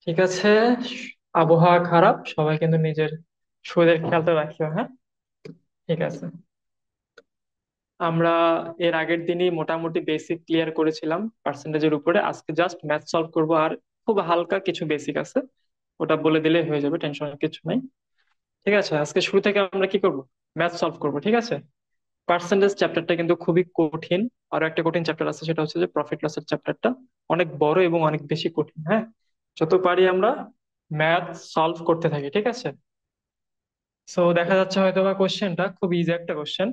ঠিক আছে। আবহাওয়া খারাপ, সবাই কিন্তু নিজের শরীরের খেয়ালটা রাখিও, হ্যাঁ? ঠিক আছে। আমরা এর আগের দিনই মোটামুটি বেসিক ক্লিয়ার করেছিলাম পার্সেন্টেজের উপরে। আজকে জাস্ট ম্যাথ সলভ করব, আর খুব হালকা কিছু বেসিক আছে, ওটা বলে দিলেই হয়ে যাবে, টেনশনের কিছু নাই। ঠিক আছে, আজকে শুরু থেকে আমরা কি করব? ম্যাথ সলভ করব, ঠিক আছে? পার্সেন্টেজ চ্যাপ্টারটা কিন্তু খুবই কঠিন। আরো একটা কঠিন চ্যাপ্টার আছে, সেটা হচ্ছে যে প্রফিট লসের চ্যাপ্টারটা। অনেক বড় এবং অনেক বেশি কঠিন, হ্যাঁ? যত পারি আমরা ম্যাথ সলভ করতে থাকি, ঠিক আছে? সো দেখা যাচ্ছে হয়তো বা কোশ্চেনটা খুব ইজি একটা কোশ্চেন,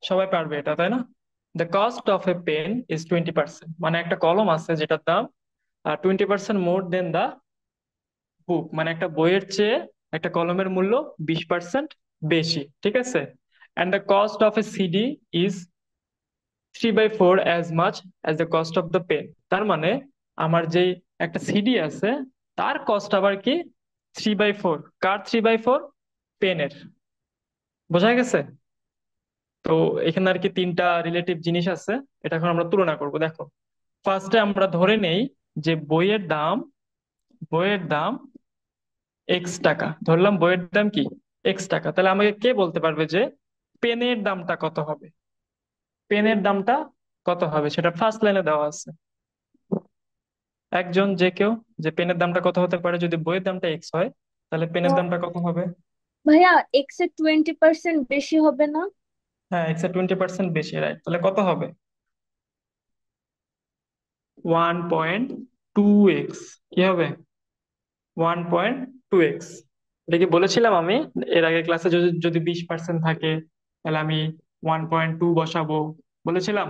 সবাই পারবে এটা, তাই না? The cost of a pen is 20%, মানে একটা কলম আছে যেটার দাম 20% মোর দেন দ্য বুক, মানে একটা বইয়ের চেয়ে একটা কলমের মূল্য 20% বেশি, ঠিক আছে? And the cost of a CD is 3/4 as much as the cost of the pen. তার মানে আমার যেই একটা সিডি আছে, তার কস্ট আবার কি 3/4। কার 3/4? পেনের। বোঝা গেছে? তো এখানে আর কি তিনটা রিলেটিভ জিনিস আছে, এটা এখন আমরা তুলনা করব। দেখো, ফার্স্টে আমরা ধরে নেই যে বইয়ের দাম এক্স টাকা। ধরলাম বইয়ের দাম কি এক্স টাকা, তাহলে আমাকে কে বলতে পারবে যে পেনের দামটা কত হবে? পেনের দামটা কত হবে সেটা ফার্স্ট লাইনে দেওয়া আছে। একজন, যে কেউ, যে পেনের দামটা কত হতে পারে যদি বইয়ের দামটা এক্স হয়, তাহলে পেনের দামটা কত হবে? ভাইয়া, এক্স এর 20% বেশি হবে না? হ্যাঁ, এক্স এর 20% বেশি, রাইট। তাহলে কত হবে? 1.2x। কি হবে? 1.2x। এটা কি বলেছিলাম আমি এর আগে ক্লাসে, যদি যদি 20% থাকে তাহলে আমি 1.2 বসাবো, বলেছিলাম?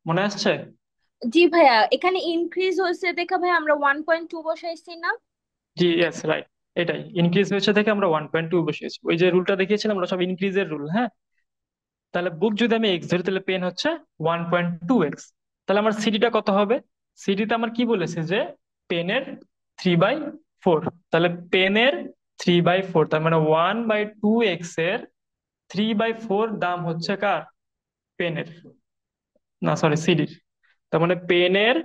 মনে আসছে? জি ভাইয়া, এখানে ইনক্রিজ হয়েছে দেখা ভাইয়া আমরা 1.2 বসাইছি না? জি, ইয়েস, রাইট। এটাই ইনক্রিজ হয়েছে থেকে আমরা 1.2 বসিয়েছি। ওই যে রুলটা দেখিয়েছিলাম, আমরা সব ইনক্রিজের রুল, হ্যাঁ? তাহলে বুক যদি আমি এক্স ধরি, তাহলে পেন হচ্ছে 1.2x। তাহলে আমার সিডিটা কত হবে? সিডিতে আমার কি বলেছে যে পেনের 3/4। তাহলে পেনের 3/4, তার মানে 1/2x এর 3/4 দাম হচ্ছে কার? পেনের। না, সরি, সিডির। তার মানে পেনের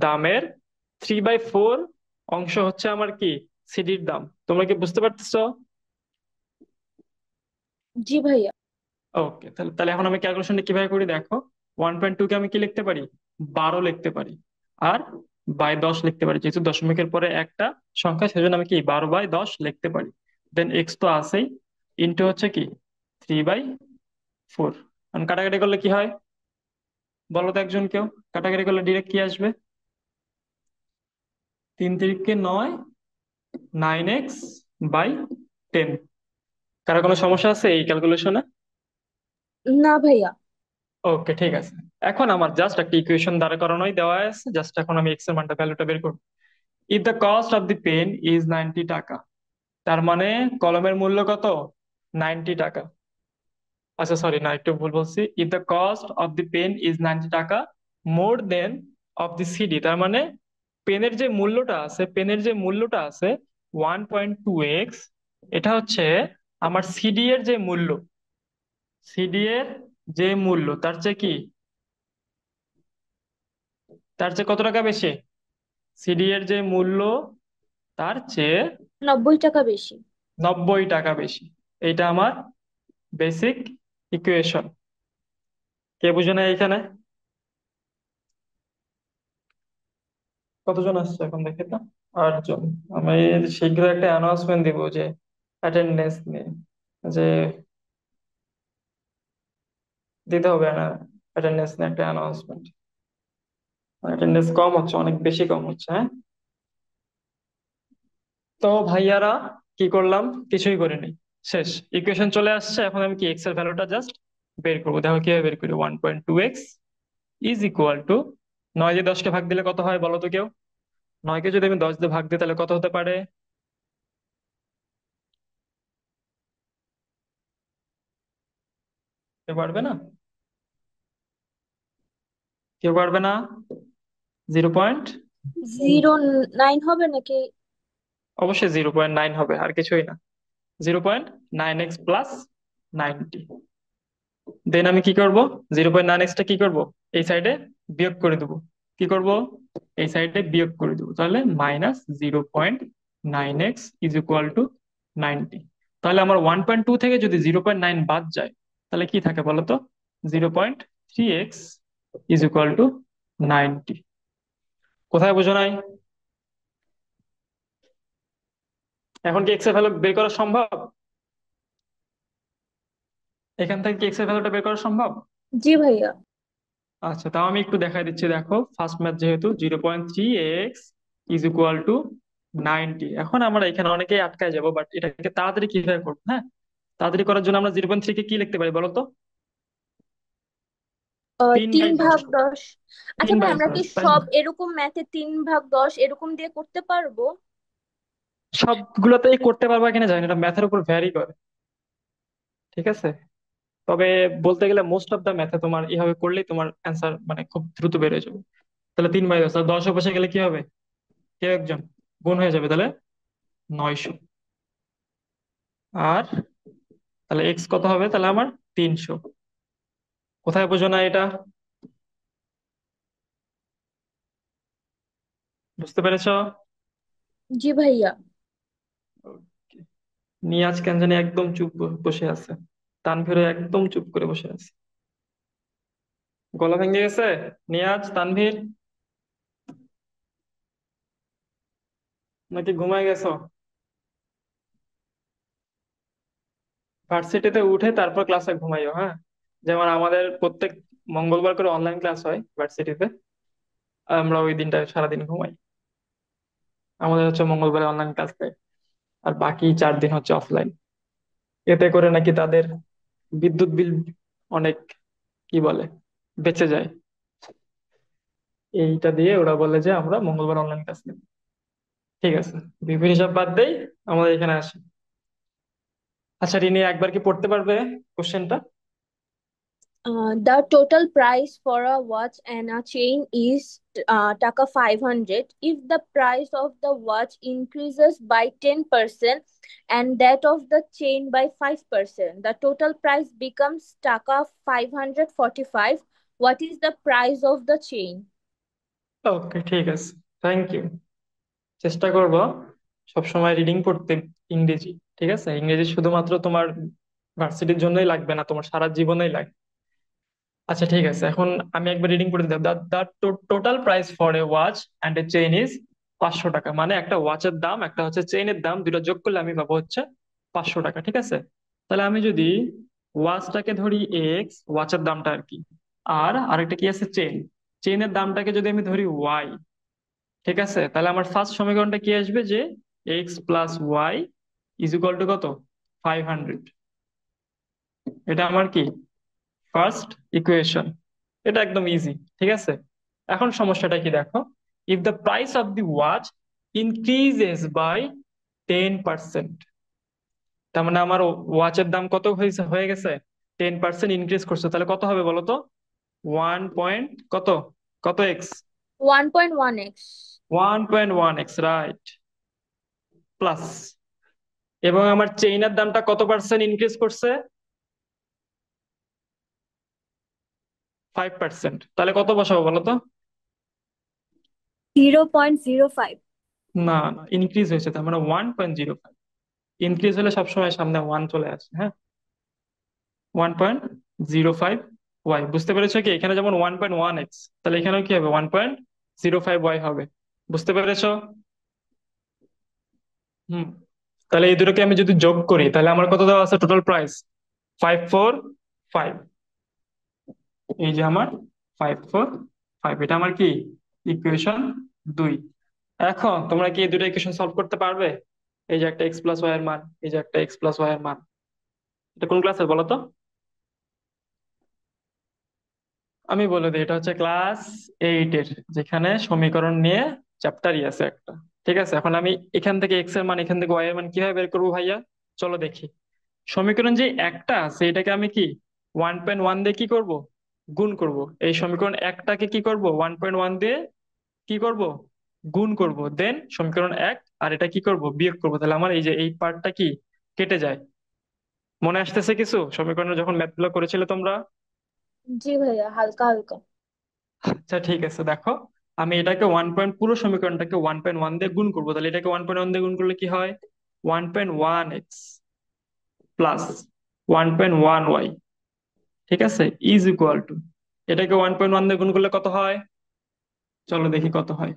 দামের 3/4 অংশ হচ্ছে আমার কি সিডির দাম। তোমরা কি বুঝতে পারতেছো? জি ভাইয়া। ওকে, তাহলে তাহলে এখন আমি ক্যালকুলেশনটা কিভাবে করি দেখো। 1.2 কে আমি কি লিখতে পারি? 12 লিখতে পারি। আর বাই 10 লিখতে পারি, যেহেতু দশমিকের পরে একটা সংখ্যা, সেজন্য আমি কি 12/10 লিখতে পারি। দেন এক্স তো আছেই, ইন্টু হচ্ছে কি 3/4। কারণ কাটাকাটি করলে কি হয় বলো তো একজন কেউ? কাটাকাটি করলে ডিরেক্ট কি আসবে? 3 3 9, 9x/10। কারো কোনো সমস্যা আছে এই ক্যালকুলেশনে? না ভাইয়া। ওকে, ঠিক আছে। এখন আমার জাস্ট একটা ইকুয়েশন দাঁড় করানোই দেওয়া আছে, জাস্ট এখন আমি এক্স এর মানটা, ভ্যালুটা বের করব। If the cost of the pen is 90 টাকা, তার মানে কলমের মূল্য কত? 90 টাকা। আচ্ছা, সরি, না, একটু ভুল বলছি। If the cost of the pen is 90 টাকা মোর দেন অফ দি সিডি, তার মানে পেনের যে মূল্যটা আছে 1.2x, এটা হচ্ছে আমার সিডি এর যে মূল্য। সিডি এর যে মূল্য তার চেয়ে কি, তার চেয়ে কত টাকা বেশি? সিডি এর যে মূল্য তার চেয়ে 90 টাকা বেশি। 90 টাকা বেশি। এইটা আমার বেসিক ইকুয়েশন। কে বুঝে না এখানে? কতজন আসছে এখন দেখে তো? 8 জন। আমি শীঘ্র একটা অ্যানাউন্সমেন্ট দিব যে অ্যাটেন্ডেন্স নিয়ে, যে দিতে হবে না, অ্যাটেন্ডেন্স নিয়ে একটা অ্যানাউন্সমেন্ট। অ্যাটেন্ডেন্স কম হচ্ছে, অনেক বেশি কম হচ্ছে, হ্যাঁ? তো ভাইয়ারা, কি করলাম? কিছুই করিনি। শেষ। ইকুয়েশন চলে আসছে, এখন আমি কি এক্স এর ভ্যালুটা জাস্ট বের করবো। দেখো কিভাবে বের করি। 1.2x ইজ ইকুয়াল টু, 9 দিয়ে 10কে ভাগ দিলে কত হয় বলো তো কেউ? 9কে যদি আমি 10 দিয়ে ভাগ দিই তাহলে কত হতে পারে? কেউ পারবে না? কেউ পারবে না? 0. 09 হবে নাকি? অবশ্যই 0.9 হবে, আর কিছুই না। 0.9x+90। দেন আমি কি করব? 0.9x টা কি করব? এই সাইডে বিয়োগ করে দেবো। কি করব? এই সাইডে বিয়োগ করে দিব, তাহলে -0.9x ইজ ইকুয়াল টু 90। তাহলে আমার 1.2 থেকে যদি 0.9 বাদ যায়, তাহলে কি থাকে বলতো? 0.3x is equal two 90। কোথায় বোঝো নাই? এখন কি এক্স এর ভ্যালু বের করা সম্ভব? এখান থেকে কি এক্স এর ভ্যালুটা বের করা সম্ভব? জি ভাইয়া। আচ্ছা, তাও আমি একটু দেখাই দিচ্ছি। দেখো, ফার্স্ট ম্যাথ যেহেতু 0.3x ইজ ইকুয়াল টু 90, এখন আমরা এখানে অনেকেই আটকায় যাবো, বাট এটাকে তাড়াতাড়ি কিভাবে করবো? হ্যাঁ, তাড়াতাড়ি করার জন্য আমরা 0.3 কে কি লিখতে পারি বলো তো? তিন তিন বাই দশ ভাগ দশ। আচ্ছা তিন ভাই, বাই আমরা কি দশ তাই সব না? এরকম ম্যাথে 3/10 এরকম দিয়ে করতে পারবো? সবগুলোতেই করতে পারবা কিনা জানি না, এটা ম্যাথের উপর ভ্যারি করে। ঠিক আছে, তবে বলতে গেলে মোস্ট অফ দা ম্যাথে তোমার এইভাবে করলেই তোমার অ্যান্সার মানে খুব দ্রুত বেড়ে যাবে। তাহলে 3/10, তাহলে 10 বসে গেলে কি হবে? কেউ একজন গুণ হয়ে যাবে, তাহলে 900। আর তাহলে এক্স কত হবে তাহলে আমার? 300। কোথায় বোঝো না এটা? বুঝতে পেরেছো? জি ভাইয়া। Okay. নিয়াজ কেন জানি একদম চুপ বসে আছে, তানভীরও একদম চুপ করে বসে আছে। গলা ভেঙে গেছে? নিয়াজ, তানভীর, নাকি ঘুমায় গেছো? ভার্সিটিতে উঠে তারপর ক্লাসে ঘুমাইও, হ্যাঁ। যেমন আমাদের প্রত্যেক মঙ্গলবার করে অনলাইন ক্লাস হয় ভার্সিটিতে, আমরা ওই দিনটা সারাদিন ঘুমাই। আমাদের হচ্ছে মঙ্গলবারে অনলাইন ক্লাস দেয়, আর বাকি 4 দিন হচ্ছে অফলাইন। এতে করে নাকি তাদের বিদ্যুৎ বিল অনেক, কি বলে, বেঁচে যায়। এইটা দিয়ে ওরা বলে যে আমরা মঙ্গলবার অনলাইন ক্লাস নেব। ঠিক আছে, বিপিন হিসাব বাদ দেই, আমাদের এখানে আসে। আচ্ছা রিনি, একবার কি পড়তে পারবে কোশ্চেনটা? The total price for a watch and a chain is taka 500. If the price of the watch increases by 10% and that of the chain by 5%, the total price becomes taka 545. What is the price of the chain? ওকে, ঠিক আছে, thank you. চেষ্টা করব সবসময় reading পড়তে ইংরেজি। ঠিক আছে, ইংরেজি শুধুমাত্র তোমার ভার্সিটির জন্যই লাগবে না, তোমার সারা জীবনেই লাগবে। আচ্ছা ঠিক আছে, এখন আমি একবার রিডিং পড়ে দিলাম। The total price for a watch and a chain is 500 টাকা। মানে একটা ওয়াচের দাম, একটা হচ্ছে চেইনের দাম, দুটো যোগ করলে আমি পাবো হচ্ছে 500 টাকা। ঠিক আছে, তাহলে আমি যদি ওয়াচটাকে ধরি এক্স, ওয়াচের দামটা আর কি, আর আরেকটা কি আছে চেইন, চেইনের দামটাকে যদি আমি ধরি ওয়াই, ঠিক আছে, তাহলে আমার ফার্স্ট সমীকরণটা কি আসবে? যে x plus y is equal to কত? 500। এটা আমার কি ফার্স্ট ইকুয়েশন। এটা একদম ইজি। ঠিক আছে, এখন সমস্যাটা কি দেখো। If the price of the watch increases by 10%, তার মানে আমার ওয়াচের দাম কত হয়েছে, হয়ে গেছে 10% ইনক্রিজ করছে, তাহলে কত হবে বলো তো? 1 পয়েন্ট কত, কত x? 1.1x. 1.1x, right. Plus, এবং আমার চেইনের দামটা কত পার্সেন্ট ইনক্রিজ করছে? 5%, তাহলে কত বসাবো বলো তো? 0.05. না না, ইনক্রিজ হয়েছে, তার মানে 1.05। ইনক্রিজ হলে সবসময় সামনে ওয়ান চলে আসে, হ্যাঁ। 1.05 ওয়াই, বুঝতে পেরেছো কি? এখানে যেমন 1.1 এক্স, তাহলে এখানেও কি হবে? 1.05 ওয়াই হবে। বুঝতে পেরেছো? হুম। তাহলে এই দুটোকে আমি যদি যোগ করি, তাহলে আমার কত দেওয়া আছে টোটাল প্রাইস? 545। এই যে আমার 545, এটা আমার কি ইকুয়েশন 2। এখন তোমরা কি এই দুটো ইকুয়েশন সলভ করতে পারবে? এই যে একটা এক্স প্লাস ওয়াই এর মান, এই যে একটা এক্স প্লাস ওয়াই এর মান, এটা কোন ক্লাসের বলো তো? আমি বলে দিই, এটা হচ্ছে ক্লাস 8-এর, যেখানে সমীকরণ নিয়ে চ্যাপ্টারই আছে একটা। ঠিক আছে, এখন আমি এখান থেকে এক্স এর মান, এখান থেকে ওয়াই এর মান কিভাবে বের করবো ভাইয়া? চলো দেখি। সমীকরণ যে একটা আছে এটাকে আমি কি 1.1 দিয়ে কি করব? গুণ করব। এই সমীকরণ একটাকে কি করব? 1.1 দিয়ে কি করব? গুণ করব। দেন সমীকরণ এক, আর এটা কি করব? বিয়োগ করব। তাহলে আমার এই যে এই পার্টটা কি কেটে যায়। মনে আসতেছে কিছু সমীকরণে যখন ম্যাথ গুলো করেছিলে তোমরা? জি ভাইয়া, হালকা হালকা। আচ্ছা ঠিক আছে, দেখো, আমি এটাকে পুরো সমীকরণটাকে 1.1 দিয়ে গুণ করবো, তাহলে এটাকে 1.1 দিয়ে গুণ করলে কি হয়? 1.1 x প্লাস 1.1 y, ঠিক আছে, ইজ ইকুয়াল টু, এটাকে 1.1 দিয়ে গুণ করলে কত হয়? চলো দেখি কত হয়।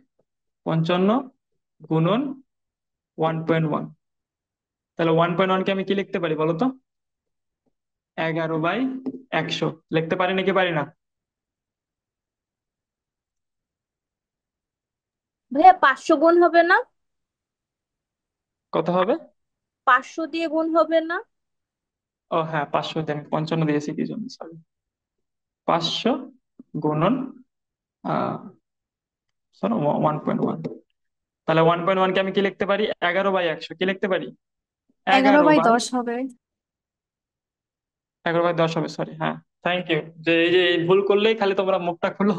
55 গুণন 1.1, তাহলে 1.1 কে আমি কি লিখতে পারি বলো তো? 11/100 লিখতে পারি নাকি পারি না? ভাইয়া 500 গুণ হবে না? কত হবে? 500 দিয়ে গুণ হবে না? ও হ্যাঁ, 500 দিয়ে আমি 55 দিয়েছি কি জন্য, সরি। 500 গুণন আহ 1.1, তাহলে 1.1 কে আমি কি লিখতে পারি? 11/100 কি লিখতে পারি? এগারো এগারো বাই বাই দশ হবে। 11/10 হবে, সরি, হ্যাঁ। থ্যাংক ইউ, যে এই যে এই ভুল করলেই খালি তোমরা মুখটা খুলো,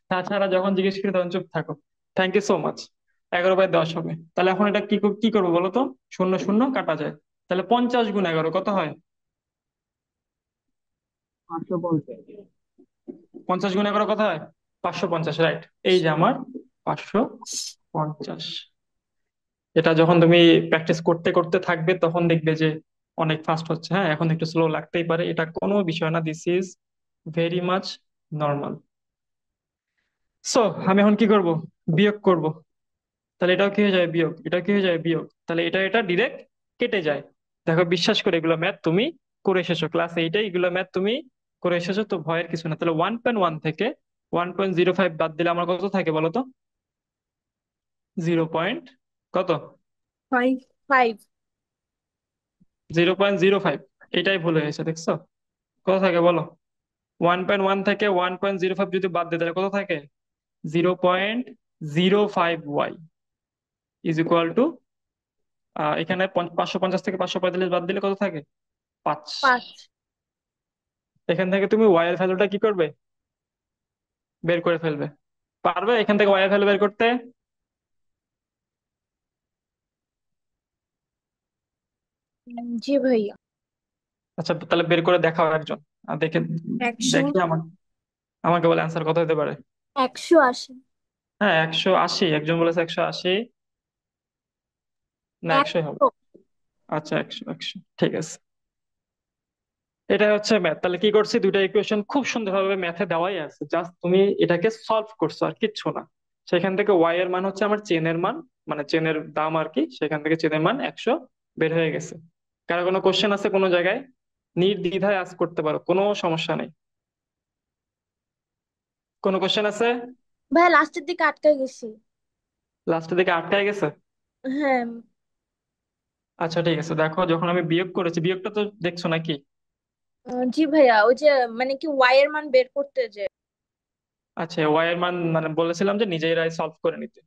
তাছাড়া যখন জিজ্ঞেস করি তখন চুপ থাকো। Thank you so much. 11/10 হবে, তাহলে এখন এটা কি করবো বলো তো? শূন্য শূন্য কাটা যায়, তাহলে 50 গুণ 11 কত হয়? 550। 50 গুণ 11 কত হয়? 550, রাইট। এই যে আমার 550। এটা যখন তুমি প্র্যাকটিস করতে করতে থাকবে তখন দেখবে যে অনেক ফাস্ট হচ্ছে। হ্যাঁ, এখন একটু স্লো লাগতেই পারে, এটা কোনো বিষয় না, this is very much normal. So আমি এখন কি করব? বিয়োগ করব। তাহলে এটাও কি হয়ে যায় বিয়োগ, এটাও কি হয়ে যায় বিয়োগ, তাহলে এটা এটা ডিরেক্ট কেটে যায়। দেখো, বিশ্বাস করে এগুলো ম্যাথ তুমি করে এসেছো ক্লাস এইটে, এগুলো ম্যাথ তুমি করে এসেছো, তো ভয়ের কিছু না। তাহলে 1.1 থেকে 1.05 বাদ দিলে আমার কত থাকে বলো তো? 0. কত? 5। 5। 0.05। এটাই ভুল হয়েছে, দেখছো? কত থাকে বলো? 1.1 থেকে 1.05 যদি বাদ দিই তাহলে কত থাকে? 0.05 y ইজ ইকুয়াল টু, এখানে 550 থেকে 545 বাদ দিলে কত থাকে? 5। 5। এখান থেকে তুমি ওয়াই এর ভ্যালুটা কি করবে? বের করে ফেলবে। পারবে এখান থেকে ওয়াই এর ভ্যালু বের করতে? জি ভাইয়া। আচ্ছা, তাহলে বের করে দেখাও একজন, দেখে 100। দেখি আমাকে বলে অ্যান্সার কত হতে পারে। 180। হ্যাঁ, 180, একজন বলেছে 180, না 100 হবে। 100। আচ্ছা, 100 100, ঠিক আছে। এটা হচ্ছে ম্যাথ, তাহলে কি করছি, দুইটা ইকুয়েশন খুব সুন্দরভাবে ম্যাথে দেওয়াই আছে, জাস্ট তুমি এটাকে সলভ করছো আর কিচ্ছু না। সেখান থেকে ওয়াই এর মান হচ্ছে আমার চেনের মান, মানে চেনের দাম আর কি, সেখান থেকে চেনের মান 100 বের হয়ে গেছে। কারো কোনো কোশ্চেন আছে কোনো জায়গায়? নির্দ্বিধায় আজ করতে পারো, কোনো সমস্যা নেই। কোনো কোশ্চেন আছে? ভাইয়া লাস্টের দিকে আটকে গেছি। লাস্টের দিকে আটকায় গেছে? হ্যাঁ। আচ্ছা ঠিক আছে, দেখো যখন আমি বিয়োগ করেছি, বিয়োগটা তো দেখছো নাকি? জি ভাইয়া, ওই যে মানে কি ওয়াই এর মান বের করতে যে। আচ্ছা, ওয়াই এর মান মানে বলেছিলাম যে নিজেরাই সলভ করে নিতে।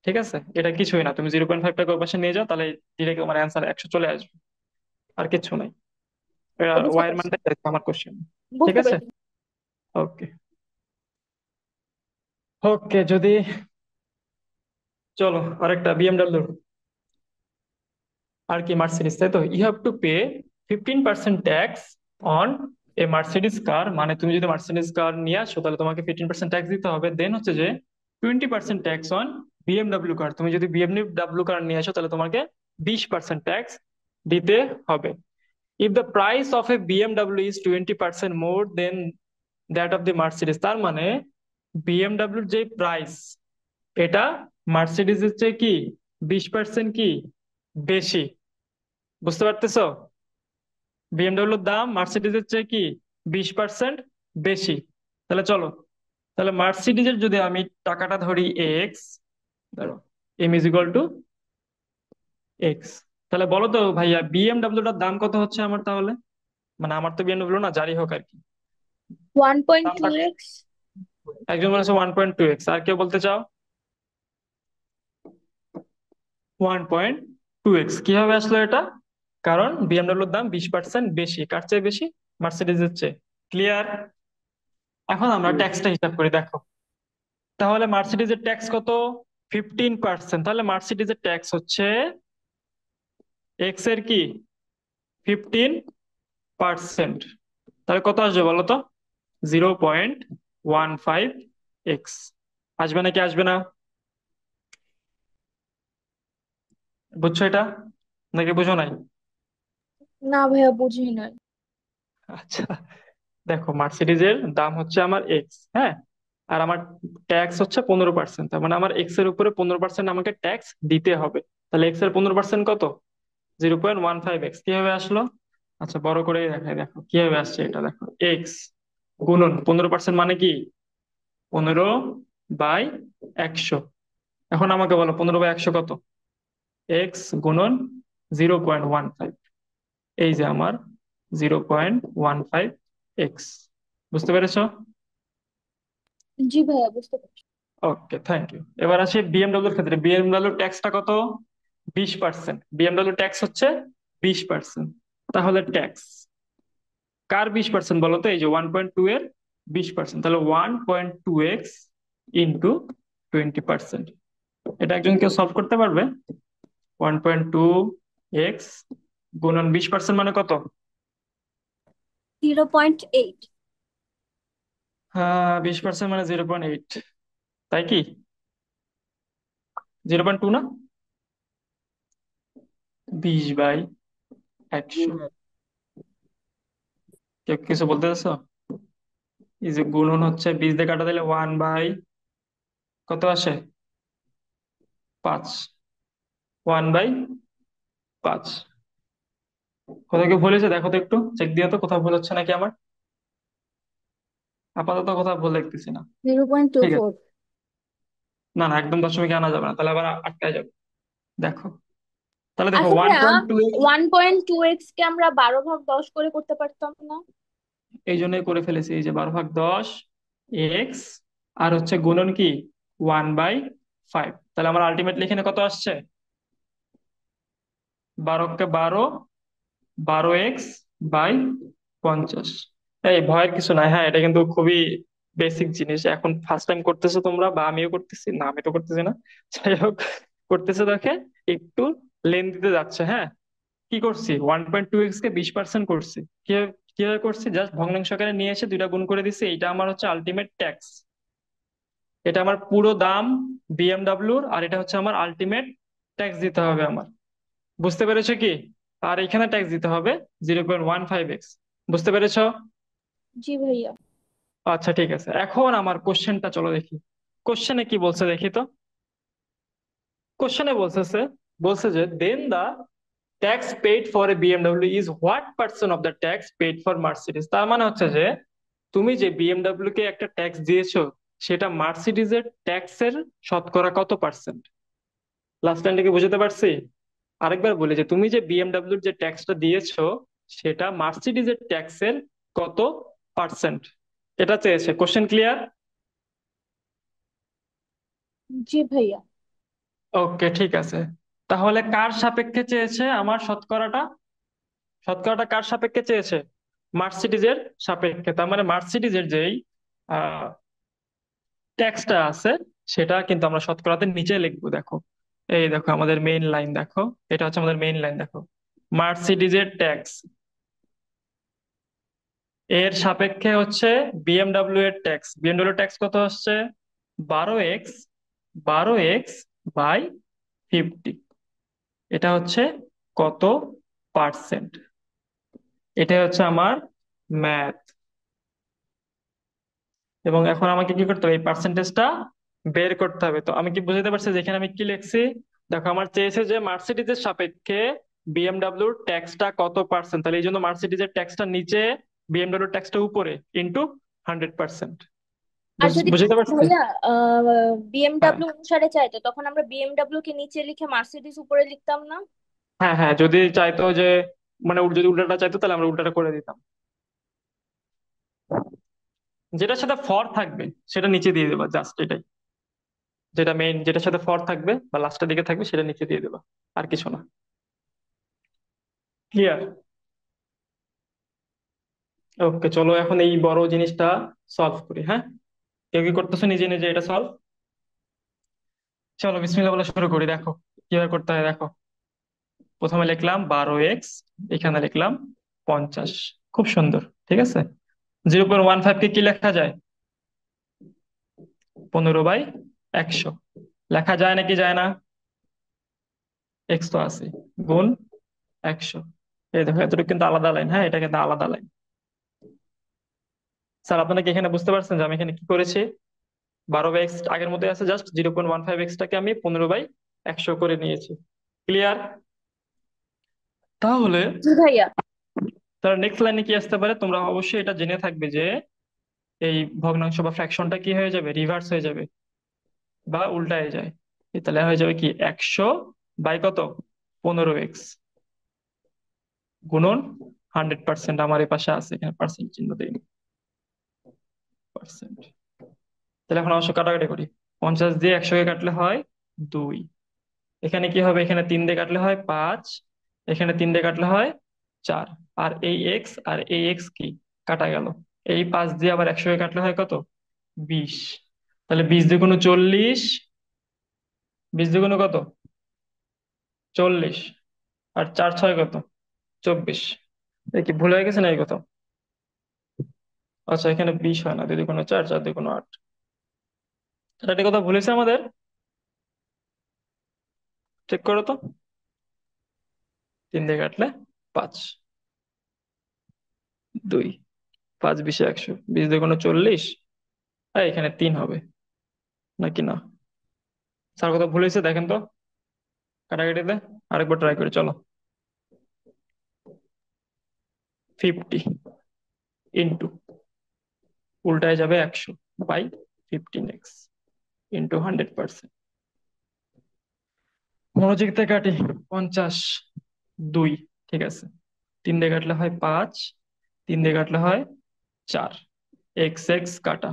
ঠিক আছে, এটা কিছুই না, তুমি 0.5টাকে ওই পাশে নিয়ে যাও, তাহলে ডিরেক্ট তোমার অ্যান্সার 100 চলে আসবে, আর কিছু নাই। বুঝতে ওয়াই এর পারছি। মানটা চাইছে আমার কোশ্চেন। ঠিক বুঝতে আছে, পারছি। ওকে। ওকে, যদি চলো আরেকটা বিএমডাব্লিউ, আর কি মার্সিডিজ, তাই তো, you have to pay 15% tax on a Mercedes car, মানে তুমি যদি মার্সিডিজ কার নিয়ে আসো তাহলে তোমাকে 15% ট্যাক্স দিতে হবে। দেন হচ্ছে যে 20% ট্যাক্স অন বিএমডাব্লিউ কার, তুমি যদি বিএমডাব্লিউ কার নিয়ে আসো তাহলে তোমাকে 20% ট্যাক্স দিতে হবে। If the price of a BMW is 20% more than that of the Mercedes, তার মানে বিএমডাব্লিউর যে প্রাইস, এটা মার্সিডিজের চেয়ে কি 20% কি বেশি। বুঝতে পারতেছো? বিএমডাব্লিউর দাম মার্সিডিজের চেয়ে কি 20% বেশি। তাহলে চলো, তাহলে মার্সিডিজের যদি আমি টাকাটা ধরি এক্স, ধরো M is equal to x, তাহলে বলো তো ভাইয়া বিএমডাব্লিউটার দাম কত হচ্ছে আমার তাহলে? মানে আমার তো বিএমডাব্লিউ না, যারই হোক আর কি, ওয়ান পয়েন্ট টু দামটা। এক্স একজন বলেছে 1.2 এক্স, আর কেউ বলতে চাও? 1.2 এক্স কিভাবে আসলো এটা? কারণ বিএমডাব্লিউর দাম 20% বেশি, কার চেয়ে বেশি? মার্সিডিজের চেয়ে। ক্লিয়ার? এখন আমরা ট্যাক্সটা হিসাব করি, দেখো। তাহলে মার্সিডিজের ট্যাক্স কত? 15%, তাহলে মার্সিডিজের ট্যাক্স হচ্ছে এক্স এর কি 15%, তাহলে কত আসবে বলো তো? 0.15 এক্স। আসবে নাকি আসবে না? বুঝছো এটা নাকি বুঝো নাই? না ভাইয়া, বুঝি নাই। আচ্ছা, দেখো মার্সিডিজের দাম হচ্ছে আমার এক্স, হ্যাঁ, আর আমার ট্যাক্স হচ্ছে 15%। তার মানে আমার এক্স এর উপরে 15% আমাকে ট্যাক্স দিতে হবে। তাহলে এক্স এর 15% কত? 0.15 এক্স। কিভাবে আসলো? আচ্ছা, বড় করে দেখাই, দেখো কিভাবে আসছে এটা। দেখো, এক্স গুণন 15% মানে কি? 15/100। এখন আমাকে বলো 15/100 কত? এক্স গুণন 0.15। এই যে আমার 0.15 এক্স। বুঝতে পেরেছো? জি ভাইয়া, বুঝতে পারছি। ওকে, থ্যাংক ইউ। এবার আসি বিএমডব্লিউর ক্ষেত্রে। বিএমডব্লিউ ট্যাক্সটা কত? 20%। বিএমডব্লিউ ট্যাক্স হচ্ছে 20%। তাহলে ট্যাক্স কার 20% বলো তো? এই যে 1.2 এর 20%। তাহলে 1.2 এক্স ইন্টু 20%। এটা একজন কেউ সলভ করতে পারবে? 1.2 এক্স গুণন 20% মানে কত? 0.8। 20% মানে 0.8, তাই কি? 0.2 না? 20/100। কেউ কিছু বলতে চাচ্ছ? এই যে গুণন হচ্ছে 20 দিয়ে কাটা দিলে 1/, কত আসে? 5। 1/5। কোথাও কেউ বলেছে? দেখো তো, একটু চেক দিও তো কোথাও ভুল হচ্ছে নাকি আমার। আপাতত কোথাও ভুল দেখতেছি না। জিরো পয়েন্ট টু ঠিক আছে, ফোর না না, একদম দশমিকে আনা যাবে না, তাহলে আবার আটকায় যাবে। দেখো, তাহলে দেখো আচ্ছা ওয়ান ভাইয়া, পয়েন্ট টু 1.2x কে আমরা 12 ভাগ 10 করে করতে পারতাম না? এই জন্যই করে ফেলেছি। এই যে 12/10 এক্স, আর হচ্ছে গুণন কি 1/5। তাহলে আমার আলটিমেটলি এখানে কত আসছে? 12 কে 12, 12x/50। এই ভয়ের কিছু নাই, হ্যাঁ, এটা কিন্তু খুবই বেসিক জিনিস। এখন ফার্স্ট টাইম করতেছো তোমরা, বা আমিও করতেছি, না আমি তো করতেছি না, যাই হোক, করতেছে দেখে একটু লেন দিতে যাচ্ছে। হ্যাঁ, কি করছি? 1.2 এক্স কে 20% করছি। কিভাবে কিভাবে করছি? জাস্ট ভগ্নাংশ আকারে নিয়ে এসে দুইটা গুণ করে দিছি। এটা আমার হচ্ছে আলটিমেট ট্যাক্স। এটা আমার পুরো দাম বিএমডাব্লিউর, আর এটা হচ্ছে আমার আলটিমেট ট্যাক্স দিতে হবে আমার। বুঝতে পেরেছো কি? আর এখানে ট্যাক্স দিতে হবে 0.15 এক্স। বুঝতে পেরেছো? জি ভাইয়া। আচ্ছা, ঠিক আছে। এখন আমার কোশ্চেনটা চলো দেখি। কোশ্চেনে কি বলছে দেখি তো। কোশ্চেনে বলছে যে then the tax paid for a BMW is what percent of the tax paid for Mercedes. তার মানে হচ্ছে যে তুমি যে বিএমডব্লিউ কে একটা ট্যাক্স দিয়েছো, সেটা মার্সিডিজের ট্যাক্সের শতকরা কত পার্সেন্ট? লাস্ট লাইনটাকে বুঝতে পারছি? আরেকবার বলি, যে তুমি যে বিএমডব্লিউর যে ট্যাক্সটা দিয়েছো, সেটা মার্সিডিজের ট্যাক্সের কত পার্সেন্ট? এটা চেয়েছে। Question clear? জি ভাইয়া। ওকে, ঠিক আছে। তাহলে কার সাপেক্ষে চেয়েছে আমার শতকরাটা? শতকরাটা কার সাপেক্ষে চেয়েছে? মার্সিডিজের সাপেক্ষে। তার মানে মার্সিডিজের যেই ট্যাক্সটা আছে, সেটা কিন্তু আমরা শতকরাতে নিচে লিখবো। দেখো, এই দেখো আমাদের মেইন লাইন, দেখো এটা হচ্ছে আমাদের মেইন লাইন। দেখো, মার্সিডিজের ট্যাক্স এর সাপেক্ষে হচ্ছে বিএমডব্লিউ এর ট্যাক্স। বিএমডব্লিউ ট্যাক্স কত হচ্ছে? 12x, 12x/50। এটা হচ্ছে কত পার্সেন্ট? এটা হচ্ছে আমার ম্যাথ। এবং এখন আমাকে কি করতে হবে? এই পার্সেন্টেজটা বের করতে হবে। তো আমি কি বুঝতে পারছি যেখানে আমি কি লিখছি? দেখো, আমার চেয়েছে যে মার্সিডিজের সাপেক্ষে বিএমডব্লিউর ট্যাক্সটা কত পার্সেন্ট। তাহলে এই জন্য মার্সিডিজের ট্যাক্সটা নিচে, বিএমডব্লিউর ট্যাক্সটা উপরে, ইন্টু 100%। আর যদি বুঝতে পারছি? ভাইয়া হ্যাঁ, বিএমডাব্লিউ অনুসারে চাইতো, তখন আমরা বিএমডাব্লিউ কে নিচে লিখে মার্সিডিজ উপরে লিখতাম না? হ্যাঁ, হ্যাঁ, যদি চাইতো যে, মানে যদি উল্টাটা চাইতো, তাহলে আমরা উল্টাটা করে দিতাম। যেটার সাথে ফর থাকবে সেটা নিচে দিয়ে দেবা, জাস্ট এটাই। যেটা মেইন, যেটার সাথে ফর থাকবে বা লাস্টের দিকে থাকবে, সেটা নিচে দিয়ে দেবা, আর কিছু না। ক্লিয়ার? ওকে, চলো এখন এই বড় জিনিসটা সলভ করি। হ্যাঁ, কেউ কি করতেছো নিজে নিজে এটা সলভ? চলো বিসমিল্লাহ বলে শুরু করি। দেখো কিভাবে করতে হয়। দেখো, প্রথমে লিখলাম 12x, এখানে লিখলাম 50। খুব সুন্দর, ঠিক আছে। 0.15 কে কি লেখা যায়? 15/50। 100 লেখা যায় নাকি যায় না? এক্স তো আছে, গুণ 100। এই দেখো এতটুকু কিন্তু আলাদা লাইন, হ্যাঁ এটা কিন্তু আলাদা লাইন। স্যার আপনারা কি এখানে বুঝতে পারছেন যে আমি এখানে কি করেছি? 12/x আগের মধ্যে আছে, জাস্ট 0.15x টাকে আমি 15/100 করে নিয়েছি। ক্লিয়ার? তাহলে জি ভাইয়া। তার নেক্সট লাইনে কি আসতে পারে, তোমরা অবশ্যই এটা জেনে থাকবে যে এই ভগ্নাংশ বা ফ্র্যাকশনটা কি হয়ে যাবে, রিভার্স হয়ে যাবে বা উল্টায় যায়। তাহলে হয়ে যাবে কি 100 বাই কত, 15x গুণন 100%। আমার এই পাশে আছে, এখানে পার্সেন্ট চিহ্ন দেয়নি, পার্সেন্ট। তাহলে এখন অবশ্য কাটাকাটি করি। 50 দিয়ে 100 কে কাটলে হয় 2। এখানে কি হবে, এখানে 3 দিয়ে কাটলে হয় 5, এখানে 3 দিয়ে কাটলে হয় 4। আর এই এক্স আর এই এক্স কি কাটা গেল। এই 5 দিয়ে আবার 100 কে কাটলে হয় কত, 20। তাহলে 20 × 2 = 40, 20 × 2 = কত, 40। আর 4×6 কত, 24। এই কি ভুল হয়ে গেছে না এই কথা? আচ্ছা এখানে 20 হয় না, 2 × 2 = 4, 4×2 = 8। এটা কথা ভুলেছে আমাদের, চেক করো তো। 3 দিয়ে কাটলে 5, 2, 5×20 = 100, 20×2 = 40। আর এখানে 3 হবে নাকি না? স্যার কথা ভুল হয়েছে দেখেন তো কাটাকাটিতে। আরেকবার ট্রাই করে চলো। 50 ইন্টু, উল্টায় যাবে 100/15x ইন্টু 100%। মনোযোগ থেকে কাটি। 50, 2, ঠিক আছে। 3 দিয়ে কাটলে হয় 5, 3 দিয়ে কাটলে হয় 4, এক্স এক্স কাটা।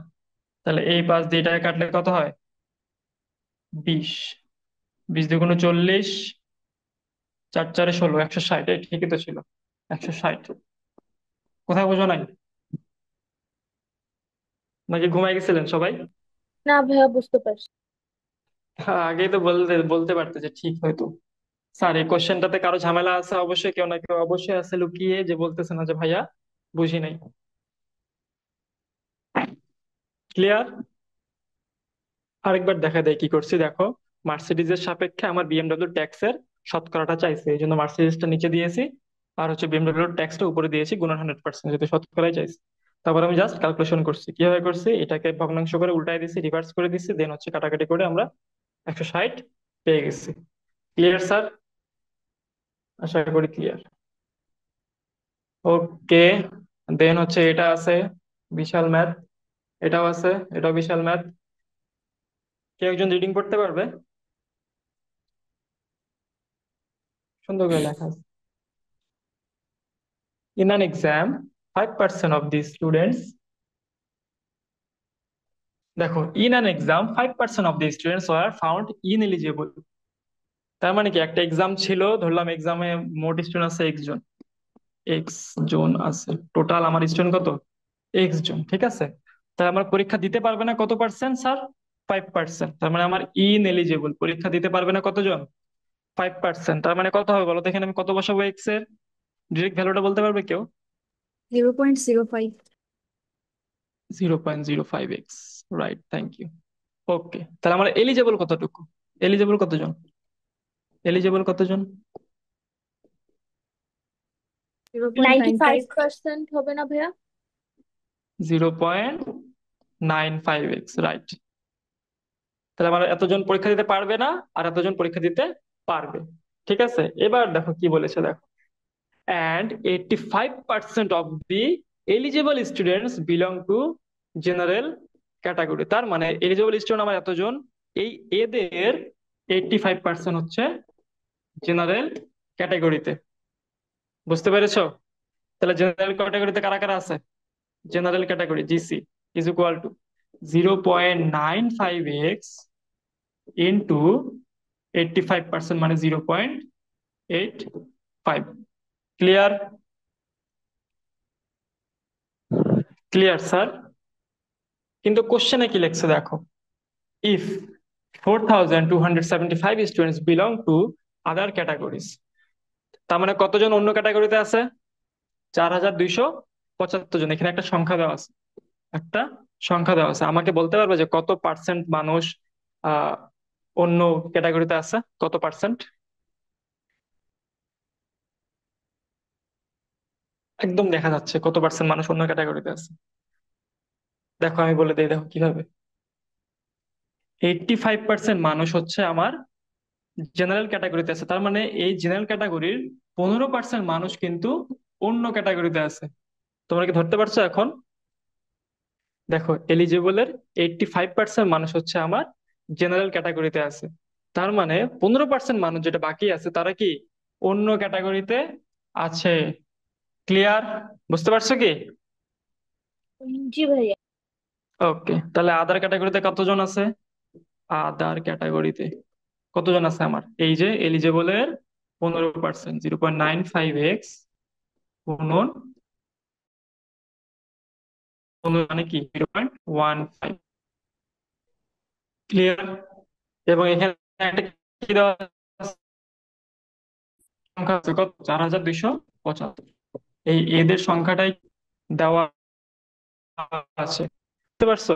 তাহলে এই 5 দিয়ে এটাকে কাটলে কত হয়, 20। 20×2 = 40, 4×4 = 16, 160। এই ঠিকই তো ছিল, 160। কোথায় বোঝো নাই, নাকি ঘুমাই গেছিলেন সবাই? না ভাইয়া, বুঝতে পারছি। হ্যাঁ, আগেই তো বলতে বলতে পারতে যে ঠিক হয়তো। স্যার এই কোশ্চেনটাতে কারো ঝামেলা আছে অবশ্যই, কেউ না কেউ অবশ্যই আছে লুকিয়ে, যে বলতেছে না যে ভাইয়া বুঝি নাই। ক্লিয়ার? আরেকবার দেখা দেয় কি করছি দেখো। মার্সিডিজের সাপেক্ষে আমার বিএমডব্লিউ ট্যাক্সের শতকরাটা চাইছে, এই জন্য মার্সিডিজটা নিচে দিয়েছি, আর হচ্ছে বিএমডব্লিউ ট্যাক্সটা উপরে দিয়েছি গুণন 100%, যেহেতু শতকরাই চাইছে। তারপর আমি জাস্ট ক্যালকুলেশন করছি, কিভাবে করছি, এটাকে ভগ্নাংশ করে উল্টাই দিছি, রিভার্স করে দিচ্ছি, দেন হচ্ছে কাটাকাটি করে আমরা 160 পেয়ে গেছি। Clear sir? আশা করি ক্লিয়ার। ওকে, দেন হচ্ছে এটা আছে বিশাল ম্যাথ, এটাও আছে, এটাও বিশাল ম্যাথ। কেউ একজন রিডিং করতে পারবে? সুন্দর করে লেখা আছে। In an exam, 5% of the students, দেখো in an exam 5% of the students were found ineligible। তার মানে কি, একটা এক্সাম ছিল, ধরলাম এক্সামে মোট স্টুডেন্ট আছে এক্স জন, এক্স জন আছে টোটাল, আমার স্টুডেন্ট কত, এক্স জন, ঠিক আছে। তাই আমার পরীক্ষা দিতে পারবে না কত পার্সেন্ট স্যার, 5%। তার মানে আমার ইনএলিজিবল, পরীক্ষা দিতে পারবে না কতজন, 5%। তার মানে কত হবে বলো তো, এখানে আমি কত বসাবো এক্স এর, ডিরেক্ট ভ্যালুটা বলতে পারবে কেউ? 0.05. 0.05x, right, thank you. ওকে, তাহলে আমার এলিজেবল কতটুকু, এলিজেবল কতজন, এলিজেবল কতজন? 0.95. 95% হবে না ভাইয়া? 0.95x, right. তাহলে আমার এতজন পরীক্ষা দিতে পারবে না, আর এতজন পরীক্ষা দিতে পারবে। ঠিক আছে, এবার দেখো কি বলেছে দেখো। And 85% of the eligible students belong to general category। তার মানে এলিজিবল স্টুডেন্ট আমার এতজন, এই এদের 85% হচ্ছে জেনারেল ক্যাটাগরিতে। বুঝতে পেরেছো? তাহলে জেনারেল ক্যাটাগরিতে কারা কারা আছে, general category GC is equal two 0.95x into 85%, মানে 0.85। ক্লিয়ার? Clear sir? কিন্তু কোশ্চেনে কি লিখছে দেখো, if 4275 students belong to other categories. তার মানে কতজন অন্য ক্যাটাগরিতে আছে, 4275 জন। এখানে একটা সংখ্যা দেওয়া আছে, একটা সংখ্যা দেওয়া আছে, আমাকে বলতে পারবে যে কত পার্সেন্ট মানুষ আহ অন্য ক্যাটাগরিতে আছে কত পার্সেন্ট? একদম দেখা যাচ্ছে কত পার্সেন্ট মানুষ অন্য ক্যাটাগরিতে আছে। দেখো আমি বলে দিই, দেখো কিভাবে। 85% মানুষ হচ্ছে আমার জেনারেল ক্যাটাগরিতে আছে, তার মানে এই জেনারেল ক্যাটাগরির 15% মানুষ কিন্তু অন্য ক্যাটাগরিতে আছে। তোমরা কি ধরতে পারছো এখন? দেখো, এলিজিবলের 85% মানুষ হচ্ছে আমার জেনারেল ক্যাটাগরিতে আছে, তার মানে 15% মানুষ যেটা বাকি আছে তারা কি অন্য ক্যাটাগরিতে আছে। ক্লিয়ার? বুঝতে পারছো কি? জি ভাইয়া। ওকে, তাহলে আদার ক্যাটাগরিতে কতজন আছে? আদার ক্যাটাগরিতে কতজন আছে আমার? এই যে এলিজেবলের 15%, 0.95x গুণন 15 মানে কি 0.15। ক্লিয়ার? এবং এখানে একটা কি দেওয়া আছে? সংখ্যা আছে কত? 4275। এই এদের সংখ্যাটাই দেওয়া আছে। বুঝতে পারছো?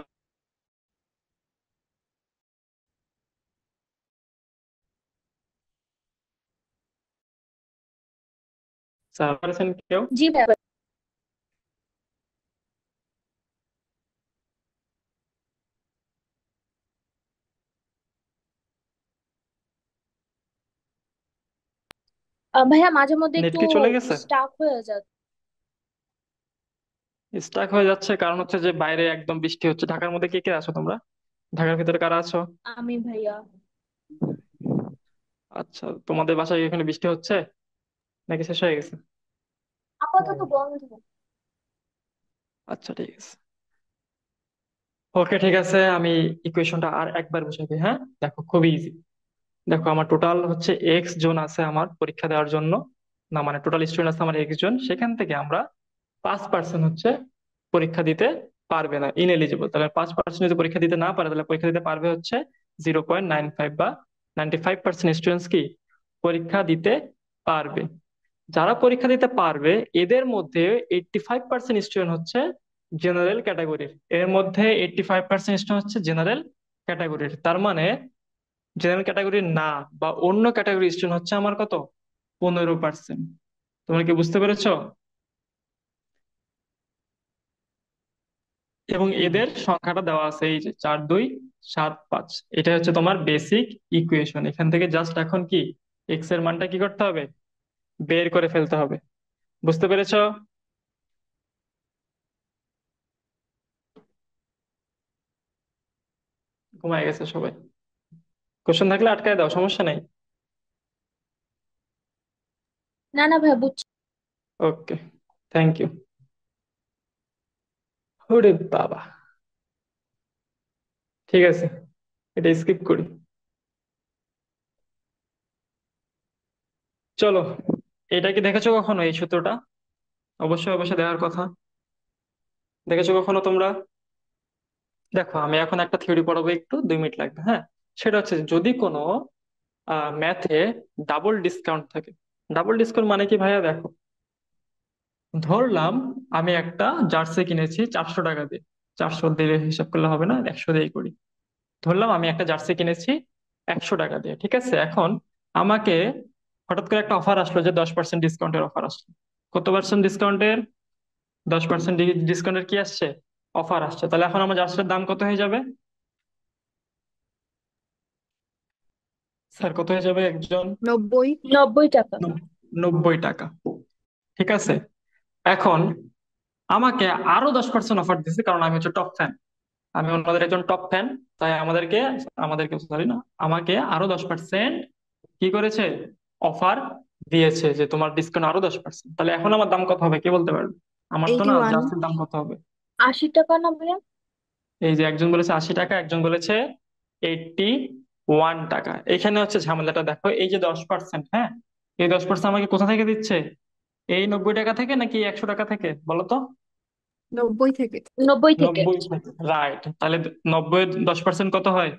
স্যার পারছেন কেউ? জি ভাইয়া। ভাইয়া মাঝে মধ্যে নেট একটু কি চলে গেছে? স্টাক হয়ে যায়। স্টাক হয়ে যাচ্ছে কারণ হচ্ছে যে বাইরে একদম বৃষ্টি হচ্ছে। ঢাকার মধ্যে কে কে আছো তোমরা? ঢাকার ভিতরে কারা আছো? আমি ভাইয়া। আচ্ছা, তোমাদের বাসায় কি এখানে বৃষ্টি হচ্ছে নাকি শেষ হয়ে গেছে? আপাতত বন্ধ। আচ্ছা ঠিক আছে। ওকে ঠিক আছে, আমি ইকুয়েশনটা আর একবার বুঝাই দিই, হ্যাঁ? দেখো খুবই ইজি। দেখো আমার টোটাল হচ্ছে এক্স জন আছে আমার পরীক্ষা দেওয়ার জন্য, না মানে টোটাল স্টুডেন্ট আছে আমার এক্স জন, সেখান থেকে আমরা 5% হচ্ছে পরীক্ষা দিতে পারবে না, ইনএলিজিবল। তাহলে 5% যদি পরীক্ষা দিতে না পারে তাহলে পরীক্ষা দিতে পারবে হচ্ছে 0.95 বা 95% স্টুডেন্টস কি পরীক্ষা দিতে পারবে। যারা পরীক্ষা দিতে পারবে এদের মধ্যে 85% স্টুডেন্ট হচ্ছে জেনারেল ক্যাটাগরির। এর মধ্যে 85% স্টুডেন্ট হচ্ছে জেনারেল ক্যাটাগরির, তার মানে জেনারেল ক্যাটাগরির না বা অন্য ক্যাটাগরি স্টুডেন্ট হচ্ছে আমার কত? 15%। তোমরা কি বুঝতে পেরেছো? এবং এদের সংখ্যাটা দেওয়া আছে এই যে 4275। এটা হচ্ছে তোমার বেসিক ইকুয়েশন। এখান থেকে জাস্ট এখন কি এক্স এর মানটা কি করতে হবে? বের করে ফেলতে হবে। বুঝতে পেরেছো? ঘুমায় গেছে সবাই? কোশ্চেন থাকলে আটকায় দাও, সমস্যা নাই। না না ভাইয়া, বুঝছি। ওকে, থ্যাংক ইউ। ওরে বাবা, ঠিক আছে, এটা স্কিপ করি। চলো, এটা কি দেখেছো কখনো এই সূত্রটা? অবশ্যই অবশ্যই দেখার কথা। দেখেছো কখনো তোমরা? দেখো আমি এখন একটা থিওরি পড়াবো, একটু 2 মিনিট লাগবে, হ্যাঁ? সেটা হচ্ছে যদি কোনো ম্যাথে ডাবল ডিসকাউন্ট থাকে। ডাবল ডিসকাউন্ট মানে কি ভাইয়া? দেখো, ধরলাম আমি একটা জার্সি কিনেছি 400 টাকা দিয়ে। 400 দিয়ে হিসাব করলে হবে না, 100 দিয়ে করি। ধরলাম আমি একটা জার্সি কিনেছি 100 টাকা দিয়ে, ঠিক আছে? এখন আমাকে হঠাৎ করে একটা অফার আসলো যে 10% ডিসকাউন্টের অফার আসলো। কত পার্সেন্ট ডিসকাউন্টের? 10% ডিসকাউন্টের কি আসছে? অফার আসছে। তাহলে এখন আমার জার্সির দাম কত হয়ে যাবে? স্যার কত হয়ে যাবে একজন? 90। 90 টাকা। 90 টাকা। ঠিক আছে, এখন আমাকে আরো 10% অফার দিচ্ছে কারণ আমি হচ্ছে টপ ফ্যান। আমি ওনাদের একজন টপ ফ্যান, তাই আমাদেরকে আমাদেরকে সরি না, আমাকে আরো 10% কি করেছে? অফার দিয়েছে যে তোমার ডিসকাউন্ট আরো 10%। তাহলে এখন আমার দাম কত হবে কে বলতে পারবে? আমার তো না 81। জার্সির দাম কত হবে? 80 টাকা না ভাইয়া? এই যে একজন বলেছে 80 টাকা, একজন বলেছে 81 টাকা। এখানে হচ্ছে ঝামেলাটা, দেখো এই যে 10%, হ্যাঁ, এই 10% আমাকে কোথা থেকে দিচ্ছে? এই 90 টাকা থেকে নাকি 100 টাকা থেকে বলো তো? 90 থেকে। 90 থেকে। 90 থেকে, রাইট। তাহলে 90 10% কত হয়?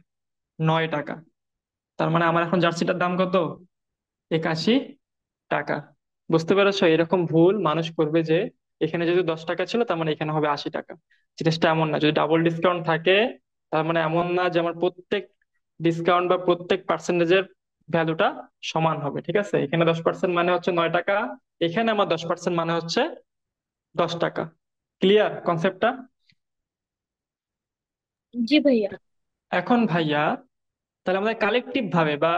9 টাকা। তার মানে আমার এখন জার্সিটার দাম কত? 81 টাকা। বুঝতে পেরেছো? এরকম ভুল মানুষ করবে যে এখানে যদি 10 টাকা ছিল তার মানে এখানে হবে 80 টাকা। জিনিসটা এমন না। যদি ডাবল ডিসকাউন্ট থাকে তার মানে এমন না যে আমার প্রত্যেক ডিসকাউন্ট বা প্রত্যেক পার্সেন্টেজের ভ্যালুটা সমান হবে, ঠিক আছে? এখানে 10% মানে হচ্ছে 9 টাকা, এখানে আমার 10% মানে হচ্ছে 10 টাকা। ক্লিয়ার কনসেপ্টটা? জি ভাইয়া। এখন ভাইয়া, তাহলে আমাদের কালেকটিভ ভাবে বা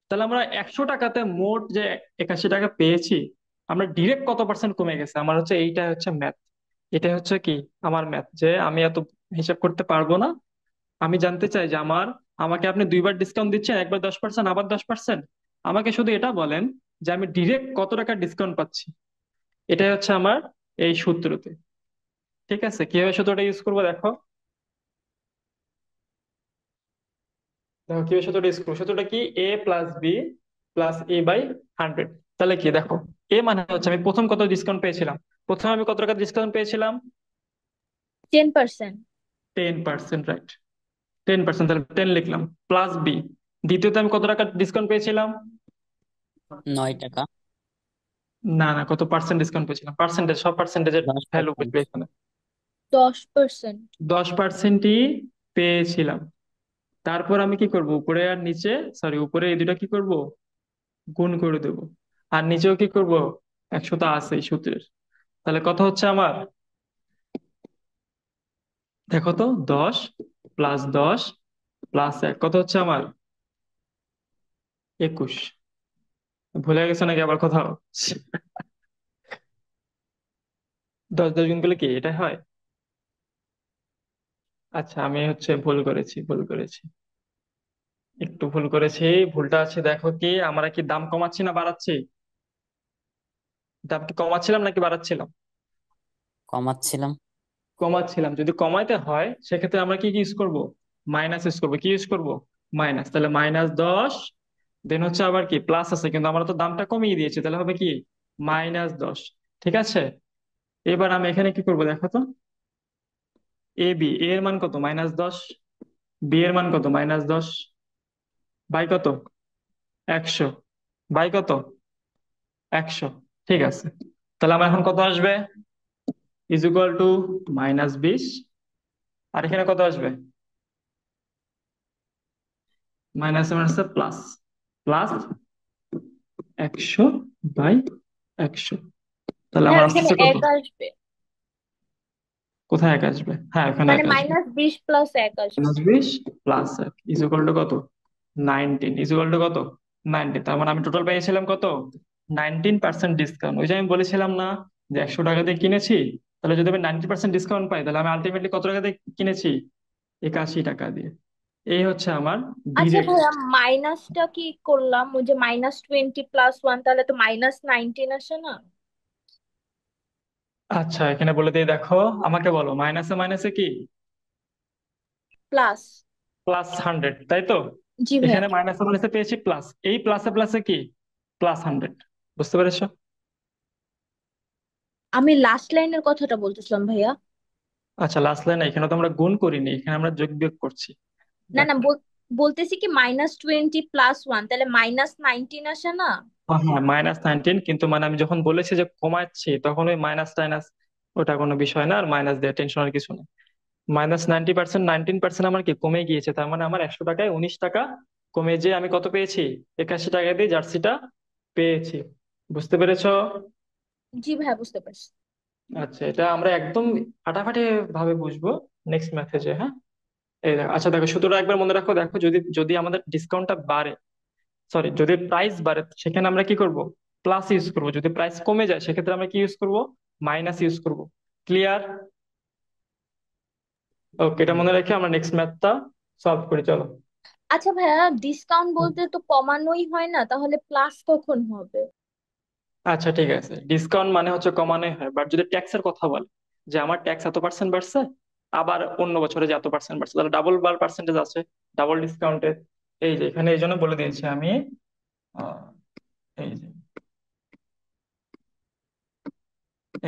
তাহলে আমরা 100 টাকাতে মোট যে 81 টাকা পেয়েছি, আমরা ডিরেক্ট কত পার্সেন্ট কমে গেছে, আমার হচ্ছে এইটা হচ্ছে ম্যাথ। এটা হচ্ছে কি আমার ম্যাথ, যে আমি এত হিসাব করতে পারবো না। আমি জানতে চাই যে আমাকে আপনি দুইবার ডিসকাউন্ট দিচ্ছেন, একবার 10%, আবার 10%। আমাকে শুধু এটা বলেন যে আমি ডিরেক্ট কত টাকা ডিসকাউন্ট পাচ্ছি। এটাই হচ্ছে আমার এই সূত্রতে। ঠিক আছে, কিভাবে সূত্রটা ইউজ করবো দেখো। দেখো কিভাবে সূত্রটা ইউজ করবো। সূত্রটা কি? A plus b plus a by 100। তাহলে কি দেখো, এ মানে হচ্ছে আমি প্রথম কত ডিসকাউন্ট পেয়েছিলাম। প্রথমে আমি কত টাকা ডিসকাউন্ট পেয়েছিলাম? 10%। 10%, রাইট। 10%, তাহলে 10 লিখলাম। প্লাস বি, দ্বিতীয়তে আমি কত টাকা ডিসকাউন্ট পেয়েছিলাম? 9 টাকা। না না, কত পার্সেন্ট ডিসকাউন্ট পেয়েছিলাম? পার্সেন্টেজ, সব পার্সেন্টেজের দশ ভ্যালু পার্সেন্ট বুঝবে এখানে। 10%। 10%ই পেয়েছিলাম। তারপর আমি কি করব, উপরে আর নিচে, সরি উপরে এই দুটা কি করব, গুণ করে দেব। আর নিচেও কি করব, 100 আছে এই সূত্রের। তাহলে কত হচ্ছে আমার, দেখো তো, 10 + 10 + 1 কত হচ্ছে আমার? 21। ভুলে গেছো নাকি আবার কোথাও? 10 10 গুণ করলে কি এটা হয়? আচ্ছা, আমি হচ্ছে ভুল করেছি, একটু ভুল করেছি। ভুলটা আছে, দেখো কি আমরা কি দাম কমাচ্ছি না বাড়াচ্ছি? দাম কি কমাচ্ছিলাম নাকি বাড়াচ্ছিলাম? কমাচ্ছিলাম। কমাচ্ছিলাম। যদি কমাইতে হয় সেক্ষেত্রে আমরা কি ইউজ করব? মাইনাস ইউজ করবো। কি ইউজ করব? মাইনাস। তাহলে -10, দেন হচ্ছে আবার কি প্লাস আছে, কিন্তু আমরা তো দামটা কমিয়ে দিয়েছি, তাহলে হবে কি -10। ঠিক আছে, এবার আমি এখানে কি করব দেখো তো। এ এর মান কত? -10। বি এর মান কত? -10 বাই কত? 100 বাই কত? 100। ঠিক আছে, তাহলে আমার এখন কত আসবে? Is equal two -20। আর এখানে কত আসবে? মাইনাস মাইনাসে প্লাস, প্লাস 100/100। তাহলে হ্যাঁ আমার ওইখানে আসতেছে কত? এক আসবে। কোথায় এক আসবে? হ্যাঁ, এখানে মানে এক আসবে। -20 + 1 আসবে। -20 + 1 ইজ ইকুয়াল টু কত? 19। ইজ ইকুয়াল টু কত? 19। তার মানে আমি টোটাল পেয়েছিলাম কত? 19% ডিসকাউন্ট। ওই যে আমি বলেছিলাম না যে 100 টাকা দিয়ে কিনেছি, তাহলে যদি আমি 90% ডিসকাউন্ট পাই, তাহলে আমি আলটিমেটলি কত টাকা দিয়ে কিনেছি? 81 টাকা দিয়ে। এই হচ্ছে আমার আচ্ছা ডিরেক্ট। ভাইয়া, মাইনাসটা কি করলাম? ওই যে -20 + 1, তাহলে তো -19 আসে না? আচ্ছা, এখানে বলে দিয়ে দেখো, আমাকে বলো মাইনাসে মাইনাসে কি? প্লাস। +100, তাই তো? জি ভাইয়া। এখানে মাইনাসে মাইনাসে পেয়েছি প্লাস, এই প্লাসে প্লাসে কি +100। বুঝতে পেরেছো? আমি লাস্ট লাইনের কথাটা বলতেছিলাম ভাইয়া। আচ্ছা, লাস্ট লাইন এখানে তো আমরা গুণ করিনি, এখানে আমরা যোগ বিয়োগ করছি। না না, দেখো, বলতেছি কি -20 + 1, তাহলে -19 আসে না? হ্যাঁ -19, কিন্তু মানে আমি যখন বলেছি যে কমাচ্ছি, তখন ওই মাইনাস টাইনাস ওটা কোনো বিষয় না, আর মাইনাস দিয়ে টেনশনের কিছু নেই। -90%, 19% আমার কি কমে গিয়েছে, তার মানে আমার 100 টাকায় 19 টাকা কমে, যে আমি কত পেয়েছি? 81 টাকা দিয়ে জার্সিটা পেয়েছি। বুঝতে পেরেছো? জি ভাইয়া, বুঝতে পারছি। আচ্ছা, এটা আমরা একদম ফাটাফাটি ভাবে বুঝবো নেক্সট মেসেজে, হ্যাঁ? এই দেখো, আচ্ছা দেখো, সূত্রটা একবার মনে রাখো। দেখো, যদি যদি আমাদের ডিসকাউন্টটা বাড়ে, সরি যদি প্রাইস বাড়ে, সেখানে আমরা কি করব? প্লাস ইউজ করব। যদি প্রাইস কমে যায় সেক্ষেত্রে আমরা কি ইউজ করব? মাইনাস ইউজ করব। ক্লিয়ার? ওকে, এটা মনে রেখে আমরা নেক্সট ম্যাথটা সলভ করি, চলো। আচ্ছা ভাইয়া, ডিসকাউন্ট বলতে তো কমানোই হয় না, তাহলে প্লাস কখন হবে? আচ্ছা ঠিক আছে, ডিসকাউন্ট মানে হচ্ছে কমানোই হয়, বাট যদি ট্যাক্সের কথা বলে যে আমার ট্যাক্স এত পার্সেন্ট বাড়ছে, আবার অন্য বছরে যে এত পার্সেন্ট বাড়ছে, তাহলে ডাবল বার পার্সেন্টেজ আছে, ডাবল ডিসকাউন্টের। এই যে এখানে এই জন্য বলে দিয়েছি আমি, আহ, এই যে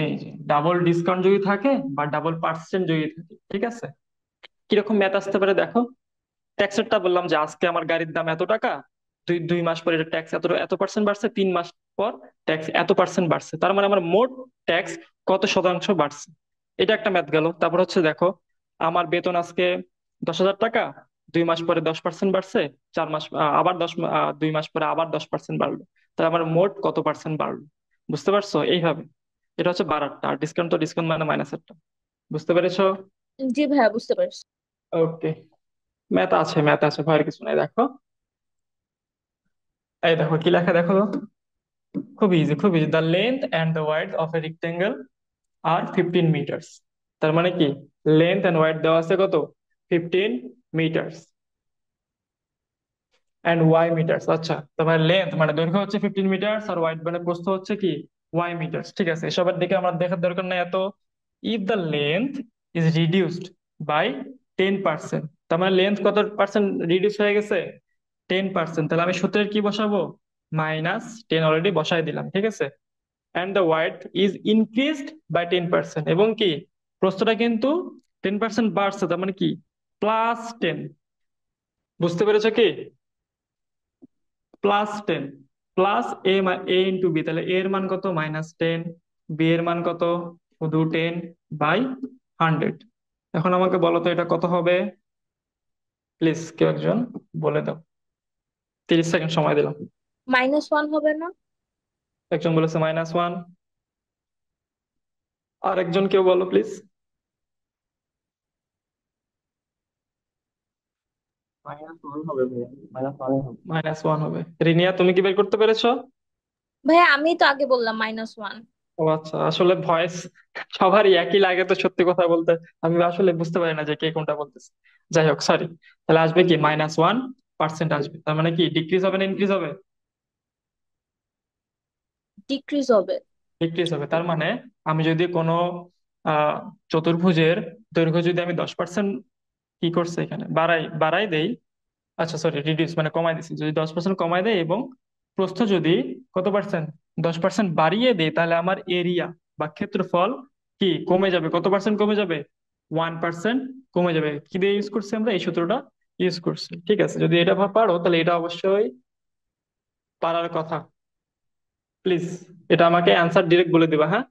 এই যে ডাবল ডিসকাউন্ট যদি থাকে বা ডাবল পার্সেন্ট যদি থাকে, ঠিক আছে? কিরকম ম্যাথ আসতে পারে দেখো। ট্যাক্সেরটা বললাম যে আজকে আমার গাড়ির দাম এত টাকা, দুই দুই মাস পরে এটা ট্যাক্স এত এত পার্সেন্ট বাড়ছে, 3 মাস পর ট্যাক্স এত পার্সেন্ট বাড়ছে, তার মানে আমার মোট ট্যাক্স কত শতাংশ বাড়ছে। এটা একটা ম্যাথ গেল। তারপর হচ্ছে দেখো, আমার বেতন আজকে 10,000 টাকা, 2 মাস পরে 10% বাড়ছে, 4 মাস আবার 2 মাস পরে আবার 10% বাড়লো, তাহলে আমার মোট কত পার্সেন্ট বাড়লো? বুঝতে পারছো? এইভাবে এটা হচ্ছে বাড়ারটা, আর ডিসকাউন্ট তো ডিসকাউন্ট মানে মাইনাসেরটা। বুঝতে পেরেছো? জি ভাইয়া, বুঝতে পারছি। ওকে, ম্যাথ আছে, ভয়ের কিছু নাই। দেখো, এই দেখো কি লেখা, দেখো তো। খুব ইজি, খুব easy. The length and the wide of a rectangle are 15 metres. তার মানে কি, লেন্থ অ্যান্ড ওয়াইড দেওয়া আছে কত? 15 মিটার্স অ্যান্ড ওয়াই মিটার্স। আচ্ছা, তোমার লেন্থ মানে দৈর্ঘ্য হচ্ছে 15 মিটার্স, আর ওয়াইড মানে প্রস্থ হচ্ছে কি, ওয়াই মিটার্স। ঠিক আছে, এসবের দিকে আমার দেখার দরকার নাই এত। If the length is reduced by 10%, তার মানে লেন্থ কত পার্সেন্ট রিডিউস হয়ে গেছে? 10%। তাহলে আমি সূত্রের কি বসাবো? -10 অলরেডি বসাই দিলাম, ঠিক আছে। And the wide is increased by 10%, এবং কি, প্রস্থটা কিন্তু 10% বাড়ছে, তার মানে কি, +10। বুঝতে পেরেছো কি? +10, প্লাস এ ইন্টু বি, তাহলে এ এর মান কত? -10। বি এর মান কত? শুধু 10/100। এখন আমাকে বলো তো এটা কত হবে? প্লিজ কেউ একজন বলে দাও। 30 সেকেন্ড সময় দিলাম। -1 হবে না? একজন বলেছে -1। আর একজন কেউ বলো প্লিজ। -1 হবে ভাইয়া, -1 হবে। -1 হবে। রিনিয়া, তুমি কি বের করতে পেরেছো? ভাইয়া আমি তো আগে বললাম -1। ও আচ্ছা, আসলে ভয়েস সবারই একই লাগে তো, সত্যি কথা বলতে আমি আসলে বুঝতে পারি না যে কে কোনটা বলতেছে। যাই হোক, সরি। তাহলে আসবে কি, -1% আসবে। তার মানে কি, ডিক্রিজ হবে না ইনক্রিজ হবে? ডিক্রিজ হবে। ডিক্রিজ হবে। তার মানে আমি যদি কোনো আহ চতুর্ভুজের দৈর্ঘ্য যদি আমি 10% কি করছে এখানে বাড়াই বাড়াই দেই, আচ্ছা সরি, রিডিউস মানে কমাই দিচ্ছি, যদি 10% কমাই দেয় এবং প্রস্থ যদি কত পার্সেন্ট, 10% বাড়িয়ে দেয়, তাহলে আমার এরিয়া বা ক্ষেত্রফল কি কমে যাবে? কত পার্সেন্ট কমে যাবে? 1% কমে যাবে। কি দিয়ে ইউজ করছি আমরা? এই সূত্রটা ইউজ করছি। ঠিক আছে, যদি এটা পারো তাহলে এটা অবশ্যই পারার কথা। প্লিজ এটা আমাকে অ্যান্সার ডিরেক্ট বলে দিবা, হ্যাঁ?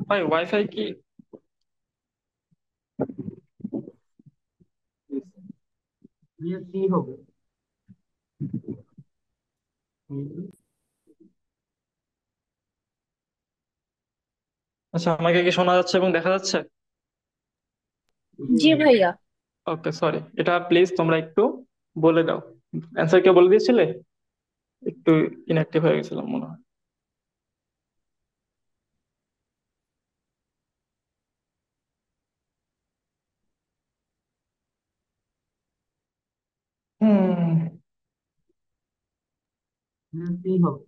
ভাই ওয়াইফাই কি? ভাইয়া কি হবে? আচ্ছা, আমাকে কি শোনা যাচ্ছে এবং দেখা যাচ্ছে? জি জি ভাইয়া। ভাইয়া। ওকে, সরি, এটা প্লিজ তোমরা একটু বলে দাও। অ্যান্সার কে বলে দিয়েছিলে? একটু ইনঅ্যাক্টিভ হয়ে গেছিলাম মনে হয়। হুম। ভাইয়া কি হবে?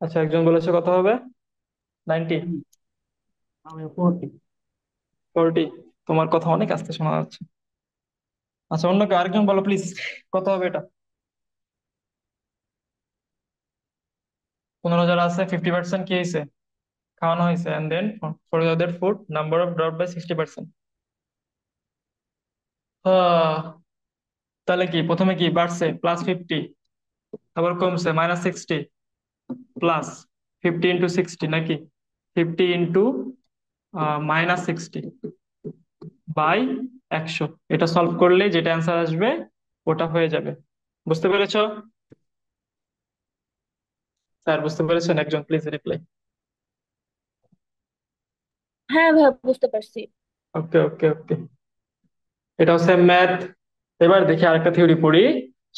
আচ্ছা, একজন বলেছে কত হবে? 90? আমি 40। 40? তোমার কথা অনেক আস্তে শোনা যাচ্ছে। আচ্ছা, অন্য কেউ আরেকজন বলো প্লিজ, কত হবে এটা? 15 যারা আছে, 50% কি হয়েছে? খাওয়ানো হয়েছে, এন্ড দেন ফর ওদের food number of drop by 60%। তাহলে কি, প্রথমে কি বাড়ছে +50, তারপর কমছে -60, প্লাস 50 × 60 নাকি 50 × -60/100, এটা সলভ করলে যেটা অ্যান্সার আসবে ওটা হয়ে যাবে। বুঝতে পেরেছো? স্যার বুঝতে পেরেছেন? একজন প্লিজ রিপ্লাই। হ্যাঁ ভাইয়া, বুঝতে পারছি। ওকে ওকে ওকে, এটা হচ্ছে ম্যাথ। এবার দেখি আরেকটা থিওরি পড়ি,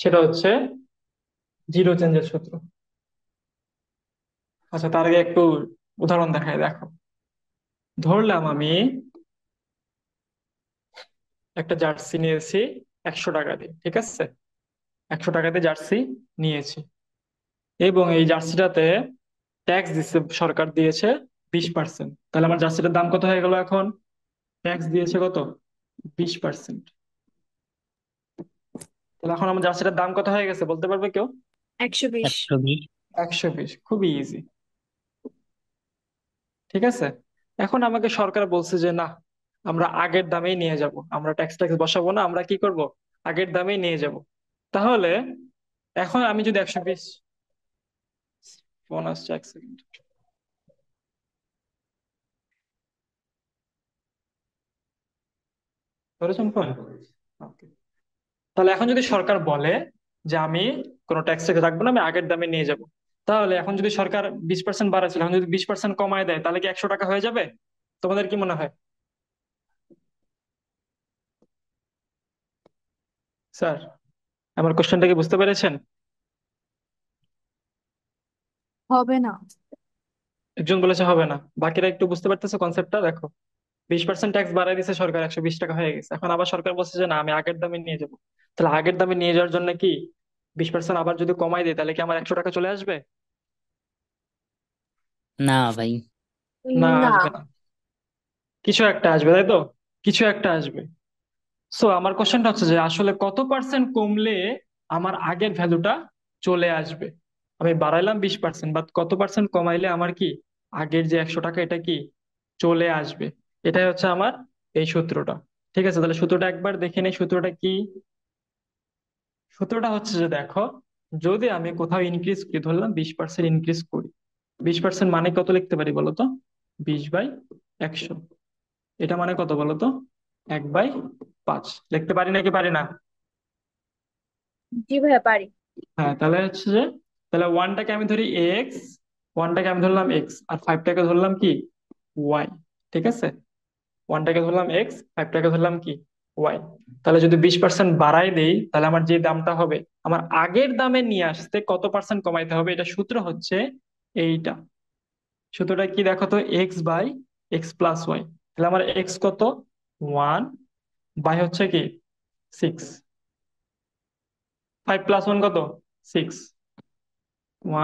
সেটা হচ্ছে জিরো চেঞ্জের সূত্র। আচ্ছা, তার আগে একটু উদাহরণ দেখায় দেখো। ধরলাম আমি একটা জার্সি নিয়েছি 100 টাকা দিয়ে, ঠিক আছে। 100 টাকা দিয়ে জার্সি নিয়েছি, এবং এই জার্সিটাতে ট্যাক্স দিচ্ছে, সরকার দিয়েছে 20%। তাহলে আমার জার্সিটার দাম কত হয়ে গেল এখন? ট্যাক্স দিয়েছে কত? 20%। তাহলে এখন আমার জার্সিটার দাম কত হয়ে গেছে বলতে পারবে কেউ? 120। 120। 120। খুবই ইজি, ঠিক আছে। এখন আমাকে সরকার বলছে যে না, আমরা আগের দামেই নিয়ে যাব, আমরা ট্যাক্স ট্যাক্স বসাবো না, আমরা কি করব, আগের দামেই নিয়ে যাব। তাহলে এখন আমি যদি 120, ফোন আসছে, এক সেকেন্ড, ধরেছেন ফোন? ওকে। তাহলে এখন যদি সরকার বলে যে আমি কোনো ট্যাক্স ট্যাক্স রাখবো না, আমি আগের দামে নিয়ে যাব, তাহলে এখন যদি সরকার 20% বাড়াচ্ছিল, এখন যদি 20% কমায় দেয়, তাহলে কি 100 টাকা হয়ে যাবে? তোমাদের কি মনে হয় স্যার? আমার কোশ্চেনটা কি বুঝতে পেরেছেন? হবে না। একজন বলেছে হবে না, বাকিরা একটু বুঝতে পারতেছে কনসেপ্টটা? দেখো, 20% ট্যাক্স বাড়াই দিয়েছে সরকার, 120 টাকা হয়ে গেছে, এখন আবার সরকার বলছে যে না, আমি আগের দামে নিয়ে যাব। তাহলে আগের দামে নিয়ে যাওয়ার জন্য কি 20% আবার যদি কমাই দেয়, তাহলে কি আমার 100 টাকা চলে আসবে? না ভাই। না, না। আসবে না। কিছু একটা আসবে, তাই তো? কিছু একটা আসবে। সো আমার কোশ্চেনটা হচ্ছে যে আসলে কত পার্সেন্ট কমলে আমার আগের ভ্যালুটা চলে আসবে? আমি বাড়াইলাম 20%, বাট কত পার্সেন্ট কমাইলে আমার কি আগের যে 100 টাকা এটা কি চলে আসবে? এটাই হচ্ছে আমার এই সূত্রটা। ঠিক আছে, তাহলে সূত্রটা একবার দেখে নেই। সূত্রটা কি? সূত্রটা হচ্ছে যে দেখো, যদি আমি কোথাও ইনক্রিজ করি, ধরলাম 20% ইনক্রিজ করি, 20% মানে কত লিখতে পারি বলো তো? 20/100। এটা মানে কত বলো তো? 1/5 লিখতে পারি নাকি পারি না? জি ভাইয়া পারি। হ্যাঁ, তাহলে হচ্ছে যে, তাহলে ওয়ানটাকে আমি ধরি এক্স, ওয়ানটাকে আমি ধরলাম এক্স, আর ফাইভটাকে ধরলাম কি ওয়াই। ঠিক আছে, ওয়ানটাকে ধরলাম এক্স, ফাইভটাকে ধরলাম কি ওয়াই। তাহলে যদি 20% বাড়াই দেই, তাহলে আমার যে দামটা হবে, আমার আগের দামে নিয়ে আসতে কত পার্সেন্ট কমাইতে হবে, এটা সূত্র হচ্ছে এইটা। সূত্রটা কি দেখো তো, x/x+y। তাহলে আমার এক্স কত? 1, বাই হচ্ছে কি 6, 5+1 কত? 6,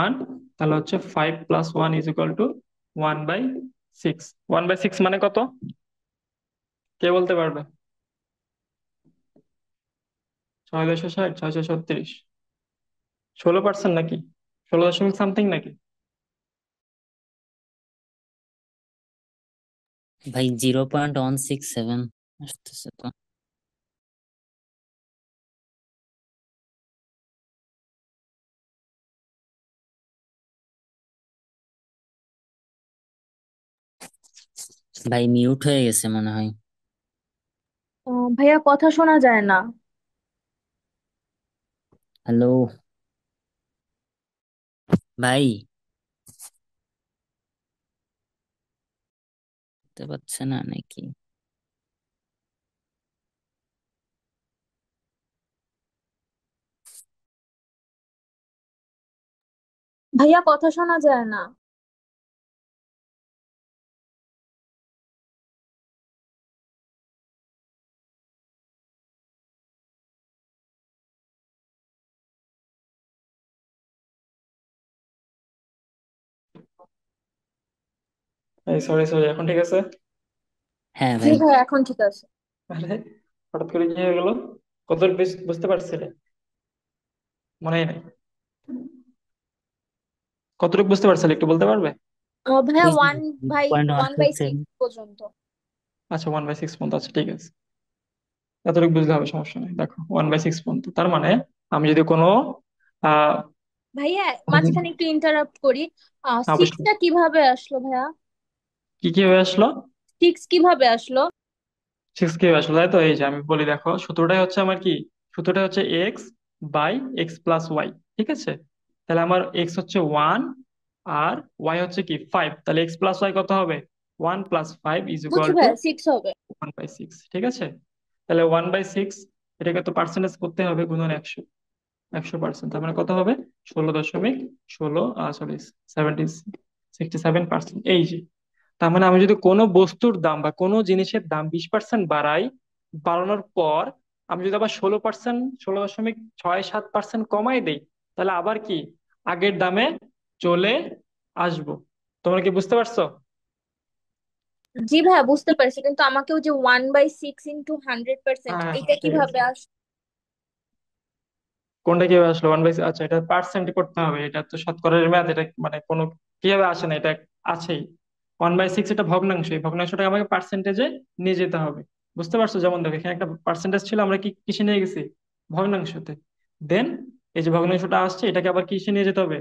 1। তাহলে হচ্ছে 5+1 = 1/6। 1/6 মানে কত? কে বলতে পারবে? 6/60, 6/36, 16% নাকি 16 দশমিক সামথিং নাকি? ভাই 0.167 আসতেছে তো। ভাই মিউট হয়ে গেছে মনে হয়। ভাইয়া কথা শোনা যায় না। হ্যালো ভাই, বুঝতে পারছে না নাকি? ভাইয়া কথা শোনা যায় না। এই সরি সরি, এখন ঠিক আছে? হ্যাঁ জি ভাই। ভাইয়া এখন ঠিক আছে। আরে, হঠাৎ করে কি হয়ে গেল? কত বুঝতে পারছিলে? মনে নাই? কতটুকু বুঝতে পারছিলে একটু বলতে পারবে? ভাইয়া ওই ওয়ান ভাই point one one by six six পর্যন্ত। আচ্ছা, 1/6 পর্যন্ত, আচ্ছা ঠিক আছে, এতটুকু বুঝলে হবে, সমস্যা নেই। দেখো, 1/6 পর্যন্ত, তার মানে আমি যদি কোনো আহ ভাইয়া মাঝখানে একটু ইন্টারাপ্ট করি। অবশ্যই। সিক্সটা কিভাবে আসলো ভাইয়া? কি কি হয়ে আসলো? সিক্স কিভাবে আসলো? 6 কি হয়ে আসলো, তাই তো? এই যে আমি বলি, দেখো সূত্রটাই হচ্ছে আমার কি, সূত্রটা হচ্ছে x/x+y। ঠিক আছে, তাহলে আমার এক্স হচ্ছে 1, আর ওয়াই হচ্ছে কি 5, তাহলে x+y কত হবে? 1+5 ইজ বুঝছি ইকুয়াল টু ভাইয়া সিক্স হবে। 1/6। ঠিক আছে, তাহলে 1/6, এটাকে তো পার্সেন্টেজ করতে হবে, গুণন 100, 100%, তার মানে কত হবে? 16.16, সরি, 67 এই যে। তার মানে আমি যদি কোনো বস্তুর দাম বা কোনো জিনিসের দাম 20% বাড়াই, বাড়ানোর পর আমি যদি আবার 16%, 16.67% কমাই দেই, তাহলে আবার কি আগের দামে চলে আসবো। তোমরা কি বুঝতে পারছো? জি ভাইয়া বুঝতে পারছি, কিন্তু আমাকেও যে 1/6 × 100% হ্যাঁ, এটা ঠিক আছে। কিভাবে কোনটা কিভাবে আসলো 1/6? আচ্ছা, এটা পার্সেন্ট করতে হবে, এটা তো শতকরার ম্যাথ, এটা মানে কোনো কিভাবে আসে না, এটা আছেই। 1/6 এটা ভগ্নাংশ, এই ভগ্নাংশটাকে আমাকে পার্সেন্টেজে নিয়ে যেতে হবে। বুঝতে পারছো? যেমন দেখো এখানে একটা পার্সেন্টেজ ছিল, আমরা কি কিসে নিয়ে গেছি? ভগ্নাংশতে। দেন এই যে ভগ্নাংশটা আসছে এটাকে আবার কিসে নিয়ে যেতে হবে?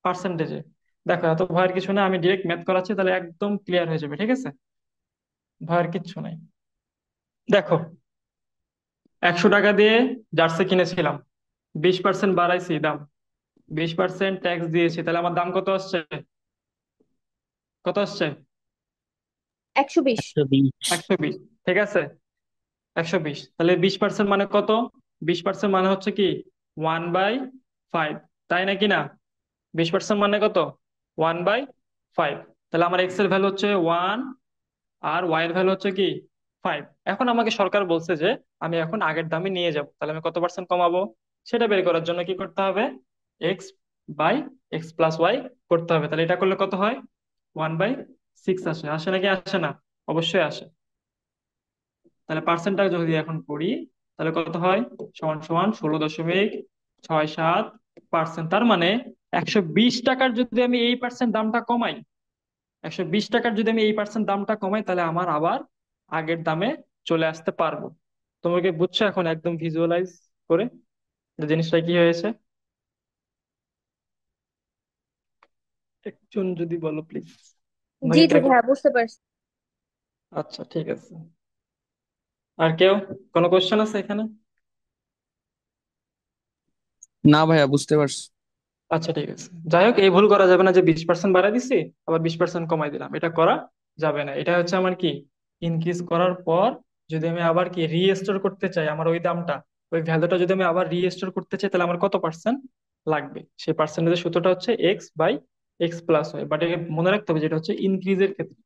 পার্সেন্টেজে। দেখো এত ভয়ের কিছু না, আমি ডিরেক্ট ম্যাথ করাচ্ছি, তাহলে একদম ক্লিয়ার হয়ে যাবে, ঠিক আছে? ভয়ের কিচ্ছু নাই। দেখো 100 টাকা দিয়ে জার্সি কিনেছিলাম, 20% বাড়াইছি দাম, 20% ট্যাক্স দিয়েছি, তাহলে আমার দাম কত আসছে? কত আসছে? 120। 120। 120। ঠিক আছে, 120। তাহলে 20% মানে কত? 20% মানে হচ্ছে কি 1/5, তাই নাকি না? 20% মানে কত? 1/5। তাহলে আমার এক্স এর ভ্যালু হচ্ছে 1 আর ওয়াই এর ভ্যালু হচ্ছে কি 5। এখন আমাকে সরকার বলছে যে আমি এখন আগের দামে নিয়ে যাব, তাহলে আমি কত পার্সেন্ট কমাবো সেটা বের করার জন্য কি করতে হবে? x/x+y করতে হবে। তাহলে এটা করলে কত হয়? 1/6 আসে। আসে নাকি আসে না? অবশ্যই আসে। তাহলে পার্সেন্টটা যদি এখন করি তাহলে কত হয়? সমান সমান 16.67%। তার মানে 120 টাকার যদি আমি এই পার্সেন্ট দামটা কমাই, 120 টাকার যদি আমি এই পার্সেন্ট দামটা কমাই, তাহলে আমার আবার আগের দামে চলে আসতে পারবো। তোমাকে বুঝছো এখন একদম ভিজুয়ালাইজ করে যে জিনিসটা কি হয়েছে? একজন যদি বলো প্লিজ, জি নাকি জি কাকে? ভাইয়া, বুঝতে পারছি। আচ্ছা ঠিক আছে। আর কেউ কোনো কোশ্চেন আছে এখানে? না ভাইয়া, বুঝতে পারছি। আচ্ছা ঠিক আছে, যাই হোক, এই ভুল করা যাবে না যে 20% বাড়াই দিচ্ছি আবার 20% কমাই দিলাম, এটা করা যাবে না। এটা হচ্ছে আমার কি ইনক্রিজ করার পর যদি আমি আবার কি রিস্টোর করতে চাই আমার ওই দামটা, ওই ভ্যালুটা যদি আমি আবার রিস্টোর করতে চাই, তাহলে আমার কত পার্সেন্ট লাগবে? সেই পার্সেন্টেজের সূত্রটা হচ্ছে x/x+y। বাট একে মনে রাখতে হবে যেটা হচ্ছে ইনক্রিজের ক্ষেত্রে।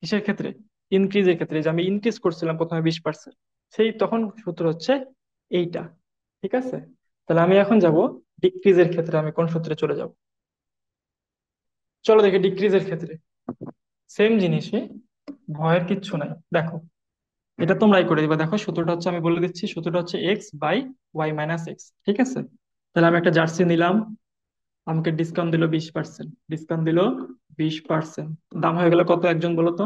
কিসের ক্ষেত্রে? ইনক্রিজের ক্ষেত্রে। যে আমি ইনক্রিজ করছিলাম প্রথমে 20%, সেই তখন সূত্র হচ্ছে এইটা। ঠিক আছে, তাহলে আমি এখন যাব ডিক্রিজের ক্ষেত্রে। আমি কোন সূত্রে চলে যাব? চলো দেখি ডিক্রিজের ক্ষেত্রে। সেম জিনিসই, ভয়ের কিচ্ছু নাই। দেখো এটা তোমরাই করে দিবা। দেখো সূত্রটা হচ্ছে, আমি বলে দিচ্ছি, সূত্রটা হচ্ছে x/y-x। ঠিক আছে, তাহলে আমি একটা জার্সি নিলাম, আমাকে ডিসকাউন্ট দিল 20%, ডিসকাউন্ট দিল 20%। দাম হয়ে গেল কত একজন বলো তো?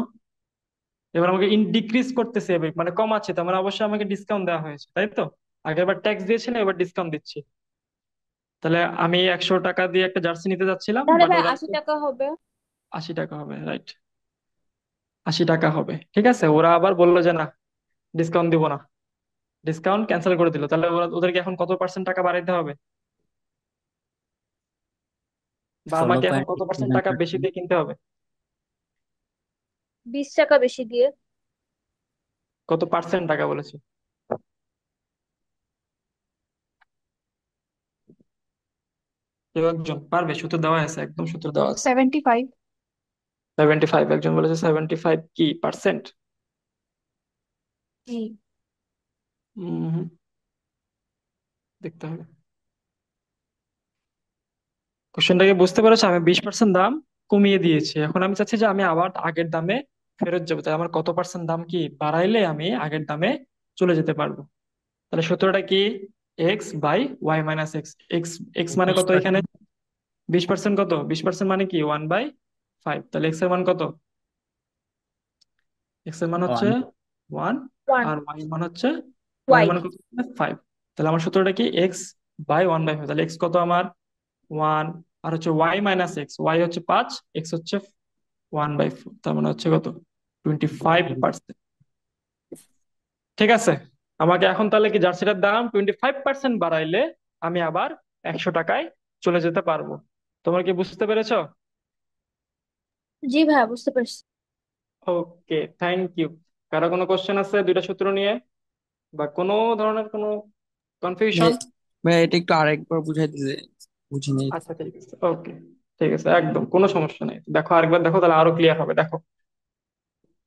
এবার আমাকে ডিক্রিজ করতেছে, এবার মানে কমাচ্ছে, তার মানে অবশ্যই আমাকে ডিসকাউন্ট দেওয়া হয়েছে, তাই তো? আগেরবার ট্যাক্স দিয়েছিলাম, এবার ডিসকাউন্ট দিচ্ছি। তাহলে আমি 100 টাকা দিয়ে একটা জার্সি নিতে যাচ্ছিলাম, তাহলে বাট ভাই ওরা 80 টাকা হবে। 80 টাকা হবে, রাইট? 80 টাকা হবে, ঠিক আছে। ওরা আবার বললো যে না, ডিসকাউন্ট দিব না, ডিসকাউন্ট ক্যান্সেল করে দিল। তাহলে ওদেরকে এখন কত পার্সেন্ট টাকা বাড়াইতে হবে? বা ষোলো আমাকে এখন পয়েন্ট কত পার্সেন্ট টাকা বেশি দিয়ে কিনতে হবে? 20 টাকা বেশি দিয়ে। কত পার্সেন্ট টাকা বলেছি? কেউ একজন পারবে? সূত্র দেওয়া আছে, একদম সূত্র দেওয়া আছে। 75। 75, একজন বলেছে 75 কি পার্সেন্ট? জি। দেখতে হবে। কোশ্চেনটাকে বুঝতে পেরেছো? আমি 20% দাম কমিয়ে দিয়েছি, এখন আমি চাচ্ছি যে আমি আবার আগের দামে ফেরত যাবো। তাহলে আমার কত পার্সেন্ট দাম কি বাড়াইলে আমি আগের দামে চলে যেতে পারবো? তাহলে সূত্রটা কি? x/y-x। এক্স এক্স মানে বিশ কত এখানে? পার্সেন্ট 20% কত? 20% মানে কি 1/5। তাহলে এক্স এর মান কত? এক্স এর মান হচ্ছে 1, 1। আর ওয়াই মান হচ্ছে, ওয়াই ওয়াই। মান কত? 5। তাহলে আমার সূত্রটা কি x/1/5। তাহলে এক্স কত আমার? 1। আর হচ্ছে y-x, ওয়াই হচ্ছে 5, এক্স হচ্ছে 1/4। তার মানে হচ্ছে কত? 25%। ঠিক আছে, আমাকে এখন তাহলে কি জার্সিটার দাম 25% বাড়াইলে আমি আবার 100 টাকায় চলে যেতে পারবো। তোমরা কি বুঝতে পেরেছো? জি ভাইয়া, বুঝতে পারছি। ওকে, থ্যাংক ইউ। কারো কোনো কোশ্চেন আছে দুইটা সূত্র নিয়ে, বা কোনো ধরনের কোনো কনফিউশন? ভাই, এটা একটু আরেকবার বুঝাই দিলে বুঝিনি। আচ্ছা ঠিক আছে, ওকে, ঠিক আছে, একদম কোনো সমস্যা নেই। দেখো আরেকবার দেখো, তাহলে আরো ক্লিয়ার হবে। দেখো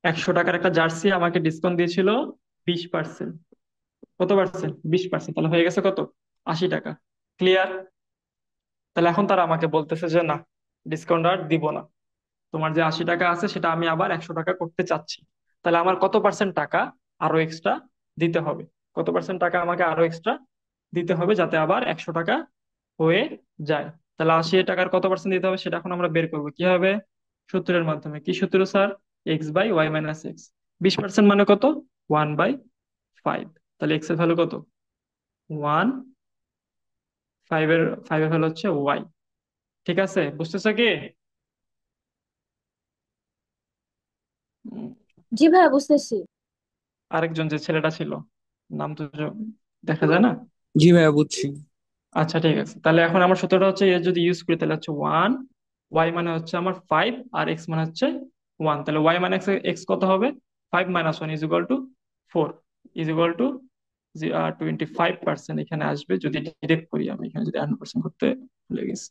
100 টাকার একটা জার্সি আমাকে ডিসকাউন্ট দিয়েছিল 20%। কত পার্সেন্ট? 20%। তাহলে হয়ে গেছে কত? 80 টাকা। ক্লিয়ার? তাহলে এখন তারা আমাকে বলতেছে যে না, ডিসকাউন্ট আর দিব না, তোমার যে 80 টাকা আছে সেটা আমি আবার 100 টাকা করতে চাচ্ছি। তাহলে আমার কত পার্সেন্ট টাকা আরো এক্সট্রা দিতে হবে? কত পার্সেন্ট টাকা আমাকে আরো এক্সট্রা দিতে হবে যাতে আবার 100 টাকা হয়ে যায়? তাহলে 80 টাকার কত পার্সেন্ট দিতে হবে সেটা এখন আমরা বের করবো কিভাবে? সূত্রের মাধ্যমে। কি সূত্র স্যার? X by y minus x. 20% মানে কত? 1/5। তাহলে এক্স এর ভ্যালু কত? 1। ফাইভের ভ্যালু হচ্ছে ওয়াই। ঠিক আছে, বুঝতেছো কি? উম, জি ভাইয়া, বুঝতেছি। আরেকজন যে ছেলেটা ছিল, নাম তো দেখা যায় না। জি ভাইয়া বুঝছি। আচ্ছা ঠিক আছে, তাহলে এখন আমার সূত্রটা হচ্ছে এর যদি ইউজ করি তাহলে হচ্ছে 1, ওয়াই মানে হচ্ছে আমার 5, আর এক্স মানে হচ্ছে 1। তাহলে ওয়াই মানে এক্স কত হবে? 5 - 1 is equal two 4, is equal two 25% এখানে আসবে। যদি ডিরেক্ট করি, আমি এখানে যদি 100% করতে ভুলে গেছি।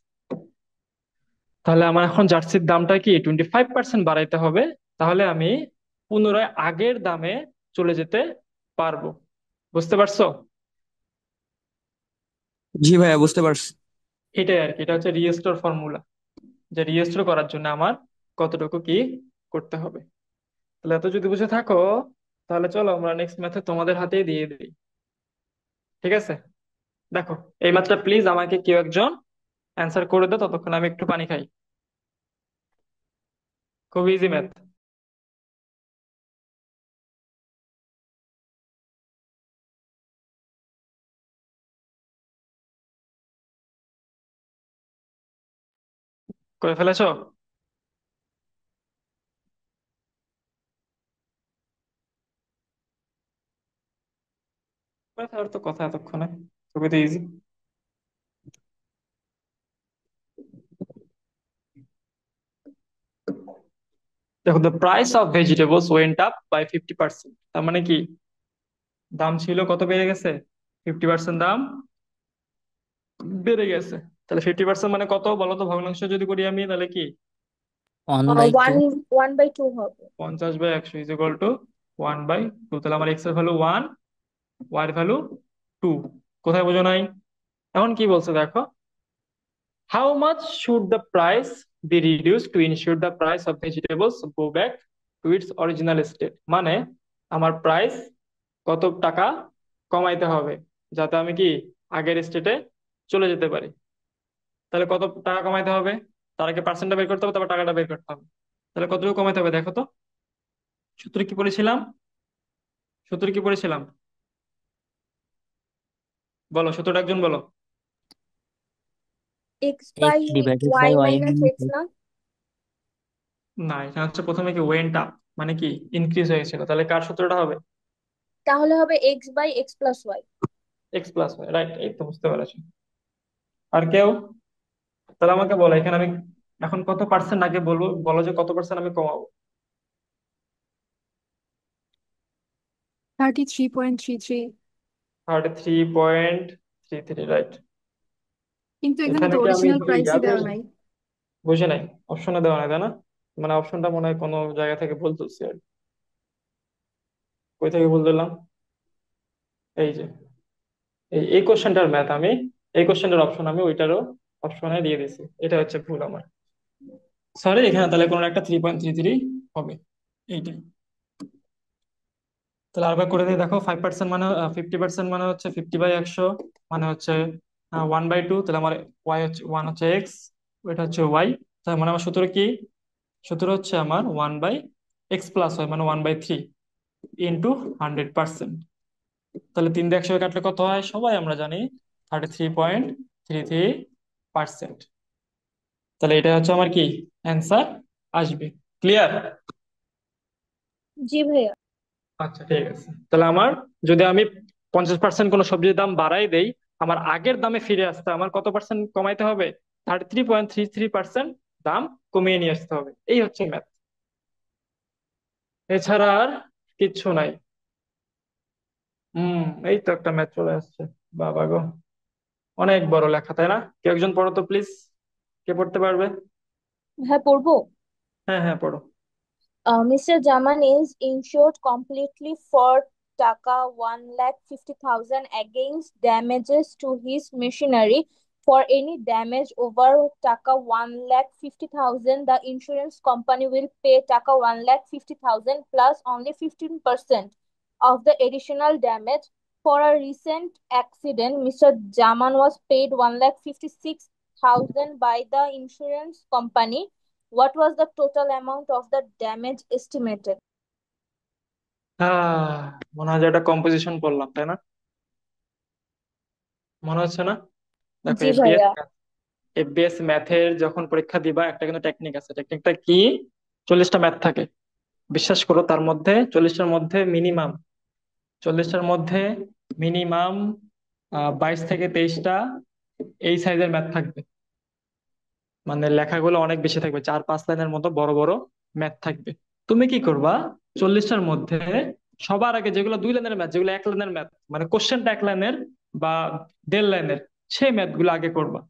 তাহলে আমার এখন জার্সির দামটা কি 25% বাড়াইতে হবে, তাহলে আমি পুনরায় আগের দামে চলে যেতে পারবো। বুঝতে পারছো? জি ভাইয়া বুঝতে পারছি। এটাই আর কি, এটা হচ্ছে রিস্টোর ফর্মুলা, যে রিস্টোর করার জন্য আমার কতটুকু কি করতে হবে। তাহলে এত যদি বুঝে থাকো, তাহলে চলো আমরা নেক্সট ম্যাথে তোমাদের হাতেই দিয়ে দিই। ঠিক আছে, দেখো এই ম্যাথটা প্লিজ আমাকে কেউ একজন অ্যান্সার করে দাও, ততক্ষণ আমি একটু পানি খাই। খুব ইজি ম্যাথ। করে ফেলেছো? করে ফেলার তো কথা এতক্ষণে, খুবই তো ইজি। দেখো, the price of vegetables went up by 50%। তার মানে কি, দাম ছিল কত, বেড়ে গেছে 50%, দাম বেড়ে গেছে। তাহলে 50% মানে কত বলো তো, ভগ্নাংশ যদি করি আমি তাহলে কি? 1/2। 1/2 হবে। 50/100 ইজ ইকুয়াল টু 1/2। তাহলে আমার এক্স এর ভ্যালু 1, ওয়াই এর ভ্যালু 2। কোথায় বোঝো নাই? এখন কি বলছে দেখো, how much should the price B reduce to ensure the price of vegetables go back to its original state. মানে আমার প্রাইস কত টাকা কমাইতে হবে যাতে আমি কি আগের স্টেটে চলে যেতে পারি। তাহলে কত টাকা কমাইতে হবে? তার আগে পার্সেন্টটা বের করতে হবে, তারপর টাকাটা বের করতে হবে। তাহলে কতটুকু কমাইতে হবে দেখো তো। সূত্র কি পড়েছিলাম? সূত্র কি পড়েছিলাম? বলো সূত্রটা, একজন বলো। X by x divided y by y minus minus x না? না, এটা হচ্ছে প্রথমে কি ওয়েন্ট আপ, মানে কি ইনক্রিজ হয়েছিল। তাহলে কার সূত্রটা হবে? তাহলে হবে x by x plus y. X plus y, right, এই তো বুঝতে পেরেছি। আর কেউ? তাহলে আমাকে বলো এখানে আমি এখন কত পার্সেন্ট আগে বলবো, বলো যে কত পার্সেন্ট আমি কমাবো। 33.33। 33.33, রাইট। কিন্তু এখানে এখানে তো কি আমি অরিজিনাল এদিকে প্রাইসই দেওয়া বুঝি নাই। বুঝি নাই, অপশনে দেওয়া নাই তাই না? মানে অপশনটা মনে হয় কোনো জায়গা থেকে ভুল তুলছি আর কি। কই থেকে ভুল দিলাম? এই যে এই কোশ্চেনটার ম্যাথ আমি, এই কোশ্চেনটার অপশন আমি ওইটারও অপশনে দিয়ে দিয়েছি, এটা হচ্ছে ভুল আমার। সরি, এখানে তাহলে কোনো একটা 3.33 হবে, এইটাই। তাহলে আরেকবার করে দিয়ে দেখো, 5% মানে 50% মানে হচ্ছে 50/100, মানে হচ্ছে 1/2। তাহলে আমার ওয়াই হচ্ছে 1 হচ্ছে এক্স, ওইটা হচ্ছে ওয়াই। তার মানে আমার সূত্র কি? সূত্র হচ্ছে আমার 1/x প্লাস ওয়াই মানে 1/3 ইন্টু 100%। তাহলে 3 দিয়ে 100 কাটলে কত হয় সবাই আমরা জানি, 33.33%। তাহলে এটা হচ্ছে আমার কি অ্যান্সার আসবে। ক্লিয়ার? জি ভাইয়া। আচ্ছা ঠিক আছে, তাহলে আমার যদি আমি 50% কোনো সবজির দাম বাড়াই দেই, আমার আগের দামে ফিরে আসতে আমার কত পার্সেন্ট কমাইতে হবে? 33.33% দাম কমিয়ে নিয়ে আসতে হবে। এই হচ্ছে ম্যাথ, এছাড়া আর কিচ্ছু নাই। হুম, এই তো একটা ম্যাথ চলে আসছে। বাবা গো, অনেক বড় লেখা তাই না? কেউ একজন পড়ো তো প্লিজ, কে পড়তে পারবে? হ্যাঁ, পড়বো। হ্যাঁ হ্যাঁ পড়ো। Mr. Jaman is insured completely for Taka 1,50,000 against damages to his machinery. For any damage over Taka 1,50,000, the insurance company will pay Taka 1,50,000 plus only 15% of the additional damage. For a recent accident, Mr. Jaman was paid 1,56,000 by the insurance company. What was the total amount of the damage estimated? আহ মনে হয় যে এটা composition পড়লাম, তাই না? মনে হচ্ছে না? দেখো, জি এফবিএস ভাইয়া। এফবিএস ম্যাথের যখন পরীক্ষা দিবা, একটা কিন্তু টেকনিক আছে। টেকনিকটা কি? 40টা ম্যাথ থাকে, বিশ্বাস করো। তার মধ্যে 40টার মধ্যে মিনিমাম 22 থেকে 23টা এই সাইজের ম্যাথ থাকবে। মানে লেখাগুলো অনেক বেশি থাকবে, 4-5 লাইনের মতো বড় বড় ম্যাথ থাকবে। তুমি কি করবা? 40টার মধ্যে সবার আগে যেগুলো 2 লাইনের ম্যাথ, যেগুলো 1 লাইনের ম্যাথ, মানে কোশ্চেনটা 1 লাইনের বা 1.5 লাইনের, সেই ম্যাথ গুলো আগে করবা।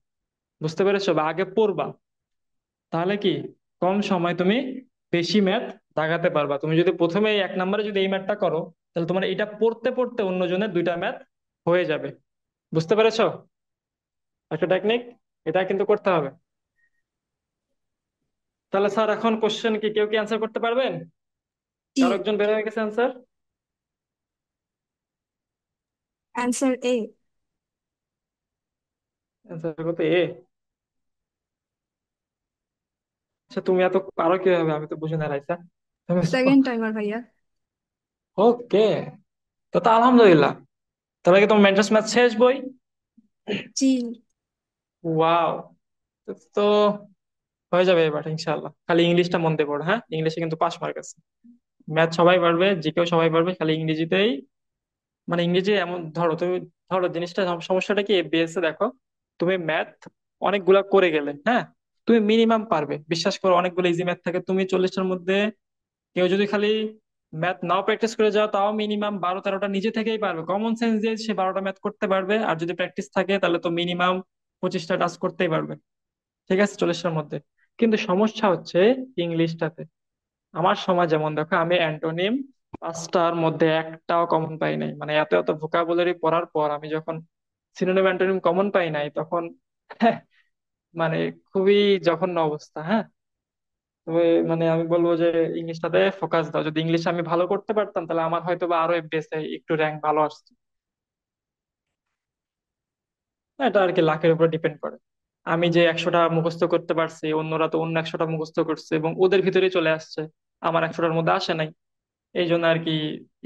বুঝতে পেরেছো? বা আগে পড়বা। তাহলে কি কম সময় তুমি বেশি ম্যাথ দাগাতে পারবা। তুমি যদি প্রথমে 1 নম্বরে যদি এই ম্যাথটা করো, তাহলে তোমার এটা পড়তে পড়তে অন্যজনের 2টা ম্যাথ হয়ে যাবে। বুঝতে পেরেছো? একটা টেকনিক, এটা কিন্তু করতে হবে। তাহলে স্যার, এখন কোশ্চেন কি কেউ কি অ্যান্সার করতে পারবেন? জি। কারো একজন বের হয়ে গেছে অ্যান্সার? Answer A. অ্যান্সার করতে এ? আচ্ছা, তুমি এত পারো কিভাবে? আমি তো বুঝি না রাইসা। তুমি Second timer ভাইয়া। ওকে, তো তো আলহামদুলিল্লাহ। তাহলে কি তোমার মেন্টাস ম্যাথ শেষ বই? জি। ওয়াও! তো হয়ে যাবে এবার ইনশাআল্লাহ। খালি ইংলিশটা মন দিয়ে পড়ো, হ্যাঁ? ইংলিশে কিন্তু পাস মার্ক আছে। ম্যাথ সবাই পারবে, জিকেও সবাই পারবে, খালি ইংরেজিতেই। মানে ইংরেজি এমন, ধরো তুমি, ধরো জিনিসটা, সমস্যাটা কি, এফবিএস এ দেখো, তুমি ম্যাথ অনেকগুলা করে গেলে, হ্যাঁ, তুমি মিনিমাম পারবে। বিশ্বাস করো, অনেকগুলো ইজি ম্যাথ থাকে, তুমি 40টার মধ্যে কেউ যদি খালি ম্যাথ নাও প্র্যাকটিস করে যাও, তাও মিনিমাম 12-13টা নিজে থেকেই পারবে। কমন সেন্স দিয়ে সে 12টা ম্যাথ করতে পারবে। আর যদি প্র্যাকটিস থাকে, তাহলে তো মিনিমাম 25টা টাচ করতেই পারবে। ঠিক আছে, 40টার মধ্যে। কিন্তু সমস্যা হচ্ছে ইংলিশটাতে। আমার সময় যেমন দেখো, আমি অ্যান্টোনিম 5টার মধ্যে একটাও কমন পাই নাই। মানে এত এত ভোকাবুলারি পড়ার পর আমি যখন সিনোনিম অ্যান্টোনিম কমন পাই নাই, তখন মানে খুবই জঘন্য অবস্থা, হ্যাঁ। তবে মানে আমি বলবো যে ইংলিশটাতে ফোকাস দাও। যদি ইংলিশ আমি ভালো করতে পারতাম, তাহলে আমার হয়তো বা আরো এফবিএস একটু র্যাঙ্ক ভালো আসতো। এটা আর কি লাখের উপর ডিপেন্ড করে। আমি যে 100টা মুখস্থ করতে পারছি, অন্যরা তো অন্য 100টা মুখস্থ করছে এবং ওদের ভিতরেই চলে আসছে, আমার 100টার মধ্যে আসে নাই। এই জন্য আর কি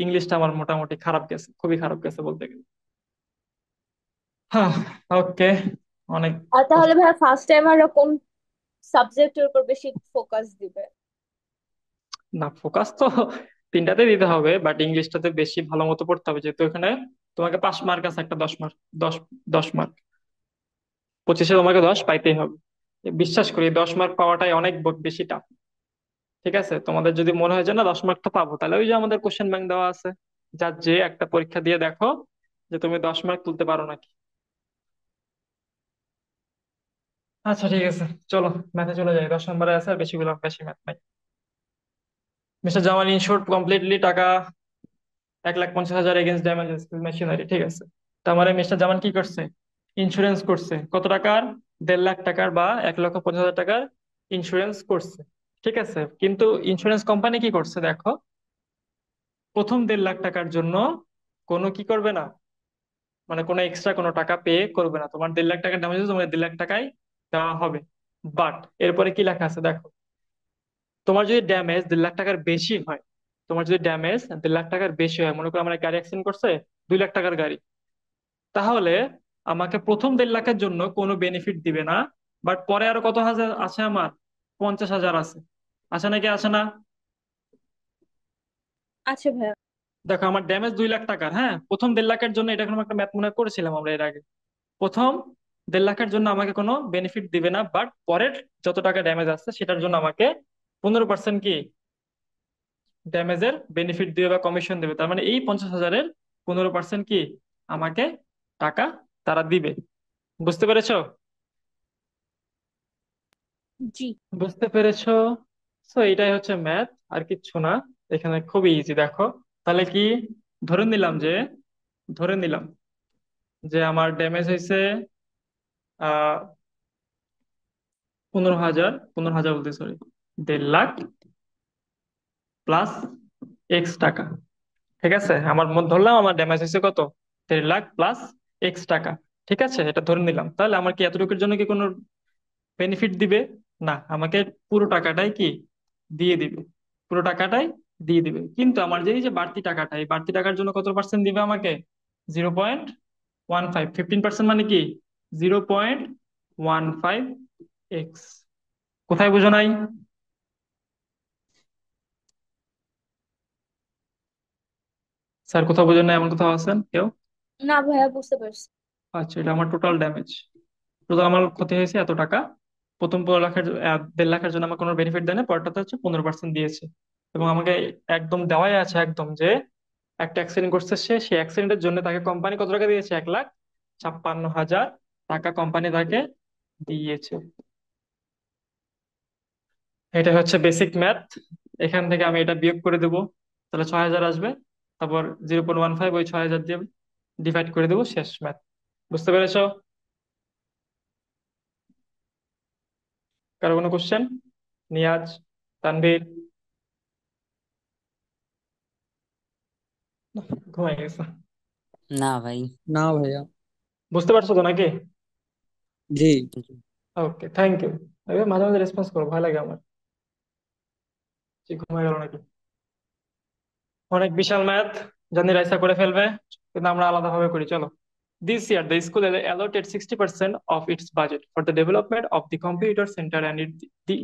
ইংলিশটা আমার মোটামুটি খারাপ গেছে, খুবই খারাপ গেছে বলতে গেলে। হ্যাঁ, ওকে, অনেক আর তাহলে কষ্ট। ভাইয়া ফার্স্ট টাইমাররা কোন সাবজেক্টের উপর বেশি ফোকাস দিবে? না, ফোকাস তো 3টাতে দিতে হবে, বাট ইংলিশটাতে বেশি ভালো মতো পড়তে হবে, যেহেতু এখানে তোমাকে 5 মার্ক আছে, একটা 10 মার্ক, 10 10 মার্ক, 25-এ তোমাকে 10 পাইতেই হবে। বিশ্বাস করি, 10 মার্ক পাওয়াটাই অনেক বেশি টাফ। ঠিক আছে, তোমাদের যদি মনে হয় যে না 10 মার্কটা পাবো, তাহলে ওই যে আমাদের কোশ্চেন ব্যাংক দেওয়া আছে, যার যে একটা পরীক্ষা দিয়ে দেখো যে তুমি 10 মার্ক তুলতে পারো নাকি। আচ্ছা, ঠিক আছে, চলো ম্যাথে চলে যাই। 10 নম্বরে আছে, আর বেশি ম্যাথ নাই। মিস্টার জামাল ইনশোর্ড কমপ্লিটলি টাকা 1,50,000 এগেন্স্ট ড্যামেজেস মেশিনারি। ঠিক আছে, তার মানে মিস্টার জামান কি করছে? ইন্স্যুরেন্স করছে কত টাকার? 1.5 লাখ টাকার বা 1,50,000 টাকার ইন্স্যুরেন্স করছে। ঠিক আছে, কিন্তু ইন্স্যুরেন্স কোম্পানি কি করছে দেখো, প্রথম 1.5 লাখ টাকার জন্য কোনো কি করবে না, মানে কোনো এক্সট্রা কোনো টাকা পে করবে না। তোমার 1.5 লাখ টাকার ড্যামেজ, তোমার 1.5 লাখ টাকাই দেওয়া হবে। বাট এরপরে কি লেখা আছে দেখো, তোমার যদি ড্যামেজ 1.5 লাখ টাকার বেশি হয়, তোমার যদি ড্যামেজ 1.5 লাখ টাকার বেশি হয়, মনে করো আমার গাড়ি অ্যাক্সিডেন্ট করছে, 2 লাখ টাকার গাড়ি, তাহলে আমাকে প্রথম 1.5 লাখের জন্য কোনো বেনিফিট দিবে না। বাট পরে আরো কত হাজার আছে আমার? 50,000 আছে। আছে নাকি আসে না? আচ্ছা ভাইয়া। দেখো, আমার ড্যামেজ 2 লাখ টাকার, হ্যাঁ, প্রথম 1.5 লাখের জন্য, এটা কোনো একটা ম্যাথ মনে হয় করেছিলাম আমরা এর আগে। প্রথম 1.5 লাখের জন্য আমাকে কোনো বেনিফিট দিবে না, বাট পরের যত টাকা ড্যামেজ আছে সেটার জন্য আমাকে 15% কি ড্যামেজের বেনিফিট দিবে বা কমিশন দিবে। তার মানে এই 50,000-এর 15% কি আমাকে টাকা তারা দিবে। বুঝতে পেরেছো? জি। বুঝতে পেরেছো? তো এটাই হচ্ছে ম্যাথ, আর কিচ্ছু না। এখানে খুবই ইজি, দেখো। তাহলে কি, ধরে নিলাম যে ধরে নিলাম যে আমার ড্যামেজ হয়েছে 15,000 বলতে, সরি, 1.5 লাখ প্লাস X টাকা। ঠিক আছে, আমার ধরলাম আমার ড্যামেজ হয়েছে কত, 1.5 লাখ প্লাস X টাকা। ঠিক আছে, এটা ধরে নিলাম। তাহলে আমার কি এতটুকুর জন্য কি কোনো বেনিফিট দিবে? না, আমাকে পুরো টাকাটাই কি দিয়ে দিবে, পুরো টাকাটাই দিয়ে দিবে। কিন্তু আমার যে এই যে বাড়তি টাকাটা, এই বাড়তি টাকার জন্য কত পার্সেন্ট দিবে আমাকে? 0.15, 15% মানে কি 0.15x। কোথায় বুঝো নাই? স্যার কোথাও বুঝেন নাই? এমন কোথাও আছেন কেউ? না ভাইয়া, বুঝতে পারছি। আচ্ছা, এটা আমার টোটাল ড্যামেজ। টোটাল আমার ক্ষতি হয়েছে এত টাকা। প্রথম 15 লাখের 1.5 লাখের জন্য আমার কোনো বেনিফিট দেয় না, পরটাতে হচ্ছে 15% দিয়েছে। এবং আমাকে একদম দেওয়াই আছে একদম যে একটা অ্যাক্সিডেন্ট করছে সে, সেই অ্যাক্সিডেন্টের জন্য তাকে কোম্পানি কত টাকা দিয়েছে? 1,56,000 টাকা কোম্পানি তাকে দিয়েছে। এটা হচ্ছে বেসিক ম্যাথ। এখান থেকে আমি এটা বিয়োগ করে দেবো, তাহলে 6,000 আসবে। তারপর 0.15 ওই 6,000 দিয়ে ডিভাইড করে দেবো, শেষ ম্যাথ। বুঝতে পেরেছো? কারো কোনো কোশ্চেন? নিয়াজ, তানভীর? ঘুমাই গেছে? না ভাই। না ভাইয়া। বুঝতে পারছো তো নাকি? জি। ওকে, থ্যাংক ইউ। মাঝে মাঝে রেসপন্স করো, ভয় লাগে আমার যে ঘুমাই গেল নাকি। অনেক বিশাল ম্যাথ, জানি রাইসা করে ফেলবে, কিন্তু আমরা আলাদা ভাবে করি, চলো। This year, the school allotted 60% of its budget for the development of the computer center, and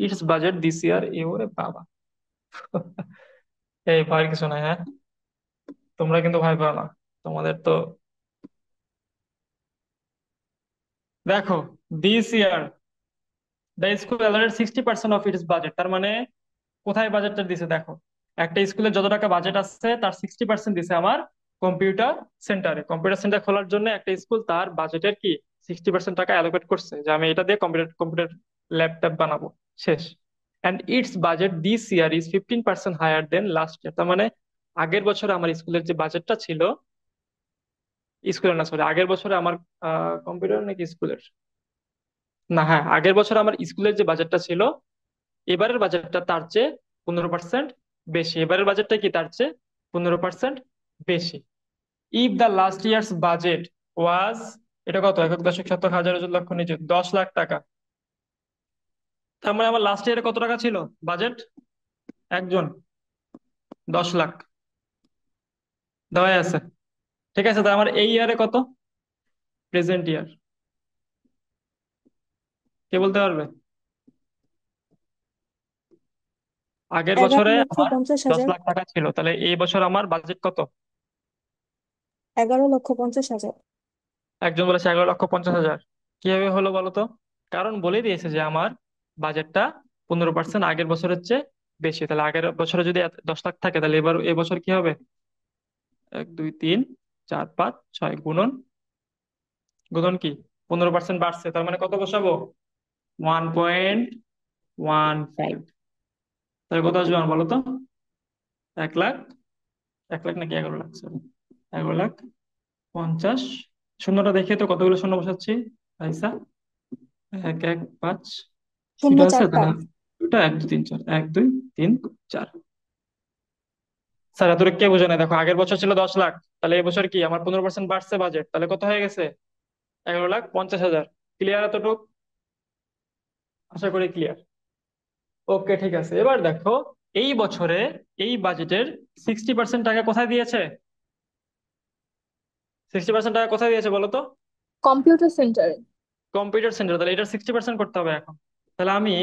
its budget this year, ওরে বাবা! এই ভয়ের কিছু নাই, হ্যাঁ? তোমরা কিন্তু ভয় পাও না, তোমাদের তো। দেখো, this year the school allotted 60% of its budget, তার মানে কোথায় বাজেটটা দিছে দেখো। একটা স্কুলের যত টাকা বাজেট আছে তার 60% দিছে আমার কম্পিউটার সেন্টারে। কম্পিউটার সেন্টার খোলার জন্য একটা স্কুল তার বাজেটের কি 60% টাকা অ্যালোকেট করছে, যে আমি এটা দিয়ে কম্পিউটার কম্পিউটার ল্যাপটপ বানাবো। শেষ। And its budget this year is 15% higher than last year. তার মানে আগের বছর আমার স্কুলের যে বাজেটটা ছিল, স্কুলের না সরি, আগের বছরে আমার কম্পিউটার নাকি স্কুলের, না হ্যাঁ, আগের বছর আমার স্কুলের যে বাজেটটা ছিল, এবারের বাজেটটা তার চেয়ে 15% বেশি। এবারের বাজেটটা কি তার চেয়ে 15% বেশি। If the last year's budget was, এটা কত, একক দশক শতক হাজার হাজার লক্ষ নিচে 10 লাখ টাকা। তার মানে আমার লাস্ট ইয়ারে কত টাকা ছিল বাজেট? একজন 10 লাখ দেওয়াই আছে। ঠিক আছে, তার আমার এই ইয়ারে কত, প্রেজেন্ট ইয়ার, কে বলতে পারবে? আগের এগারো বছরে লক্ষ আমার পঞ্চাশ দশ হাজার লাখ টাকা ছিল, তাহলে এই বছর আমার বাজেট কত? 11,50,000। একজন বলেছে 11,50,000। কিভাবে হলো বলো তো? কারণ বলে দিয়েছে যে আমার বাজেটটা 15% আগের বছরের চেয়ে বেশি। তাহলে আগের বছরে যদি 10 লাখ থাকে, তাহলে এবার এবছর কি হবে? 1 2 3 4 5 6 গুণন, গুণন কি 15% বাড়ছে, তার মানে কত বসাবো? 1.15। তাহলে কত আসবে আমার বলো তো? 1 লাখ, 1 লাখ নাকি 11 লাখ, সরি, 11,50,000। শূন্যটা দেখে তো কতগুলো শূন্য বসাচ্ছি, আইসা 1 1 5, শূন্য দুইটা আছে চারটা। তাহলে দুটা, 1 2 3 4, 1 2 3 4। স্যার এতটুকু কে বোঝে না? দেখো, আগের বছর ছিল 10 লাখ, তাহলে এবছর কি আমার 15% বাড়ছে বাজেট, তাহলে কত হয়ে গেছে? 11,50,000। ক্লিয়ার এতটুক? আশা করি ক্লিয়ার। ওকে, ঠিক আছে। এবার দেখো, এই বছরে এই বাজেটের 60% টাকা কোথায় দিয়েছে? 60% টাকা কোথায় দিয়েছে বলো তো? কম্পিউটার সেন্টারে। Computer centre. তাহলে এটার 60% করতে হবে এখন। তাহলে আমি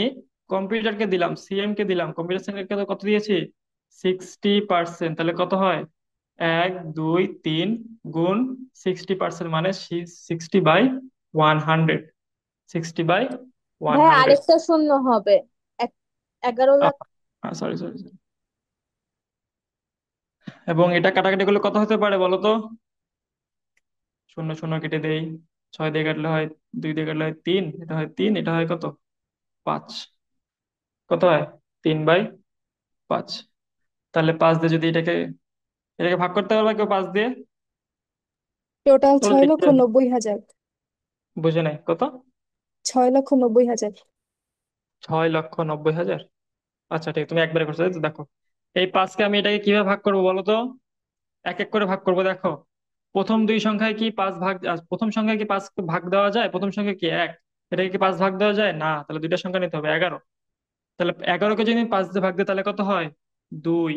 কম্পিউটারকে দিলাম, সিএম কে দিলাম, কম্পিউটার সেন্টারকে তো কত দিয়েছি? 60%। তাহলে কত হয়? 1 2 3 গুণ 60%, মানে 60/100। 60/100। ভাইয়া আরেকটা শূন্য হবে। এক- 11 লাখ। Sorry sorry sorry. এবং এটা কাটাকাটি করলে কত হতে পারে বলো তো? শূন্য শূন্য কেটে দেই, 6 দিয়ে কাটলে হয় 2, দিয়ে কাটলে হয় 3, এটা হয় 3, এটা হয় কত? 5। কত হয়? 3/5। তাহলে 5 দিয়ে যদি এটাকে এটাকে ভাগ করতে পারবে কেউ 5 দিয়ে? টোটাল বলো ছয় লক্ষ দেখি। নব্বই হাজার বুঝে নাই কত? 6,90,000। 6,90,000। আচ্ছা ঠিক, তুমি একবারে করছো তাই তো। দেখো, এই 5কে আমি এটাকে কিভাবে ভাগ করবো বলো তো? এক এক করে ভাগ করবো। দেখো, প্রথম দুই সংখ্যায় কি 5 ভাগ, প্রথম সংখ্যায় কি 5 ভাগ দেওয়া যায়? প্রথম সংখ্যা কি 1, এটাকে কি 5 ভাগ দেওয়া যায়? না, তাহলে দুইটা সংখ্যা নিতে হবে, 11। তাহলে 11কে যদি আমি 5 দিয়ে ভাগ দিই তাহলে কত হয়? 2।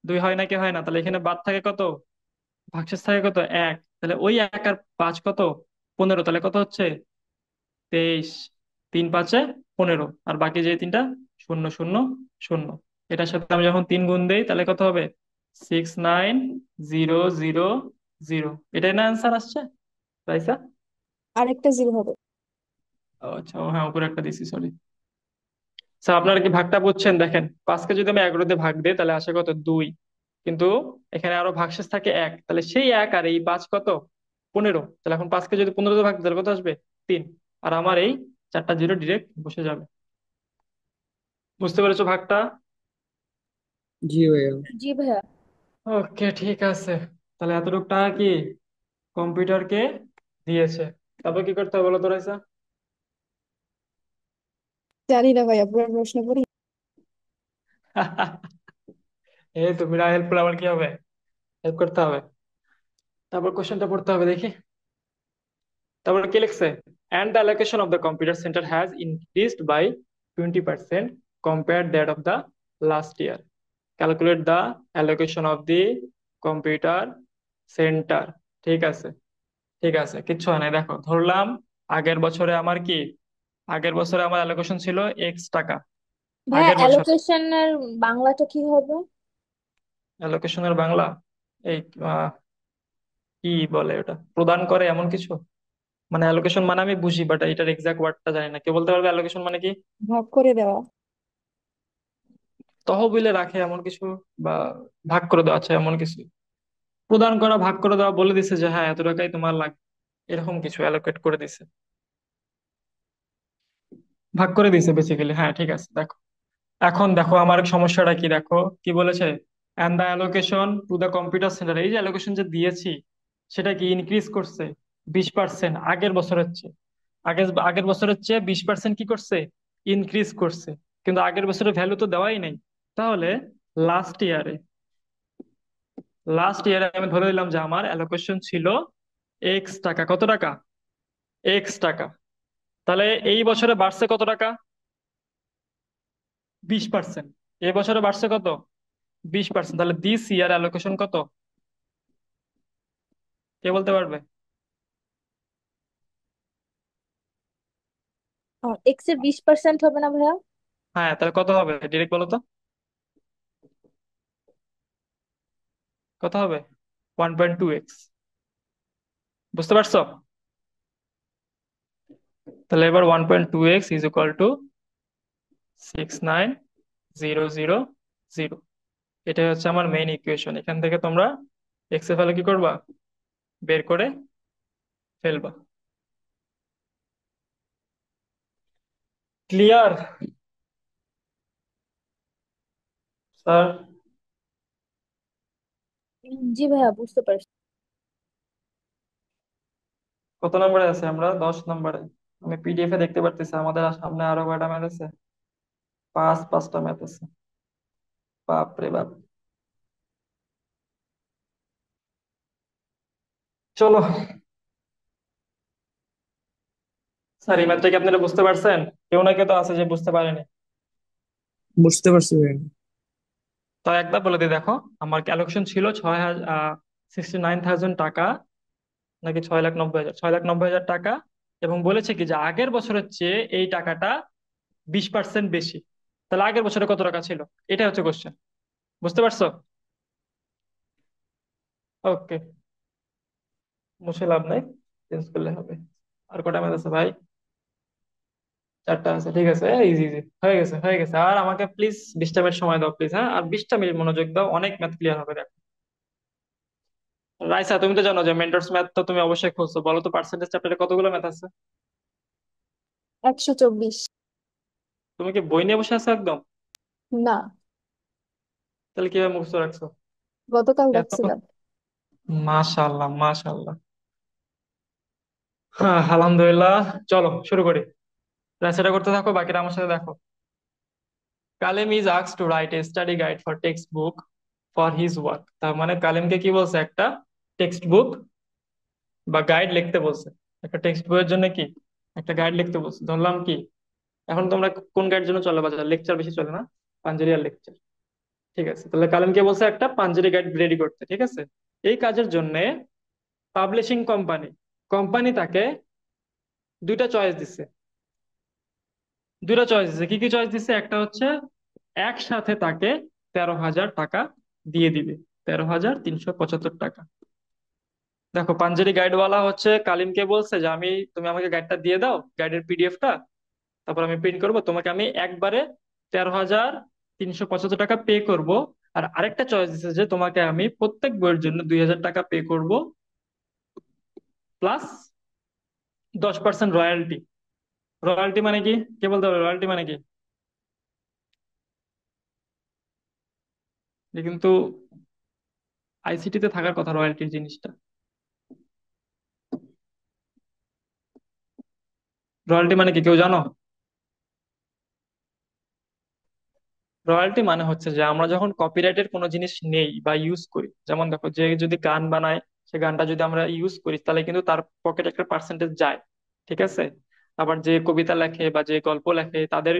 2 হয় না কি হয় না? তাহলে এখানে বাদ থাকে কত? ভাগশেষ থাকে কত? 1। তাহলে ওই 1 আর 5 কত? 15। তাহলে কত হচ্ছে? 23। 3 5-এ 15, আর বাকি যে তিনটা, 0 0 0। এটার সাথে আমি যখন 3 গুণ দেই তাহলে কত হবে? 69000। এটাই না অ্যান্সার আসছে, রাইসা? আরেকটা জিরো হবে। ও আচ্ছা, ও হ্যাঁ, উপরে একটা দিছি, সরি। স্যার আপনারা কি ভাগটা বুঝছেন? দেখেন, 5কে যদি আমি 11 দিয়ে ভাগ দিই তাহলে আসে কত? 2। কিন্তু এখানে আরো ভাগশেষ থাকে 1, তাহলে সেই 1 আর এই 5 কত? 15। তাহলে এখন 5কে যদি 15 দিয়ে ভাগ দিই তাহলে কত আসবে? 3। আর আমার এই 4টা জিরো ডিরেক্ট বসে যাবে। বুঝতে পেরেছো ভাগটা? জি ভাইয়া। জি ভাইয়া। ওকে, ঠিক আছে। তাহলে এতটুকু টাকা কি কম্পিউটারকে দিয়েছে। তারপর কি করতে হবে বলো তো, রাইসা? জানি না ভাইয়া, পুরো প্রশ্ন করি। এই তুমি না হেল্প করলে আমার কি হবে? হেল্প করতে হবে। তারপর কোশ্চেনটা পড়তে হবে, দেখি। তারপর কি লিখছে? And the allocation of the computer center has increased by 20% compared that of the last year. Calculate the allocation of the computer center. ঠিক আছে, ঠিক আছে, কিচ্ছু হয় না। দেখো, ধরলাম আগের বছরে আমার কি, আগের বছরে আমার অ্যালোকেশন ছিল এক্স টাকা। ভাইয়া আগের বছর অ্যালোকেশনের বাংলাটা কি হবে? অ্যালোকেশনের বাংলা, এই আহ, কি বলে ওটা, প্রদান করে এমন কিছু। মানে অ্যালোকেশন মানে আমি বুঝি, বাট এটার এক্সাক্ট ওয়ার্ডটা জানি না। কে বলতে পারবে অ্যালোকেশন মানে কি? ভাগ করে দেওয়া। তহবিলে রাখে এমন কিছু, বা ভাগ করে দেওয়া, আচ্ছা এমন কিছু। প্রদান করা, ভাগ করে দেওয়া, বলে দিছে যে হ্যাঁ এত টাকাই তোমার লাগবে, এরকম কিছু অ্যালোকেট করে দিছে, ভাগ করে দিছে বেসিক্যালি। হ্যাঁ ঠিক আছে, দেখো। এখন দেখো আমার সমস্যাটা কি, দেখো কি বলেছে। And the allocation to the computer centre, এই যে অ্যালোকেশন যে দিয়েছি সেটা কি ইনক্রিজ করছে 20% আগের বছরের চেয়ে। আগের বছরের চেয়ে 20% কি করছে? ইনক্রিজ করছে। কিন্তু আগের বছরের ভ্যালু তো দেওয়াই নাই। তাহলে লাস্ট ইয়ারে, আমি ধরে নিলাম যে আমার অ্যালোকেশন ছিল এক্স টাকা। কত টাকা? এক্স টাকা। তাহলে এই বছরে বাড়ছে কত টাকা? 20%। এই বছরে বাড়ছে কত? 20%। তাহলে দিস ইয়ার অ্যালোকেশন কত? কে বলতে পারবে? এক্স এর 20% হবে না ভাইয়া? হ্যাঁ, তাহলে কত হবে ডিরেক্ট বলো তো? কত হবে? 1.2x। বুঝতে পারছো? তাহলে এবার 1.2x ইজ ইকুয়াল টু 69000। এটাই হচ্ছে আমার মেইন ইকুয়েশন। এখান থেকে তোমরা এক্স এর ভ্যালু কি করবা? বের করে ফেলবা। Clear sir? জি ভাইয়া, বুঝতে পারছি। কত নম্বরে আছে আমরা? 10 নম্বরে। আমি পিডিএফ এ দেখতে পারতেছি আমাদের সামনে আরো কয়টা ম্যাথ আছে। 5টা ম্যাথ আছে। বাপ রে বাপ। চলো স্যার, এই ম্যাথটা কি আপনারা বুঝতে পারছেন? কেউ না কেউ তো আছে যে বুঝতে পারেনি। বুঝতে পারছি ভাইয়া। তো একবার বলে দিই, দেখো। আমার ক্যালকুলেশন ছিল 69,000 টাকা, নাকি 6,90,000, 6,90,000 টাকা। এবং বলেছে কি যে আগের বছরের চেয়ে এই টাকাটা 20% বেশি। তাহলে আগের বছরে কত টাকা ছিল? এটা হচ্ছে কোশ্চেন। বুঝতে পারছো? ওকে, মুছে লাভ নাই, চেঞ্জ করলে হবে। আর কটা ম্যাথ আছে ভাই? 4টা আছে, ঠিক আছে। ইজি ইজি হয়ে গেছে, হয়ে গেছে। আর আমাকে প্লিজ 20টা মিনিট সময় দাও প্লিজ, হ্যাঁ, আর 20টা মিনিট মনোযোগ দাও, অনেক ম্যাথ ক্লিয়ার হবে, দেখো। রাইসা, তুমি তো জানো যে মেন্টরস ম্যাথ তো তুমি অবশ্যই খুঁজছো, বলো তো পার্সেন্টেজ চ্যাপ্টারে কতগুলো ম্যাথ আছে? 124। তুমি কি বই নিয়ে বসে আছো একদম? না, তাহলে কিভাবে মুখস্থ রাখছো গতকাল এত? দেখছিলাম। মাশাআল্লাহ, মাশাআল্লাহ। হ্যাঁ, আলহামদুলিল্লাহ। চলো শুরু করি। রাইসাটা করতে থাকো, বাকিটা আমার সাথে দেখো। Kaleem is asked to write a study guide for text book for his work. তার মানে কালেমকে কি বলছে? একটা টেক্সট বুক বা গাইড লিখতে বলছে। একটা টেক্সট বইয়ের জন্য কি একটা গাইড লিখতে বলছে, ধরলাম কি এখন তোমরা কোন গাইড জন্য চলে বাজার, লেকচার বেশি চলে না, পাঞ্জেরি আর লেকচার। ঠিক আছে, তাহলে কালামকে বলছে একটা পাঞ্জেরি গাইড রেডি করতে। ঠিক আছে, এই কাজের জন্য পাবলিশিং কোম্পানি কোম্পানি তাকে দুইটা চয়েস দিচ্ছে। কি কি চয়েস দিচ্ছে? একটা হচ্ছে একসাথে তাকে 13,000 টাকা দিয়ে দিবে, 13,375 টাকা। দেখো পাঞ্জেরি গাইডওয়ালা হচ্ছে কালিমকে বলছে যে তুমি আমাকে গাইডটা দিয়ে দাও, গাইডের পিডিএফটা, তারপর আমি প্রিন্ট করব, তোমাকে আমি একবারে 13,375 টাকা পে করব। আর আরেকটা চয়েস দিচ্ছে যে তোমাকে আমি প্রত্যেক বইয়ের জন্য 2,000 টাকা পে করব, প্লাস 10% রয়্যালটি। রয়্যালটি মানে কি? কে বলতে হবে রয়্যালটি মানে কি? এটা কিন্তু আইসিটি তে থাকার কথা রয়্যালটির জিনিসটা। রয়্যালটি মানে কি কেউ জানো? রয়্যালটি মানে হচ্ছে যে আমরা যখন কপিরাইটের কোনো জিনিস নেই বা ইউজ করি, যেমন দেখো যে যদি গান বানায়, সে গানটা যদি আমরা ইউজ করি তাহলে কিন্তু তার পকেটে একটা পার্সেন্টেজ যায়। ঠিক আছে, আবার যে কবিতা লেখে বা যে গল্প লেখে তাদের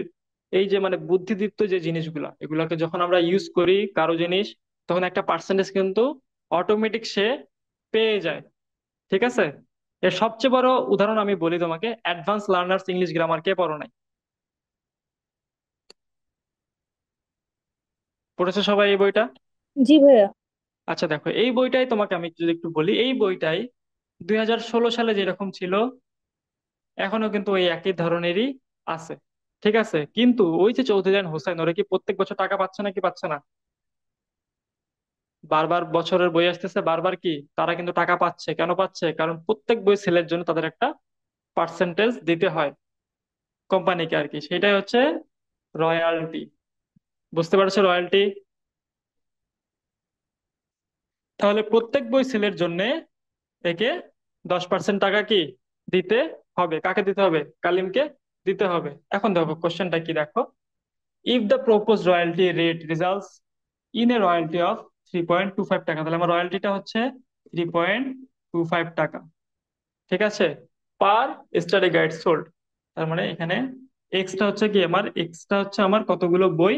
এই যে মানে বুদ্ধিদীপ্ত যে জিনিসগুলা, এগুলাকে যখন আমরা ইউজ করি কারো জিনিস, তখন একটা পার্সেন্টেজ কিন্তু অটোমেটিক সে পেয়ে যায়। ঠিক আছে, এর সবচেয়ে বড় উদাহরণ আমি বলি তোমাকে, অ্যাডভান্স লার্নার্স ইংলিশ গ্রামার, কে পড়ো নাই? পড়েছো সবাই এই বইটা? জি ভাইয়া। আচ্ছা দেখো, এই বইটাই তোমাকে আমি যদি একটু বলি, এই বইটাই 2016 সালে যেরকম ছিল এখনো কিন্তু ওই একই ধরনেরই আছে। ঠিক আছে, কিন্তু ওই যে চৌধুরী and হোসেন, ওরা কি প্রত্যেক বছর টাকা পাচ্ছে নাকি পাচ্ছে না? বারবার বছরের বই আসতেছে, বারবার কি তারা কিন্তু টাকা পাচ্ছে। কেন পাচ্ছে? কারণ প্রত্যেক বই সেলের জন্য তাদের একটা পার্সেন্টেজ দিতে হয় কোম্পানিকে আর কি, সেটাই হচ্ছে রয়্যালটি। বুঝতে পারছো রয়্যালটি? তাহলে প্রত্যেক বই সেলের জন্য একে 10% টাকা কি দিতে হবে। কাকে দিতে হবে? কালিমকে দিতে হবে। এখন দেখো কোশ্চেনটা কি, দেখো, if the propose royalty rate results in a royalty of 3.25 টাকা, তাহলে আমার রয়্যালটিটা হচ্ছে 3.25 টাকা। ঠিক আছে, পার স্টাডি গাইড সোল্ড। তার মানে এখানে এক্সটা হচ্ছে কি, আমার এক্সটা হচ্ছে আমার কতগুলো বই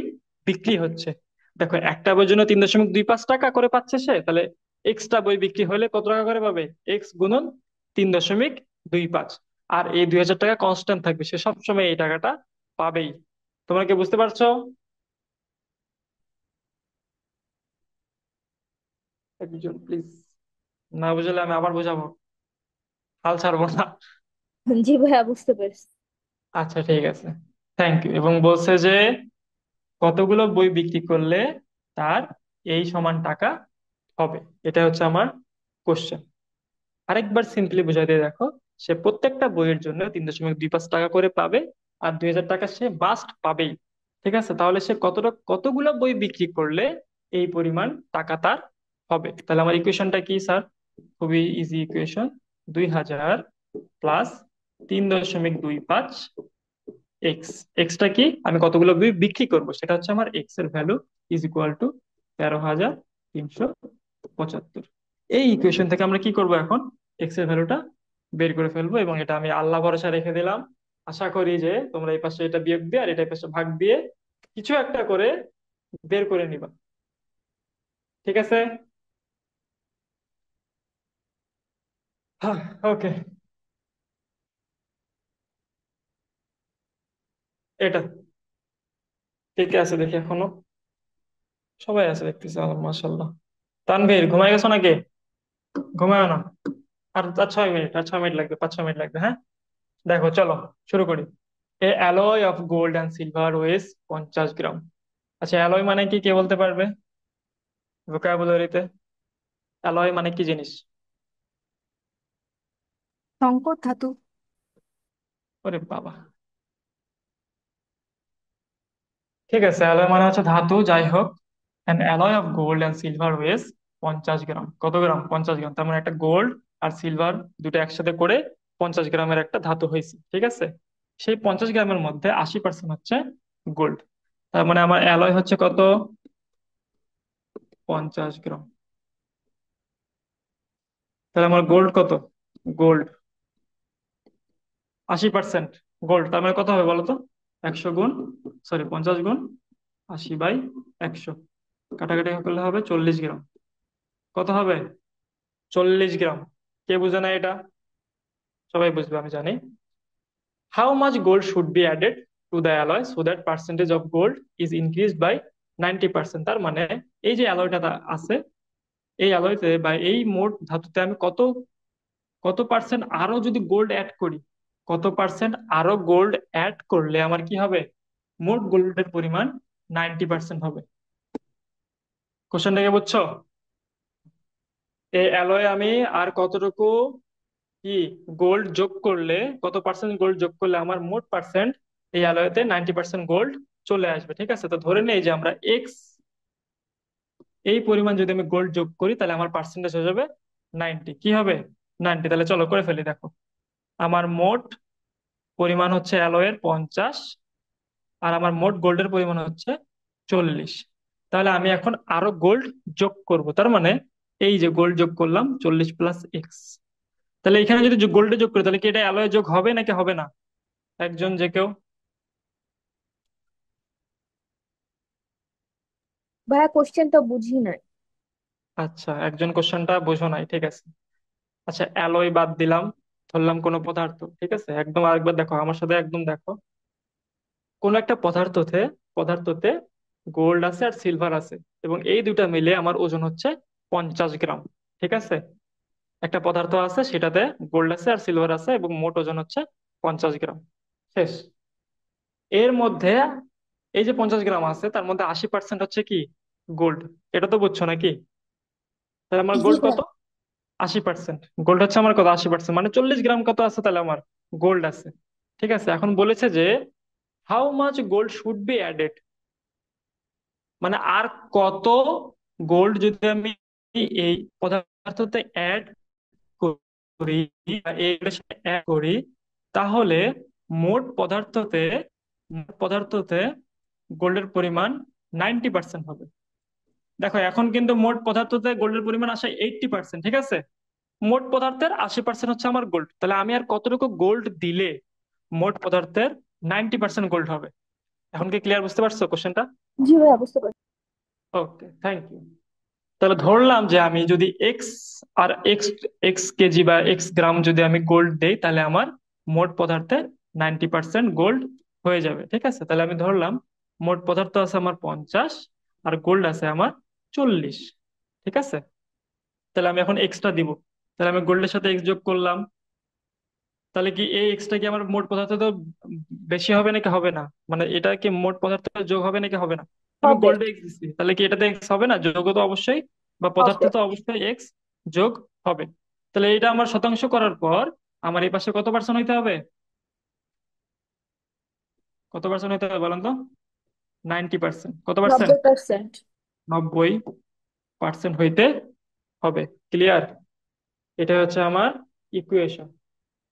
বিক্রি হচ্ছে। দেখো একটা বইয়ের জন্য 3.25 টাকা করে পাচ্ছে সে, তাহলে এক্সট্রা বই বিক্রি হলে কত টাকা করে পাবে? এক্স গুণন 3.25। আর এই 2,000 টাকা কনস্ট্যান্ট থাকবে, সে সবসময় এই টাকাটা পাবেই। তোমরা কি বুঝতে পারছো? একজন প্লিজ, না বুঝলে আমি আবার বোঝাবো, হাল ছাড়বো না। জি ভাইয়া, বুঝতে পেরেছি। আচ্ছা ঠিক আছে, থ্যাংক ইউ। এবং বলছে যে কতগুলো বই বিক্রি করলে তার এই সমান টাকা হবে, এটা হচ্ছে আমার কোশ্চেন। আরেকবার সিম্পলি বুঝাই দিয়ে দেখো, সে প্রত্যেকটা বইয়ের জন্য 3.25 টাকা করে পাবে, আর 2,000 টাকা সে বাস্ট পাবেই। ঠিক আছে, তাহলে সে কতগুলো বই বিক্রি করলে এই পরিমাণ টাকা তার হবে? তাহলে আমার ইকুয়েশনটা কি স্যার? খুবই easy equation, 2,000 plus 3.25 x. Extra কি, আমি কতগুলো বই বিক্রি করব সেটা হচ্ছে আমার এক্স এর ভ্যালু, ইজ ইকুয়াল টু 13,375। এই ইকুয়েশন থেকে আমরা কি করব এখন? এক্স এর ভ্যালুটা বের করে ফেলবো, এবং এটা আমি আল্লাহ ভরসা রেখে দিলাম। আশা করি যে তোমরা এই পাশে এটা বিয়োগ দিয়ে আর এটা এই পাশে ভাগ দিয়ে কিছু একটা করে বের করে নিবা। ঠিক আছে, হ্যাঁ, ওকে। এটা কে কে আছে দেখি এখনো? সবাই আছে দেখতেছি, মাশাল্লাহ। তানভীর ঘুমাই গেছো নাকি? ঘুমায় না? আর 6 মিনিট, আর 6 মিনিট লাগবে, 5-6 মিনিট লাগবে, হ্যাঁ। দেখো চলো শুরু করি। A alloy of gold and silver weighs 50 গ্রাম। আচ্ছা অ্যালয় মানে কি, কে বলতে পারবে ভোকাবুলারিতে? অ্যালয় মানে কি জিনিস? সংকট ধাতু। ওরে বাবা, ঠিক আছে, অ্যালয় মানে হচ্ছে ধাতু, যাই হোক। An alloy of gold and silver weighs 50 গ্রাম। কত গ্রাম? 50 গ্রাম। তার মানে একটা গোল্ড আর সিলভার দুটো একসাথে করে 50 গ্রামের একটা ধাতু হয়েছে। ঠিক আছে, সেই 50 গ্রামের মধ্যে 80% হচ্ছে গোল্ড। তার মানে আমার অ্যালয় হচ্ছে কত? 50 গ্রাম। তাহলে আমার গোল্ড কত? গোল্ড 80% গোল্ড, তার মানে কত হবে বলো তো? 100 গুণ, সরি 50 গুণ 80/100, কাটাকাটি করলে হবে 40 গ্রাম। কত হবে? 40 গ্রাম। কে বুঝে না এটা? সবাই বুঝবে আমি জানি। How much gold should be added to the alloy so that percentage of gold is increased by 90%? তার মানে এই যে অ্যালয়টা আছে, এই অ্যালয়তে বা এই মোট ধাতুতে আমি কত কত পার্সেন্ট আরো যদি গোল্ড অ্যাড করি, কত পার্সেন্ট আরো গোল্ড অ্যাড করলে আমার কি হবে? মোট গোল্ডের পরিমাণ 90% হবে। কোশ্চেনটাকে বুঝছো? এই অ্যালয়ে আমি আর কতটুকু কি গোল্ড যোগ করলে, কত পার্সেন্ট গোল্ড যোগ করলে আমার মোট পার্সেন্ট এই অ্যালয়েতে 90% গোল্ড চলে আসবে। ঠিক আছে, তো ধরে নেই যে আমরা এক্স, এই পরিমাণ যদি আমি গোল্ড যোগ করি তাহলে আমার পার্সেন্টেজ হয়ে যাবে 90। কি হবে? 90। তাহলে চলো করে ফেলি, দেখো আমার মোট পরিমাণ হচ্ছে অ্যালয়ের 50, আর আমার মোট গোল্ডের পরিমাণ হচ্ছে 40। তাহলে আমি এখন আরো গোল্ড যোগ করব, তার মানে এই যে গোল্ড যোগ করলাম 40 + x। তাহলে এখানে যদি গোল্ডে যোগ করি তাহলে কি এটা অ্যালয়ে যোগ হবে নাকি হবে না? একজন যে কেউ। ভাইয়া কোশ্চেনটা বুঝি নাই। আচ্ছা, একজন কোশ্চেনটা বোঝো নাই, ঠিক আছে। আচ্ছা, অ্যালয় বাদ দিলাম, ধরলাম কোনো পদার্থ, ঠিক আছে। একদম আরেকবার দেখো আমার সাথে, একদম দেখো কোন একটা পদার্থতে পদার্থতে গোল্ড আছে আর সিলভার আছে, এবং এই দুটা মিলে আমার ওজন হচ্ছে 50 গ্রাম। ঠিক আছে, একটা পদার্থ আছে সেটাতে গোল্ড আছে আর সিলভার আছে এবং মোট ওজন হচ্ছে 50 গ্রাম। শেষ। এর মধ্যে এই যে 50 গ্রাম আছে তার মধ্যে 80% হচ্ছে কি গোল্ড, এটা তো বুঝছো নাকি? তাহলে আমার জি গোল্ড কত? ভাইয়া। 80%। গোল্ড হচ্ছে আমার কত? 80%, মানে 40 গ্রাম কত আছে তাহলে আমার গোল্ড আছে। ঠিক আছে, এখন বলেছে যে how much gold should be added, মানে আর কত গোল্ড যদি আমি এই পদার্থতে অ্যাড করি বা এর সাথে অ্যাড করি, তাহলে মোট পদার্থতে মোট পদার্থতে গোল্ডের পরিমাণ 90% হবে। দেখো এখন কিন্তু মোট পদার্থতে গোল্ডের পরিমাণ আসে 80%, ঠিক আছে। মোট পদার্থের 80% হচ্ছে আমার গোল্ড, তাহলে আমি আর কতটুকু গোল্ড দিলে মোট পদার্থের 90% গোল্ড হবে? এখন কি ক্লিয়ার? বুঝতে পারছো কোশ্চেনটা? জি ভাইয়া বুঝতে পারছি। ওকে, থ্যাংক ইউ। তাহলে ধরলাম যে আমি যদি এক্স আর এক্স এক্স কেজি বা এক্স গ্রাম যদি আমি গোল্ড দেই তাহলে আমার মোট পদার্থের 90% গোল্ড হয়ে যাবে। ঠিক আছে, তাহলে আমি ধরলাম মোট পদার্থ আছে আমার 50 আর গোল্ড আছে আমার 40। ঠিক আছে, তাহলে আমি এখন এক্সটা দিব, তাহলে আমি গোল্ডের সাথে এক্স যোগ করলাম, তাহলে কি এই এক্সটা কি আমার মোট পদার্থ তো বেশি হবে নাকি হবে না? মানে এটা কি মোট পদার্থ যোগ হবে নাকি হবে না? আমি হবে। গোল্ডে এক্স দিচ্ছি, তাহলে কি এটাতে এক্স হবে না? যোগ তো অবশ্যই, বা হবে। পদার্থে তো অবশ্যই এক্স যোগ হবে। তাহলে এটা আমার শতাংশ করার পর আমার এই পাশে কত পার্সেন্ট হইতে হবে? কত পার্সেন্ট হইতে হবে বলেন তো? 90%। কত পার্সেন্ট? 90%। 90% হইতে হবে। ক্লিয়ার? এটা হচ্ছে আমার ইকুয়েশন।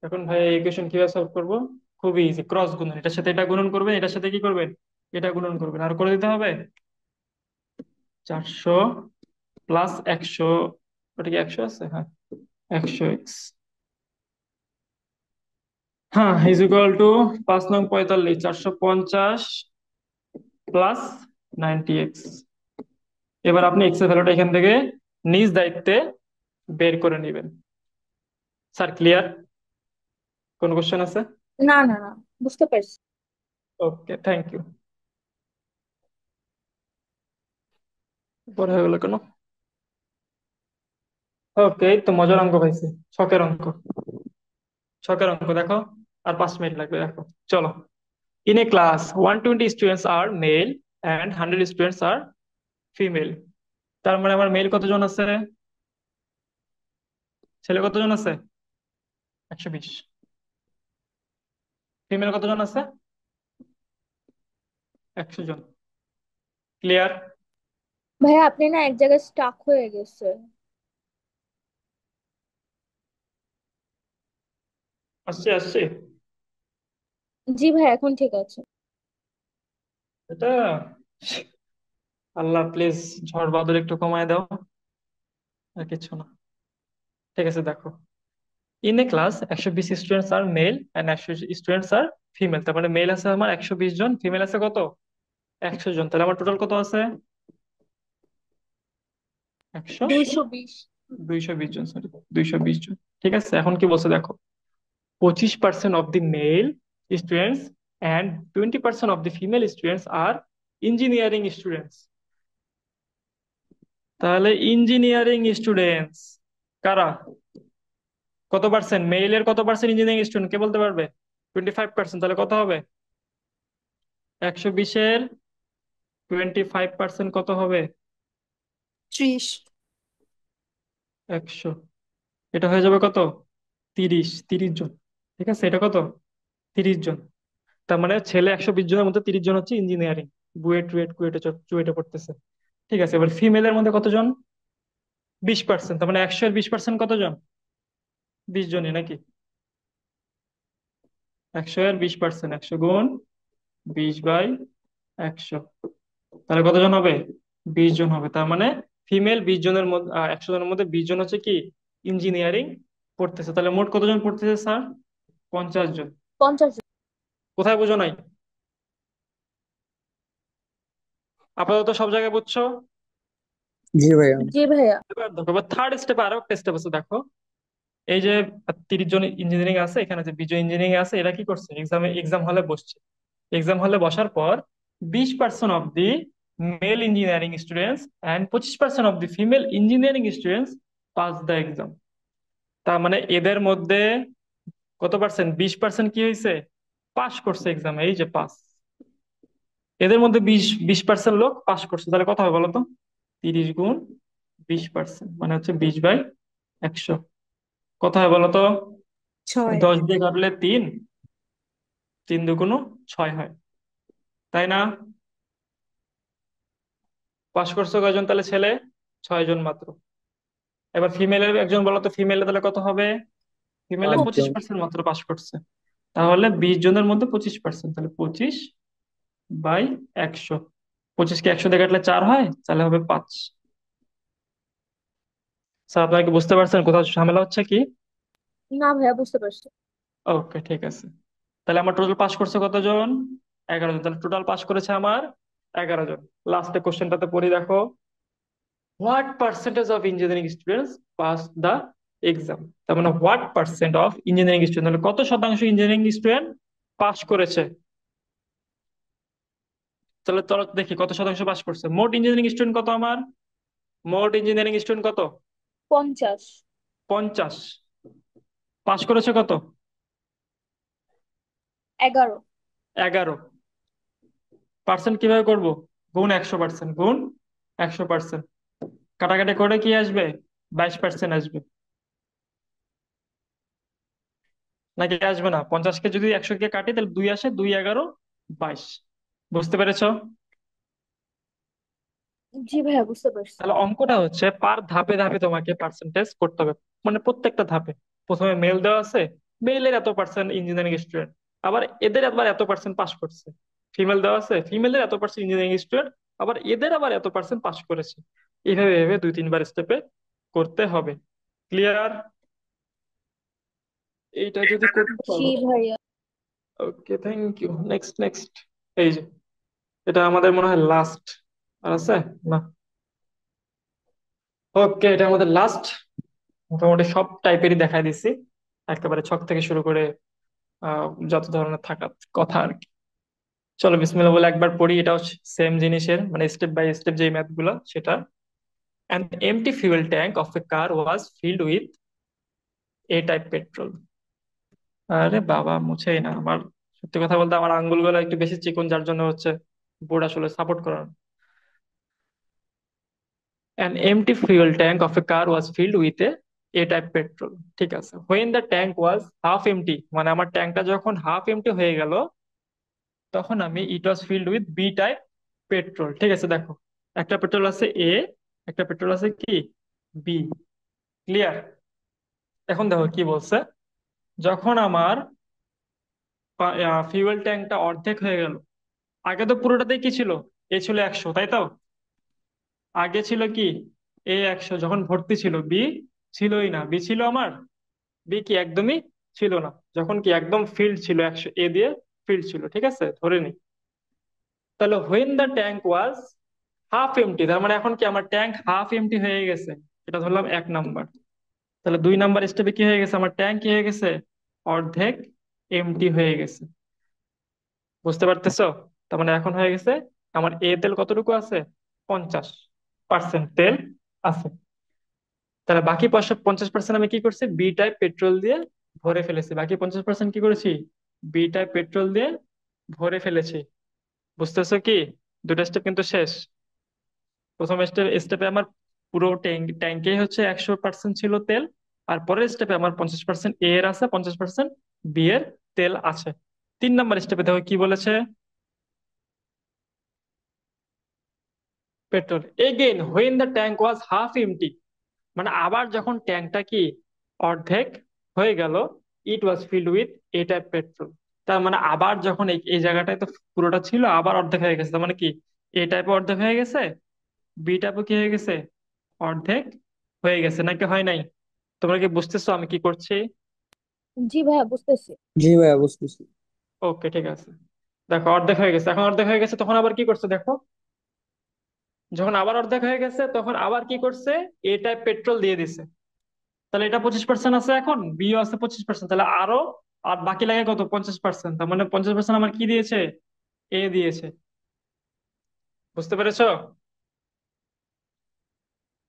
এখন ভাই এই ইকুয়েশন কিভাবে সলভ করবো? খুবই ইজি, ক্রস গুণন। এটার সাথে এটা গুণন করবেন, এটার সাথে কি করবেন? এটা গুণন করবেন, আর করে দিতে হবে 400 + 100, ওটা কি 100 আছে? হ্যাঁ, 100x, হ্যাঁ, ইজ ইকুয়াল টু 5 × 45, 450 + 90x। এবার আপনি এক্স এর ভ্যালুটা এখান থেকে নিজ দায়িত্বে বের করে নেবেন। Sir clear? কোন কোশ্চেন আছে? না না না, বুঝতে পারছি। ওকে, থ্যাংক ইউ। পরে হয়ে গেল কেন? ওকে, তো মজার অঙ্ক পাইছি, ছকের অঙ্ক। ছকের অঙ্ক দেখো, আর 5 মিনিট লাগবে, দেখো। চলো। In a class 120 students are male and 100 students are female. তার মানে আমার মেল কতজন আছে? ছেলে কতজন আছে? 120। ফিমেল কতজন আছে? 100 জন। ক্লিয়ার? ভাইয়া আপনি না এক জায়গায় স্টাক হয়ে গেছে। আসছে আসছে। জি ভাই, এখন ঠিক আছে। এটা, আল্লাহ প্লিজ ঝড় বাদল একটু কমায় দাও, আর কিছু না। ঠিক আছে, দেখো in a class 120 students are male and 100 students are female. তার মানে মেল আছে আমার 120 জন, ফিমেল আছে কত? 100 জন। তাহলে আমার টোটাল কত আছে? 100, 220। 220 জন, সরি, 220 জন। ঠিক আছে, এখন কি বলছে দেখো, 25% of the male students and 20% of the female students আর ইঞ্জিনিয়ারিং স্টুডেন্টস। তাহলে ইঞ্জিনিয়ারিং স্টুডেন্টস কারা? কত পার্সেন্ট মেইলের, কত পার্সেন্ট ইঞ্জিনিয়ারিং স্টুডেন্ট কে বলতে পারবে? 25%। তাহলে কত হবে? 120-এর 25% কত হবে? 30। 100, এটা হয়ে যাবে কত? 30 জন। ঠিক আছে, এটা কত? 30 জন। তার মানে ছেলে 120 জনের মধ্যে 30 জন হচ্ছে ইঞ্জিনিয়ারিং, বুয়েট টুয়েট কুয়েটে চুয়েটে পড়তেছে। ঠিক আছে, এবার ফিমেলের মধ্যে কতজন? 20%। তার মানে 100-এর 20% কতজন? 20 জনই নাকি? 100-এর 20%, 100 গুণ 20/100, তাহলে কতজন হবে? 20 জন হবে। তার মানে ফিমেল 20 জনের মধ্যে, 100 জনের মধ্যে 20 জন হচ্ছে কি ইঞ্জিনিয়ারিং পড়তেছে। তাহলে মোট কতজন পড়তেছে স্যার? 50 জন। 50 জন। কোথায় বুঝো নাই? আপাতত সব জায়গায় বুঝছো? জি ভাইয়া। জি ভাইয়া। এবার দেখো, এবার থার্ড স্টেপে আরো একটা স্টেপ আছে, দেখো। এই যে 30 জন ইঞ্জিনিয়ারিং আছে, এখানে যে 20 জন ইঞ্জিনিয়ারিং আছে, এরা কি করছে? এক্সাম হলে বসছে। এক্সাম হলে বসার পর 20% of the male engineering students and 25% of the female engineering students pass the exam. তার মানে এদের মধ্যে কত পার্সেন্ট? 20% কি হয়েছে? পাস করছে এক্সামে, এই যে পাস। এদের মধ্যে 20% লোক পাস করছে। তাহলে কত হবে বলো তো? 30 গুণ 20%, মানে হচ্ছে 20/100। কত হয় বলো তো? 6। 10 দিয়ে কাটলে 3, 3 দুগুণ 6 হয়, তাই না? পাস করছে কয়জন তাহলে ছেলে? 6 জন মাত্র। এবার ফিমেলের একজন বলো তো, ফিমেলে তাহলে কত হবে? ফিমেলে 5 জন। 25% মাত্র পাস করছে। তাহলে 20 জনের মধ্যে 25%, তাহলে 25/100। 25কে 100 দিয়ে কাটলে 4 হয়, তাহলে হবে 5। স্যার আপনারা কি বুঝতে পারছেন কোথাও ঝামেলা হচ্ছে কি? না ভাইয়া, বুঝতে পারছি। ওকে, ঠিক আছে। তাহলে আমার টোটাল পাস করছে কতজন? 11 জন। তাহলে টোটাল পাস করেছে আমার 11 জন। লাস্টে কোশ্চেনটাতে পড়ি, দেখো। What percentage of engineering students pass the exam. তার মানে what percent of engineering student, কত শতাংশ ইঞ্জিনিয়ারিং স্টুডেন্ট পাস করেছে? তাহলে চলো দেখি কত শতাংশ পাস করছে। মোট ইঞ্জিনিয়ারিং স্টুডেন্ট কত আমার? মোট ইঞ্জিনিয়ারিং স্টুডেন্ট কত? 50। 50। পাস করেছে কত? 11। 11। পার্সেন্ট কিভাবে করব? গুণ 100%, গুণ 100%, কাটাকাটি করে কি আসবে? 22% আসবে, নাকি আসবে না? 50-কে যদি 100-কে কাটি তাহলে 2 আসে, 2 11 22। বুঝতে পেরেছো? জি ভাইয়া, বুঝতে পারছি। তাহলে অঙ্কটা হচ্ছে পার ধাপে ধাপে তোমাকে পার্সেন্টেজ করতে হবে, মানে প্রত্যেকটা ধাপে। প্রথমে মেল দেওয়া আছে, মেলের এত পার্সেন্ট ইঞ্জিনিয়ারিং স্টুডেন্ট, আবার এদের আবার এত পার্সেন্ট পাস করছে। ফিমেল দেওয়া আছে, ফিমেলের এত পার্সেন্ট ইঞ্জিনিয়ারিং স্টুডেন্ট, আবার এদের আবার এত পার্সেন্ট পাস করেছে। এইভাবে এইভাবে 2-3 বার স্টেপে করতে হবে। ক্লিয়ার? এইটা যদি করতে জি পারো। ভাইয়া। ওকে, থ্যাংক ইউ। Next next. এই যে, এটা আমাদের মনে হয় লাস্ট। আর আছে না? ওকে, এটা আমাদের লাস্ট। মোটামুটি সব টাইপেরই দেখাই দিছি, একেবারে ছক থেকে শুরু করে যত ধরনের থাকার কথা আর কি। চলো বিসমিল্লাহ বলে একবার পড়ি। এটাও সেম জিনিসের, মানে স্টেপ বাই স্টেপ যে ম্যাথ গুলো সেটা। An empty fuel tank of a car was filled with A type petrol. আরে বাবা, মুছেই না আমার। সত্যি কথা বলতে আমার আঙ্গুলগুলো একটু বেশি চিকন, যার জন্য হচ্ছে বোর্ড আসলে সাপোর্ট করার। An empty fuel tank of a car was filled with A type petrol. ঠিক আছে, when the tank was half empty, মানে আমার ট্যাঙ্কটা যখন হাফ এমটি হয়ে গেল, তখন আমি it was filled with b type petrol. ঠিক আছে, দেখো, একটা পেট্রোল আছে এ, একটা পেট্রোল আছে কি বি। ক্লিয়ার? এখন দেখো কি বলছে, যখন আমার ফিউয়েল ট্যাঙ্কটা অর্ধেক হয়ে গেল। আগে তো পুরোটাতেই কি ছিল? এ ছিল 100, তাই তো? আগে ছিল কি এ 100, যখন ভর্তি ছিল। বি ছিলই না, বি ছিল আমার বি কি একদমই ছিল না, যখন কি একদম ফিল্ড ছিল, 100 এ দিয়ে ফিল্ড ছিল, ঠিক আছে, ধরে নি। তাহলে when the tank was half empty, তার মানে এখন কি আমার ট্যাঙ্ক হাফ এমটি হয়ে গেছে, এটা ধরলাম 1 নাম্বার। তাহলে 2 নাম্বার স্টেপে কি হয়ে গেছে, আমার ট্যাঙ্ক কি হয়ে গেছে, অর্ধেক এমটি হয়ে গেছে। বুঝতে পারতেছো? তার মানে এখন হয়ে গেছে আমার এ তেল কতটুকু আছে, 50% তেল আছে। তাহলে বাকি 50% আমি কি করছি, বি টাইপ পেট্রোল দিয়ে ভরে ফেলেছি। বাকি 50% কি করেছি, বি টাইপ পেট্রোল দিয়ে ভরে ফেলেছি। বুঝতেছো কি? দুটা স্টেপ কিন্তু শেষ। প্রথম স্টেপে আমার পুরো ট্যাঙ্কে হচ্ছে 100% ছিল তেল, আর পরের স্টেপে আমার 50% এ এর আছে, 50% বি এর তেল আছে। 3 নাম্বার স্টেপে দেখো কি বলেছে, petrol again when the tank was half empty, মানে আবার যখন ট্যাঙ্কটা কি অর্ধেক হয়ে গেল, it was filled with a type petrol. তার মানে আবার যখন এই এই জায়গাটায় তো পুরোটা ছিল, আবার অর্ধেক হয়ে গেছে, তার মানে কি এ টাইপে অর্ধেক হয়ে গেছে, বি টাইপও কি হয়ে গেছে, অর্ধেক হয়ে গেছে, নাকি হয় নাই? তোমরা কি বুঝতেছো আমি কি করছি? জি ভাইয়া, বুঝতেছি। জি ভাইয়া বুঝতেছি। ওকে, ঠিক আছে। দেখো অর্ধেক হয়ে গেছে, এখন অর্ধেক হয়ে গেছে, তখন আবার কি করছে দেখো, যখন আবার অর্ধেক হয়ে গেছে তখন আবার কি করছে, এ টাইপ পেট্রোল দিয়ে দিছে। তাহলে এটা 25% আছে, এখন বিও আছে 25%, তাহলে আরো আর বাকি লাগে কত, 50%। তার মানে 50% আমার কি দিয়েছে, এ দিয়েছে। বুঝতে পেরেছো?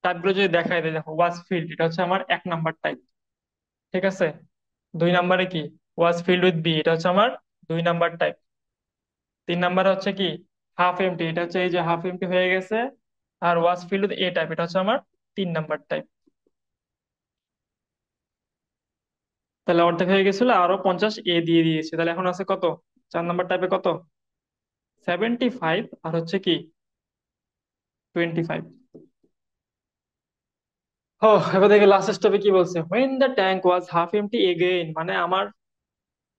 টাইপ গুলো যদি দেখাই দেয়, দেখো ওয়াজ ফিল্ড, এটা হচ্ছে আমার 1 নাম্বার টাইপ, ঠিক আছে। 2 নাম্বারে কি, ওয়াজ ফিল্ড উইথ বি, এটা হচ্ছে আমার 2 নাম্বার টাইপ। 3 নাম্বারে হচ্ছে কি, হাফ এমটি, এটা হচ্ছে এই যে হাফ এমটি হয়ে গেছে। আর ওয়াজ ফিল্ড উইথ এ টাইপ, এটা হচ্ছে আমার 3 নাম্বার টাইপ। তাহলে অর্ধেক হয়ে গেছিল, আরো 50 এ দিয়ে দিয়েছে, তাহলে এখন আছে কত, 4 নাম্বার টাইপে কত, 75, আর হচ্ছে কি 25। ও, এবার দেখে লাস্ট স্টেপে কি বলছে, when the tank was half empty again, মানে আমার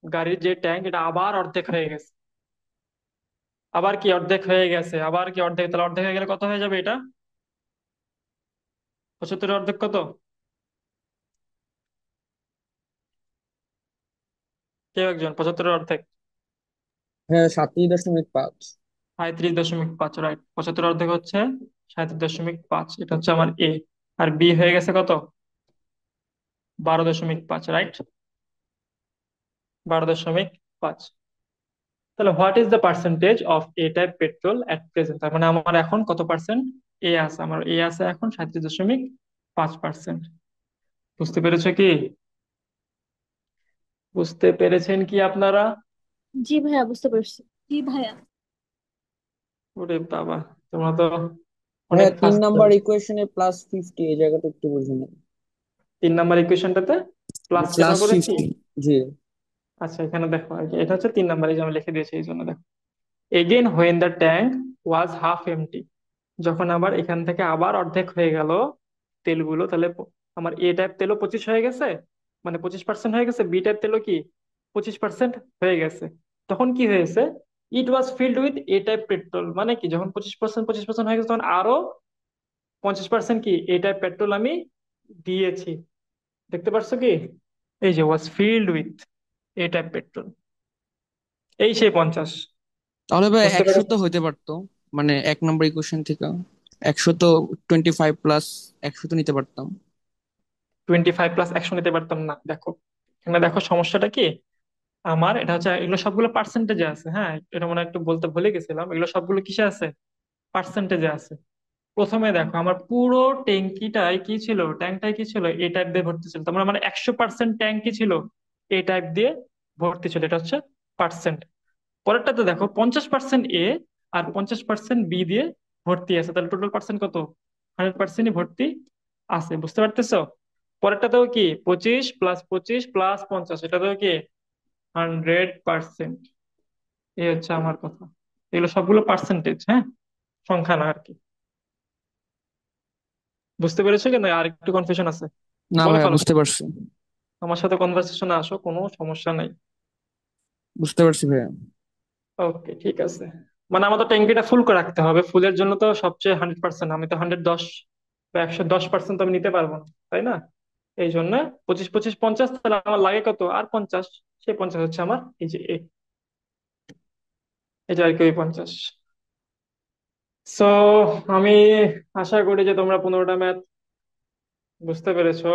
গাড়ির যে ট্যাঙ্ক এটা আবার অর্ধেক হয়ে গেছে। আবার কি অর্ধেক হয়ে গেছে, আবার কি অর্ধেক, তাহলে অর্ধেক হয়ে গেলে কত হয়ে যাবে এটা, 75 অর্ধেক কত, কেউ একজন 75 অর্ধেক, হ্যাঁ 37.5। 37.5, রাইট। 75 অর্ধেক হচ্ছে 37.5, এটা হচ্ছে আমার এ। আর বি হয়ে গেছে কত, 12.5, রাইট, 12.5। তাহলে what is the percentage of A type petrol at present, তার মানে আমার এখন কত পার্সেন্ট এ আছে, আমার এ আছে এখন 37.5%। বুঝতে পেরেছো কি? বুঝতে পেরেছেন কি আপনারা? জি ভাইয়া, বুঝতে পারছি। জি ভাইয়া। ওরে বাবা, তোমরা তো অনেক ভাইয়া তিন ফাস্ট। নাম্বার ইকুয়েশনে +50 এই জায়গাটা একটু বুঝে নেন। 3 নাম্বার ইকুয়েশনটাতে প্লাস কেন প্লাস করেছি? 50। জি। আচ্ছা, এখানে দেখো, এটা হচ্ছে 3 নাম্বার, এই যে আমি লিখে দিয়েছি এই জন্য দেখো, again when the tank was half empty, যখন আবার এখান থেকে আবার অর্ধেক হয়ে গেল তেলগুলো, তাহলে আমার এ টাইপ তেলও 25 হয়ে গেছে, মানে 25% হয়ে গেছে, বি টাইপ তেলও কি 25% হয়ে গেছে। তখন কি হয়েছে, it was filled with a type petrol, মানে কি যখন 25% হয়ে গেছে তখন আরো 50% কি এ টাইপ পেট্রোল আমি দিয়েছি। দেখতে পারছো কি, এই যে was filled with a type petrol, এই সেই 50। তাহলে ভাই বুঝতে 100 পেরেছো? তো হইতে পারতো, মানে 1 নাম্বার ইকুয়েশন থেকে 100 তো 25 প্লাস 100 তো নিতে পারতাম। 25 + 100 নিতে পারতাম না, দেখো এখানে দেখো সমস্যাটা কি, আমার এটা হচ্ছে এগুলো সবগুলো পার্সেন্টেজে আছে, হ্যাঁ, এটা মনে হয় একটু বলতে ভুলে গেছিলাম, এগুলো সবগুলো কিসে আছে, পার্সেন্টেজে আছে। প্রথমে দেখো আমার পুরো ট্যাঙ্কিটাই কি ছিল, ট্যাঙ্কটাই কি ছিল, এ টাইপ দিয়ে ভর্তি ছিল, তার মানে আমার 100% ট্যাঙ্ক কি ছিল, এ টাইপ দিয়ে ভর্তি ছিল, এটা হচ্ছে পার্সেন্ট। পরেরটাতে দেখো 50% এ আর 50% বি দিয়ে ভর্তি আছে, তাহলে টোটাল পার্সেন্ট কত, 100%ই ভর্তি আছে। বুঝতে পারতেছো? পরেরটাতেও কি 25 + 25 + 50, এটাতেও কি 100%। এই হচ্ছে আমার কথা, এগুলো সবগুলো পার্সেন্টেজ, হ্যাঁ, সংখ্যা না আর কি। বুঝতে পেরেছো কি না, আর একটু কনফিউশন আছে? না বলে ভাইয়া ফেলো, বুঝতে পারছি। আমার সাথে কনভারসেশনে আসো, কোনো সমস্যা নাই। বুঝতে পারছি ভাইয়া। ওকে, ঠিক আছে। মানে আমাদের ট্যাঙ্কিটা ফুল করে রাখতে হবে, ফুলের জন্য তো সবচেয়ে 100%, আমি তো 110 বা 110% তো আমি নিতে পারবো না, তাই না? এই জন্য 25 25 50, তাহলে আমার লাগে কত আর 50, সেই 50 হচ্ছে আমার এই যে এই যে আর কি ওই 50। সো আমি আশা করি যে তোমরা 15টা ম্যাথ বুঝতে পেরেছো।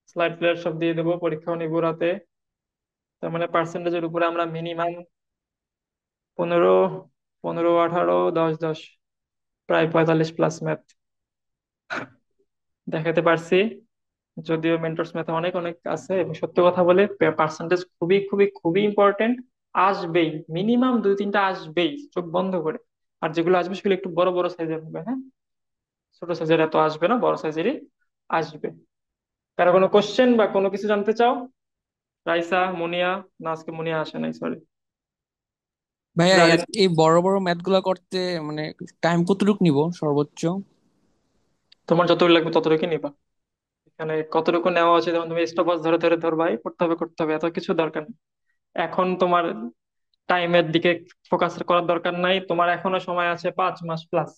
স্লাইড প্লেয়ার সব দিয়ে দেবো, পরীক্ষাও নিবো রাতে। তার মানে পার্সেন্টেজের উপরে আমরা মিনিমাম 15, 15 18 10 10 প্রায় 45 প্লাস ম্যাথ দেখাতে পারছি। যদিও মেন্টরস ম্যাথে অনেক অনেক আছে, এবং সত্য কথা বলে পার্সেন্টেজ খুবই খুবই খুবই ইম্পর্টেন্ট। আসবেই, মিনিমাম 2 3টা আসবেই চোখ বন্ধ করে। আর যেগুলো আসবে সেগুলো একটু বড় বড় সাইজের হবে, হ্যাঁ। ছোট সাইজের এত আসবে না, বড় সাইজেরই আসবে। কারো কোনো কোশ্চেন বা কোনো কিছু জানতে চাও? রাইসা, মুনিয়া, না আজকে মুনিয়া আসে নাই, সরি। ভাইয়া জারিন, এই বড় বড় ম্যাথ গুলা করতে মানে টাইম কতটুকু নিব সর্বোচ্চ? তোমার যতটুকু লাগবে ততটুকু নিবা। এখানে কতটুকু নেওয়া উচিত, যেমন তুমি স্টপওয়াচ ধরে ধরে ধরবাই, করতে হবে করতে হবে, এত কিছু দরকার নেই। এখন তোমার টাইমের দিকে ফোকাস করার দরকার নাই, তোমার এখনো সময় আছে 5 মাস প্লাস,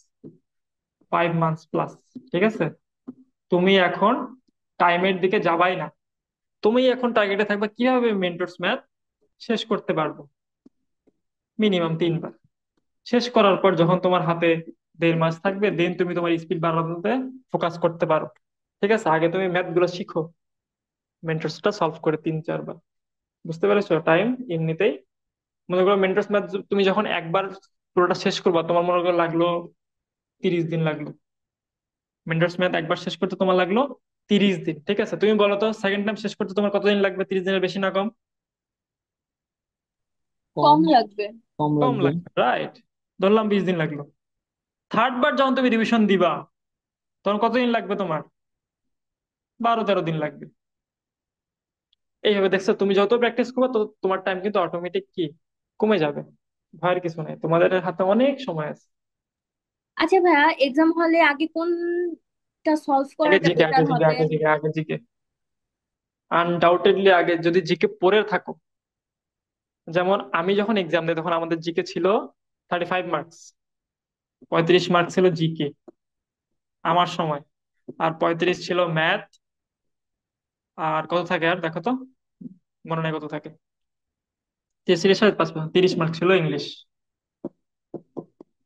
5 মান্থস প্লাস। ঠিক আছে, তুমি এখন টাইমের দিকে যাবাই না। তুমি এখন টার্গেটে থাকবে কিভাবে মেন্টরস ম্যাথ শেষ করতে পারবো মিনিমাম 3 বার। শেষ করার পর যখন তোমার হাতে 1.5 মাস থাকবে, দেন তুমি তোমার স্পিড বাড়ানোতে ফোকাস করতে পারো। ঠিক আছে, আগে তুমি ম্যাথ গুলো শিখো, মেন্টরসটা সলভ করে 3 4 বার। বুঝতে পেরেছো? টাইম এমনিতেই, মনে করো মেন্টরস ম্যাথ তুমি যখন একবার পুরোটা শেষ করবা, তোমার মনে করো লাগলো 30 দিন লাগলো। মেন্টরস ম্যাথ একবার শেষ করতে তোমার লাগলো 30 দিন। ঠিক আছে, তুমি বলো তো সেকেন্ড টাইম শেষ করতে তোমার কতদিন লাগবে? 30 দিনের বেশি না কম? কম। কম লাগবে। কম কম লাগবে। লাগবে, রাইট। ধরলাম 20 দিন লাগলো। থার্ড বার যখন তুমি রিভিশন দিবা, তখন কতদিন লাগবে তোমার? 12 13 দিন লাগবে। এইভাবে দেখছো, তুমি যত প্র্যাকটিস করবে তত তোমার টাইম কিন্তু অটোমেটিক কি কমে যাবে। ভয়ের কিছু নেই, তোমাদের হাতে অনেক সময় আছে। আচ্ছা ভাইয়া, এক্সাম হলে আগে কোনটা সলভ আগে করাটা জিকে, বেটার আগে জিকে, হবে? আগে জিকে, আগে জিকে। আনডাউটেডলি আগে যদি জিকে পড়ে থাকো, যেমন আমি যখন এক্সাম দিই তখন আমাদের জিকে ছিল 35 মার্কস, 35 মার্কস ছিল জিকে আমার সময়। আর 35 ছিল ম্যাথ। আর কত থাকে আর দেখো তো, মনে নাই কত থাকে। 33 সাথে 5 30 মার্কস ছিল ইংলিশ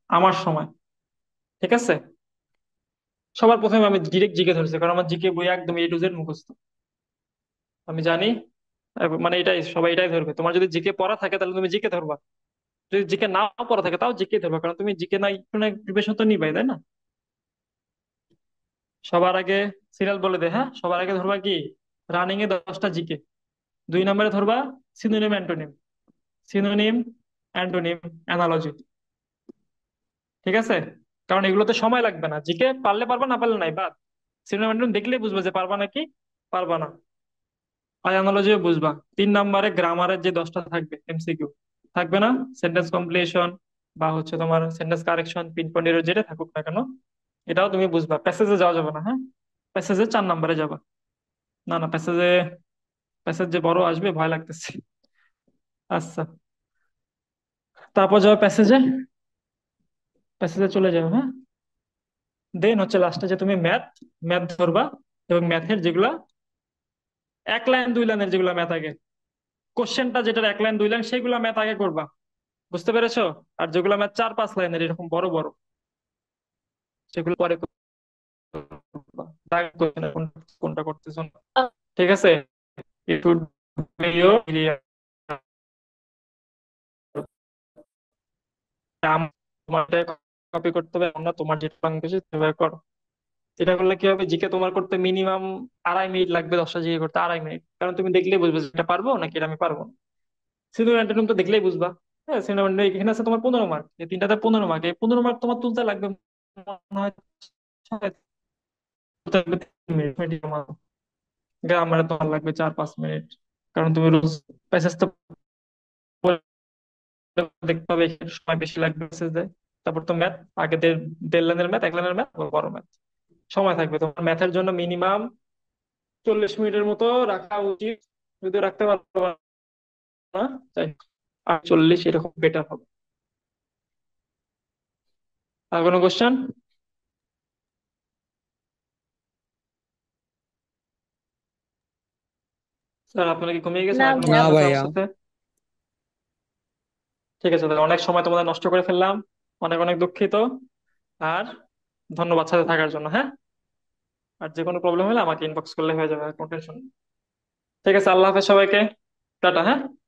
আমার সময়। ঠিক আছে, সবার প্রথমে আমি ডিরেক্ট জিকে ধরছি, কারণ আমার জিকে বই একদম A to Z মুখস্থ। আমি জানি, মানে এটাই সবাই এটাই ধরবে। তোমার যদি জিকে পড়া থাকে তাহলে তুমি জিকে ধরবা, যদি জিকে নাও পড়া থাকে তাও জিকে ধরবা, কারণ তুমি জিকে না একটু না প্রিপারেশন তো নিবাই, তাই না? সবার আগে সিরিয়াল বলে দে, হ্যাঁ। সবার আগে ধরবা কি, রানিং এ 10টা জিকে। 2 নম্বরে ধরবা synonym antonym, synonym antonym, analogy. ঠিক আছে, কারণ এগুলোতে সময় লাগবে না, জিকে পারলে পারবা, না পারলে নাই বাদ। সিনোনিম অ্যান্টোনিম দেখলেই বুঝবে যে পারবা নাকি পারবা না। আর অ্যানালজিও বুঝবা। 3 নম্বরে গ্রামারের যে 10টা থাকবে এমসিকিউ থাকবে না, সেন্টেন্স কমপ্লিশন বা হচ্ছে তোমার সেন্টেন্স কারেকশন, পিন পয়েন্ট, যেটা থাকুক না কেন, এটাও তুমি বুঝবা। প্যাসেজে যাওয়া যাবে না, হ্যাঁ। প্যাসেজে 4 নম্বরে যাবা। না না, প্যাসেজে, প্যাসেজ যে বড় আসবে ভয় লাগতেছে। আচ্ছা, তারপর যাও প্যাসেজে, প্যাসেজে চলে যাও, হ্যাঁ। দেন হচ্ছে লাস্টে যে তুমি ম্যাথ, ম্যাথ ধরবা। এবং ম্যাথের যেগুলা 1 লাইন 2 লাইনের যেগুলা ম্যাথ আগে, কোশ্চেনটা যেটা 1 লাইন 2 লাইন সেগুলা ম্যাথ আগে করবা। বুঝতে পেরেছো? আর যেগুলো ম্যাথ 4 5 লাইনের এরকম বড় বড়, সেগুলো পরে করবা। দাগ করবে না কোনটা কোনটা করতেছো না। ঠিক আছে, it would be your area. তোমার কপি করতে হবে, আমরা তোমার যেটা বাংলাদেশে সেভাবে করো। এটা করলে কি হবে, জিকে তোমার করতে মিনিমাম 2.5 মিনিট লাগবে, 10টা জিকে করতে 2.5 মিনিট, কারণ তুমি দেখলেই বুঝবে যে এটা পারবো নাকি এটা আমি পারবো না। সিনিয়র অ্যান্টোনিম তো দেখলেই বুঝবা। হ্যাঁ, সিনিয়র অ্যান্টোনিম এখানে আছে তোমার 15 মার্ক, এই তিনটাতে 15 মার্ক, এই 15 মার্ক তোমার তুলতে লাগবে মনে হয় 3 মিনিট। গ্রামারে তোমার লাগবে 4 5 মিনিট, কারণ তুমি রোজ প্যাসেজ তো পড়ে দেখতে হবে, এখানে সময় বেশি লাগবে প্যাসেজ দেয়। তারপর তো ম্যাথ, আগে 1.5 লাইনের ম্যাথ, 1 লাইনের ম্যাথ, বড় ম্যাথ। সময় থাকবে তোমার ম্যাথের জন্য মিনিমাম 40 মিনিটের মতো রাখা উচিত। যদি রাখতে পারো না, তাই 48 এরকম বেটার হবে। আর কোনো কোশ্চেন? স্যার আপনারা কি ঘুমিয়ে গেছেন না এখনো না ভাইয়া। মনে আছে আমার ভাইয়া। সাথে? ঠিক আছে তাহলে, অনেক সময় তোমাদের নষ্ট করে ফেললাম, অনেক অনেক দুঃখিত। আর ধন্যবাদ সাথে থাকার জন্য, হ্যাঁ। আর যে কোনো প্রবলেম হলে আমাকে ইনবক্স করলে হয়ে যাবে, কোনো টেনশন নেই। ঠিক আছে, আল্লাহ হাফেজ সবাইকে, টাটা, হ্যাঁ।